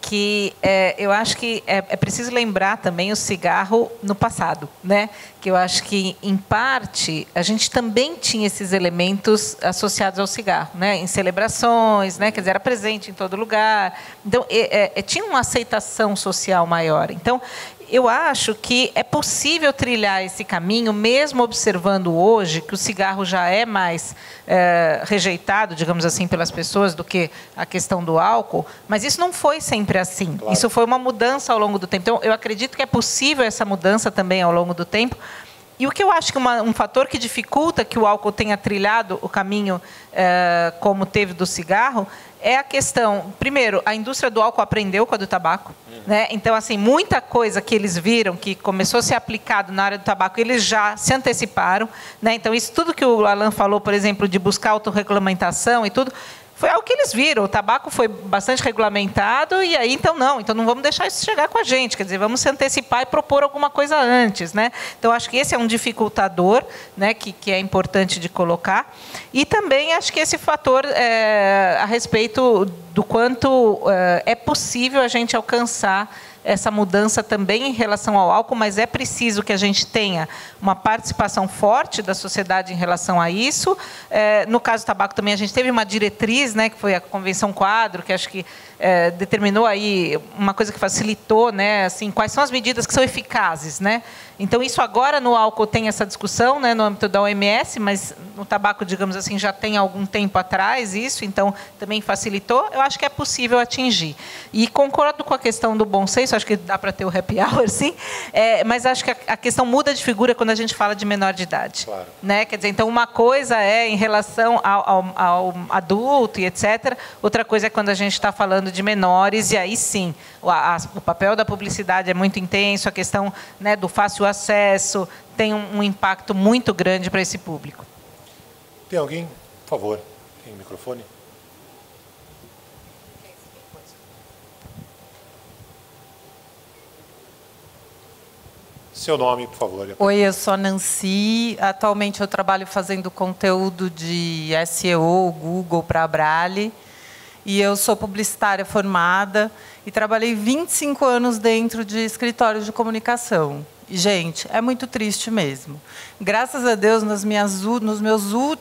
que eu acho que é preciso lembrar também o cigarro no passado, né? Que eu acho que, em parte, a gente também tinha esses elementos associados ao cigarro, né? Em celebrações, né? Quer dizer, era presente em todo lugar. Então, tinha uma aceitação social maior. Então, eu acho que é possível trilhar esse caminho, mesmo observando hoje que o cigarro já é mais rejeitado, digamos assim, pelas pessoas do que a questão do álcool, mas isso não foi sempre assim. Claro. Isso foi uma mudança ao longo do tempo. Então, eu acredito que é possível essa mudança também ao longo do tempo. E o que eu acho que um fator que dificulta que o álcool tenha trilhado o caminho como teve do cigarro é a questão, primeiro, a indústria do álcool aprendeu com a do tabaco, né? Então, assim, muita coisa que eles viram que começou a ser aplicado na área do tabaco, eles já se anteciparam, né? Então, isso tudo que o Alan falou, por exemplo, de buscar autorregulamentação e tudo, foi algo que eles viram. O tabaco foi bastante regulamentado e aí, então não vamos deixar isso chegar com a gente. Quer dizer, vamos se antecipar e propor alguma coisa antes, né? Então, acho que esse é um dificultador, né, que é importante de colocar. E também acho que esse fator a respeito do quanto é possível a gente alcançar essa mudança também em relação ao álcool, mas é preciso que a gente tenha uma participação forte da sociedade em relação a isso. No caso do tabaco também a gente teve uma diretriz, né, que foi a Convenção Quadro, que acho que determinou aí uma coisa que facilitou, né, assim, quais são as medidas que são eficazes, né? Então, isso agora no álcool tem essa discussão, né, no âmbito da OMS, mas no tabaco, digamos assim, já tem algum tempo atrás isso, então também facilitou. Eu acho que é possível atingir. E concordo com a questão do bom senso, acho que dá para ter o happy hour, sim, mas acho que a questão muda de figura quando a gente fala de menor de idade. Claro. Né? Quer dizer, então, uma coisa é em relação ao adulto e etc., outra coisa é quando a gente está falando de menores, e aí sim, o papel da publicidade é muito intenso, a questão, né, do fácil acesso tem um impacto muito grande para esse público. Tem alguém? Por favor, tem o microfone? Seu nome, por favor. Oi, eu sou a Nancy. Atualmente eu trabalho fazendo conteúdo de SEO, Google para a Brale. E eu sou publicitária formada e trabalhei 25 anos dentro de escritórios de comunicação. E, gente, é muito triste mesmo. Graças a Deus, nos meus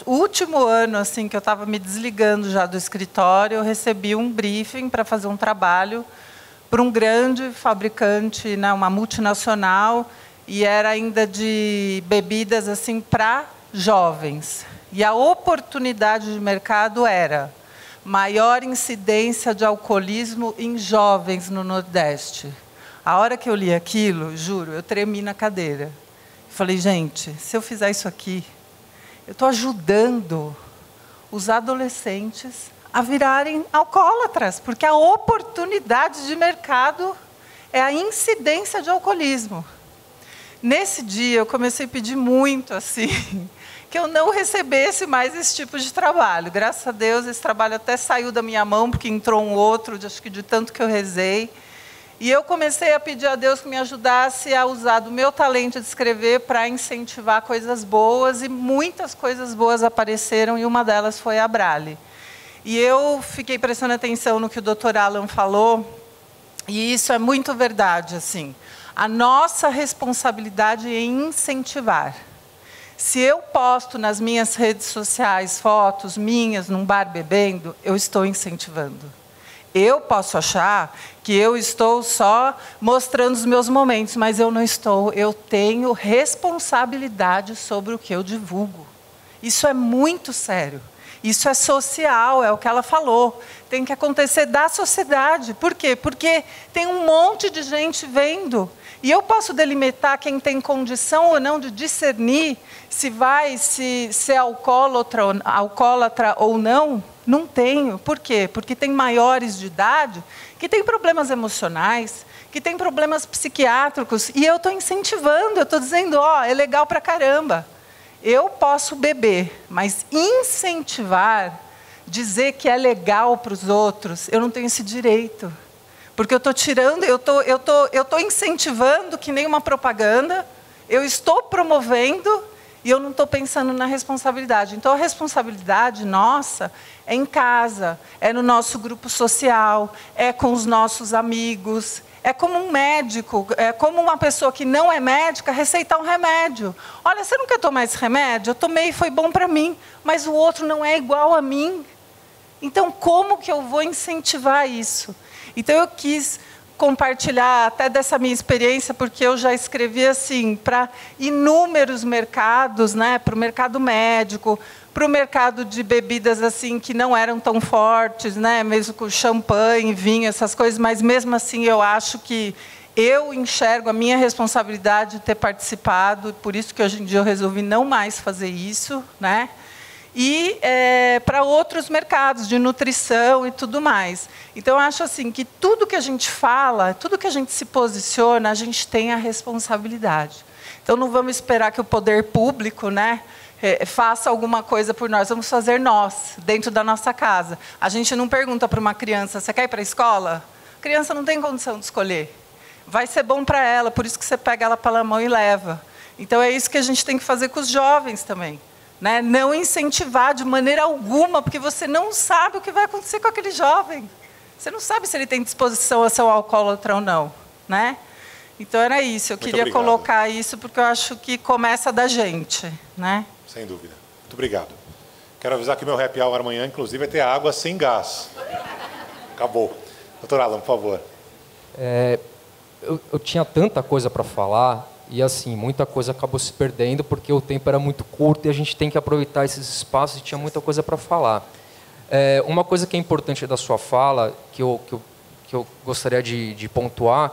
últimos anos, assim, que eu estava me desligando já do escritório, eu recebi um briefing para fazer um trabalho para um grande fabricante, né, uma multinacional, e era ainda de bebidas assim para jovens. E a oportunidade de mercado era maior incidência de alcoolismo em jovens no Nordeste. A hora que eu li aquilo, juro, eu tremi na cadeira. Falei, gente, se eu fizer isso aqui, eu estou ajudando os adolescentes a virarem alcoólatras, porque a oportunidade de mercado é a incidência de alcoolismo. Nesse dia, eu comecei a pedir muito, assim, que eu não recebesse mais esse tipo de trabalho. Graças a Deus, esse trabalho até saiu da minha mão, porque entrou um outro, acho que de tanto que eu rezei. E eu comecei a pedir a Deus que me ajudasse a usar do meu talento de escrever para incentivar coisas boas, e muitas coisas boas apareceram, e uma delas foi a Brale. E eu fiquei prestando atenção no que o Dr. Alan falou, e isso é muito verdade, assim. A nossa responsabilidade é incentivar. Se eu posto nas minhas redes sociais fotos minhas num bar bebendo, eu estou incentivando. Eu posso achar que eu estou só mostrando os meus momentos, mas eu não estou. Eu tenho responsabilidade sobre o que eu divulgo. Isso é muito sério. Isso é social, é o que ela falou. Tem que acontecer da sociedade. Por quê? Porque tem um monte de gente vendo. E eu posso delimitar quem tem condição ou não de discernir se vai ser alcoólatra ou não? Não tenho. Por quê? Porque tem maiores de idade que têm problemas emocionais, que têm problemas psiquiátricos, e eu estou incentivando, eu estou dizendo, ó, é legal pra caramba. Eu posso beber, mas incentivar, dizer que é legal para os outros, eu não tenho esse direito. Porque eu estou tirando, eu estou incentivando que nem uma propaganda, eu estou promovendo e eu não estou pensando na responsabilidade. Então, a responsabilidade nossa é em casa, é no nosso grupo social, é com os nossos amigos, é como um médico, é como uma pessoa que não é médica receitar um remédio. Olha, você não quer tomar esse remédio? Eu tomei e foi bom para mim, mas o outro não é igual a mim. Então, como que eu vou incentivar isso? Então, eu quis compartilhar até dessa minha experiência, porque eu já escrevi assim para inúmeros mercados, né, para o mercado médico, para o mercado de bebidas assim que não eram tão fortes, né, mesmo com champanhe, vinho, essas coisas, mas mesmo assim eu acho que eu enxergo a minha responsabilidade de ter participado, por isso que hoje em dia eu resolvi não mais fazer isso, né? E para outros mercados de nutrição e tudo mais. Então, eu acho assim que tudo que a gente fala, tudo que a gente se posiciona, a gente tem a responsabilidade. Então, não vamos esperar que o poder público, né, faça alguma coisa por nós. Vamos fazer nós, dentro da nossa casa. A gente não pergunta para uma criança, você quer ir para a escola? A criança não tem condição de escolher. Vai ser bom para ela, por isso que você pega ela pela mão e leva. Então, é isso que a gente tem que fazer com os jovens também. Né? Não incentivar de maneira alguma, porque você não sabe o que vai acontecer com aquele jovem. Você não sabe se ele tem disposição a ser um alcoólatra ou não. Né? Então, era isso. Eu queria colocar isso, porque eu acho que começa da gente. Né? Sem dúvida. Muito obrigado. Quero avisar que meu happy hour amanhã, inclusive, vai ter água sem gás. Acabou. Doutor Alan, por favor. Eu tinha tanta coisa para falar, e assim, muita coisa acabou se perdendo porque o tempo era muito curto e a gente tem que aproveitar esses espaços e tinha muita coisa para falar. Uma coisa que é importante da sua fala, que eu gostaria de pontuar,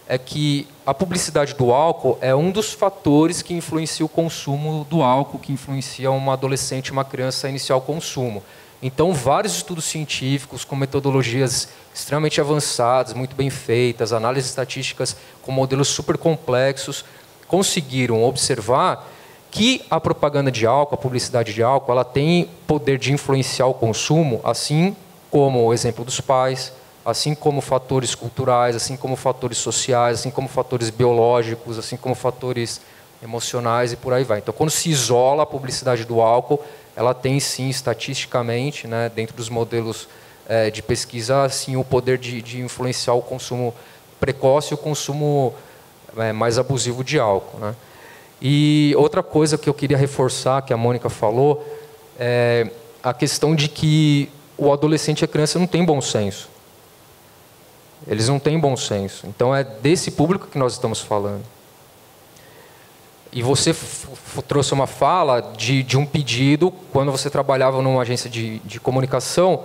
é que a publicidade do álcool é um dos fatores que influencia o consumo do álcool, que influencia uma adolescente, uma criança a iniciar o consumo. Então, vários estudos científicos com metodologias extremamente avançadas, muito bem feitas, análises estatísticas com modelos super complexos, conseguiram observar que a propaganda de álcool, a publicidade de álcool, ela tem poder de influenciar o consumo, assim como o exemplo dos pais, assim como fatores culturais, assim como fatores sociais, assim como fatores biológicos, assim como fatores emocionais e por aí vai. Então, quando se isola a publicidade do álcool, ela tem sim, estatisticamente, né, dentro dos modelos de pesquisa, sim, o poder de influenciar o consumo precoce e o consumo mais abusivo de álcool, né? E outra coisa que eu queria reforçar, que a Mônica falou, é a questão de que o adolescente e a criança não têm bom senso. Eles não têm bom senso. Então, é desse público que nós estamos falando. E você trouxe uma fala de um pedido, quando você trabalhava numa agência de comunicação,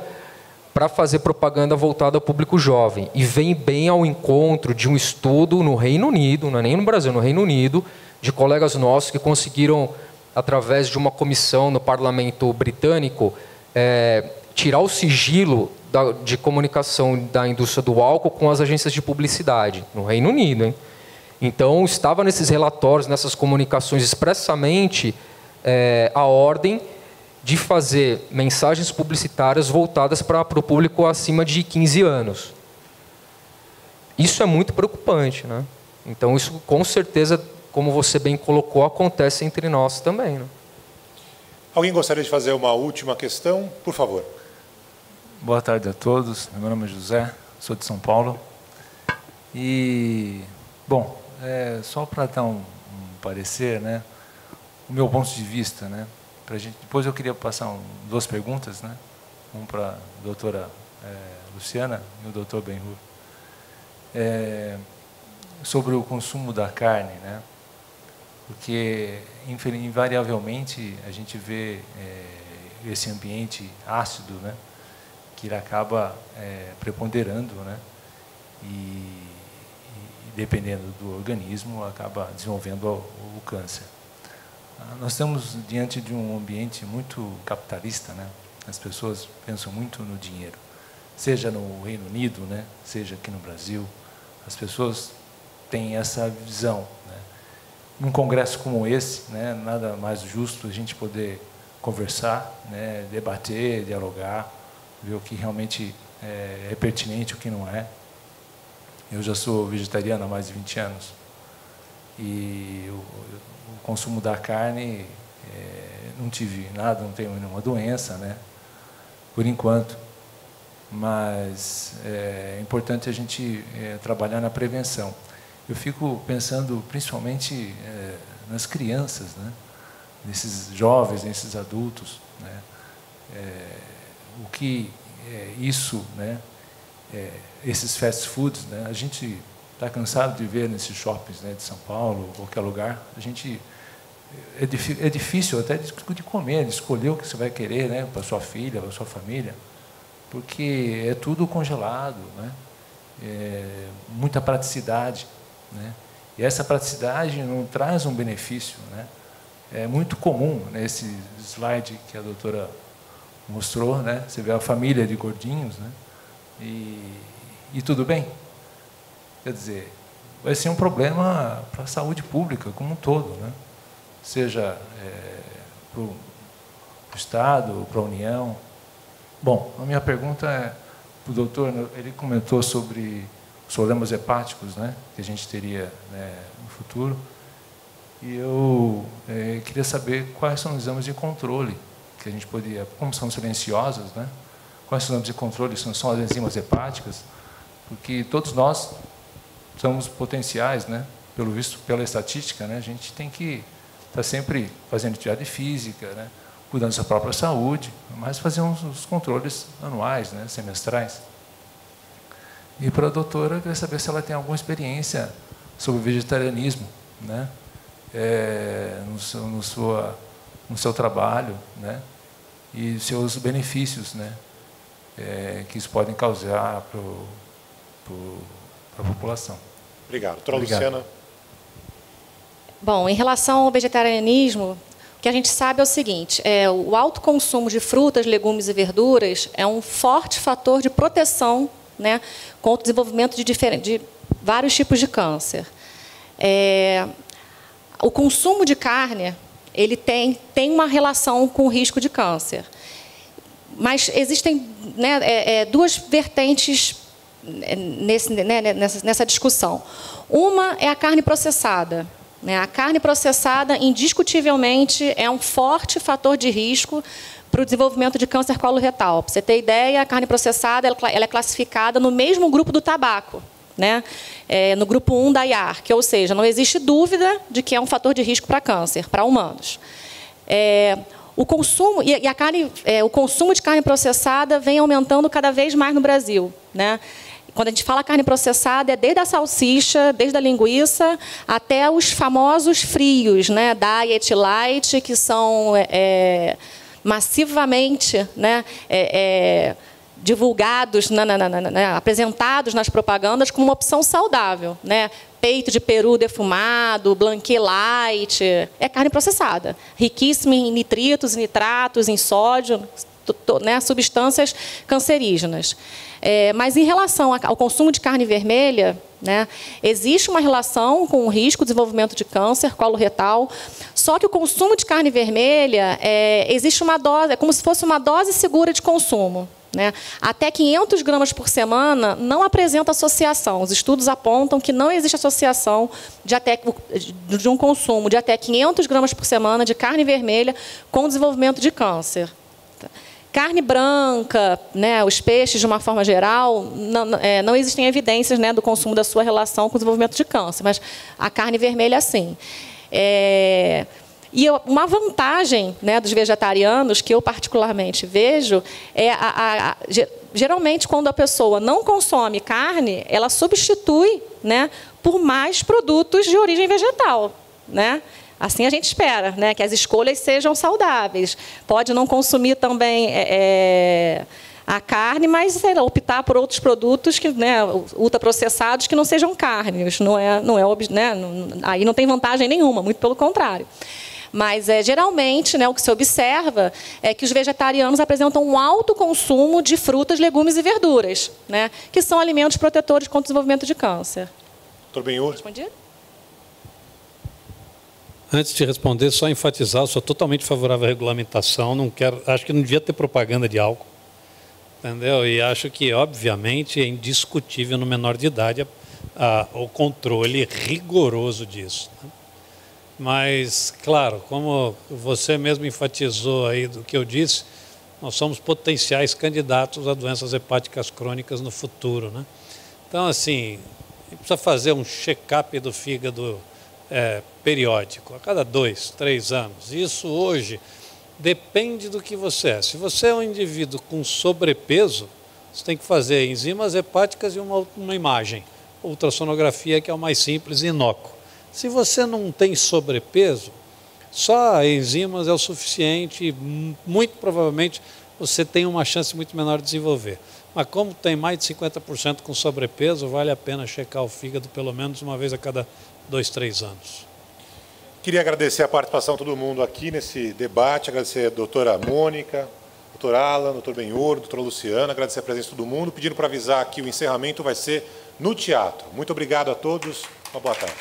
para fazer propaganda voltada ao público jovem. E vem bem ao encontro de um estudo no Reino Unido, não é nem no Brasil, no Reino Unido, de colegas nossos que conseguiram, através de uma comissão no parlamento britânico, tirar o sigilo de comunicação da indústria do álcool com as agências de publicidade, no Reino Unido, hein? Então, estava nesses relatórios, nessas comunicações, expressamente a ordem de fazer mensagens publicitárias voltadas para o público acima de 15 anos. Isso é muito preocupante, né? Então, isso, com certeza, como você bem colocou, acontece entre nós também, né? Alguém gostaria de fazer uma última questão? Por favor. Boa tarde a todos. Meu nome é José, sou de São Paulo. E, bom, só para dar um parecer, né, o meu ponto de vista, né, pra gente, depois eu queria passar duas perguntas, né, uma para a doutora Luciana e o doutor Benhur, sobre o consumo da carne, né, porque invariavelmente a gente vê esse ambiente ácido, né, que ele acaba preponderando, né, e dependendo do organismo, acaba desenvolvendo o câncer. Nós estamos diante de um ambiente muito capitalista, né? As pessoas pensam muito no dinheiro, seja no Reino Unido, né? Seja aqui no Brasil, as pessoas têm essa visão, né? Num congresso como esse, né? Nada mais justo a gente poder conversar, né? Debater, dialogar, ver o que realmente é pertinente, o que não é. Eu já sou vegetariano há mais de 20 anos e o consumo da carne, não tive nada, não tenho nenhuma doença, né, por enquanto, mas é importante a gente trabalhar na prevenção. Eu fico pensando principalmente nas crianças, né, nesses jovens, nesses adultos, né, o que isso, né, esses fast foods, né? A gente está cansado de ver nesses shoppings, né, de São Paulo, qualquer lugar. A gente é difícil até de comer, de escolher o que você vai querer, né, para sua filha, para sua família, porque é tudo congelado, né? Muita praticidade, né? E essa praticidade não traz um benefício, né? É muito comum nesse slide que a doutora mostrou, né? Você vê a família de gordinhos, né? E tudo bem? Quer dizer, vai ser um problema para a saúde pública como um todo, né? Seja para o Estado, para a União. Bom, a minha pergunta é para o doutor, ele comentou sobre os problemas hepáticos, né, que a gente teria, né, no futuro, e eu queria saber quais são os exames de controle que a gente poderia, como são silenciosos, né? Quais são os exames de controle? São as enzimas hepáticas? Porque todos nós somos potenciais, né? Pelo visto, pela estatística, né? A gente tem que estar sempre fazendo atividade física, né? Cuidando da sua própria saúde, mas fazer uns controles anuais, né? Semestrais. E para a doutora, eu queria saber se ela tem alguma experiência sobre vegetarianismo, né, no seu trabalho, né, e seus benefícios, né, que isso podem causar para a população. Obrigado. Doutora Luciana. Bom, em relação ao vegetarianismo, o que a gente sabe é o seguinte, o alto consumo de frutas, legumes e verduras é um forte fator de proteção, né, contra o desenvolvimento de vários tipos de câncer. O consumo de carne, ele tem uma relação com o risco de câncer. Mas existem, né, duas vertentes nessa discussão. Uma é a carne processada. A carne processada, indiscutivelmente, é um forte fator de risco para o desenvolvimento de câncer coloretal. Para você ter ideia, a carne processada ela é classificada no mesmo grupo do tabaco, né? No grupo 1 da IARC, ou seja, não existe dúvida de que é um fator de risco para câncer, para humanos. O consumo o consumo de carne processada vem aumentando cada vez mais no Brasil, né? Quando a gente fala carne processada, é desde a salsicha, desde a linguiça, até os famosos frios, né, diet light, que são massivamente, né, divulgados, apresentados nas propagandas como uma opção saudável, né? Peito de peru defumado, blanquet light, é carne processada, riquíssima em nitritos, nitratos, em sódio, né, substâncias cancerígenas. Mas em relação ao consumo de carne vermelha, né, existe uma relação com o risco de desenvolvimento de câncer coloretal, só que o consumo de carne vermelha existe uma dose, é como se fosse uma dose segura de consumo, né? Até 500 gramas por semana não apresenta associação. Os estudos apontam que não existe associação de um consumo de até 500 gramas por semana de carne vermelha com desenvolvimento de câncer. Carne branca, né, os peixes, de uma forma geral, não existem evidências, né, do consumo da sua relação com o desenvolvimento de câncer, mas a carne vermelha, sim. E uma vantagem, né, dos vegetarianos, que eu particularmente vejo, geralmente, quando a pessoa não consome carne, ela substitui, né, por mais produtos de origem vegetal, né? Assim a gente espera, né, que as escolhas sejam saudáveis. Pode não consumir também a carne, mas optar por outros produtos que, né, ultraprocessados que não sejam carnes. Aí não tem vantagem nenhuma, muito pelo contrário. Mas, geralmente, né, o que se observa é que os vegetarianos apresentam um alto consumo de frutas, legumes e verduras, né, que são alimentos protetores contra o desenvolvimento de câncer. Doutor Benhur. Respondi? Antes de responder, só enfatizar, eu sou totalmente favorável à regulamentação, acho que não devia ter propaganda de álcool, entendeu? E acho que, obviamente, é indiscutível no menor de idade o controle rigoroso disso, né? Mas, claro, como você mesmo enfatizou aí do que eu disse, nós somos potenciais candidatos a doenças hepáticas crônicas no futuro, né? Então, assim, a gente precisa fazer um check-up do fígado periódico, a cada 2, 3 anos. Isso hoje depende do que você é. Se você é um indivíduo com sobrepeso, você tem que fazer enzimas hepáticas e uma imagem, ultrassonografia, que é o mais simples e inócuo. Se você não tem sobrepeso, só enzimas é o suficiente e muito provavelmente você tem uma chance muito menor de desenvolver. Mas como tem mais de 50% com sobrepeso, vale a pena checar o fígado pelo menos uma vez a cada 2, 3 anos. Queria agradecer a participação de todo mundo aqui nesse debate, agradecer a doutora Mônica, doutor Alan, doutor Benhur, doutora Luciana, agradecer a presença de todo mundo, pedindo para avisar que o encerramento vai ser no teatro. Muito obrigado a todos, uma boa tarde.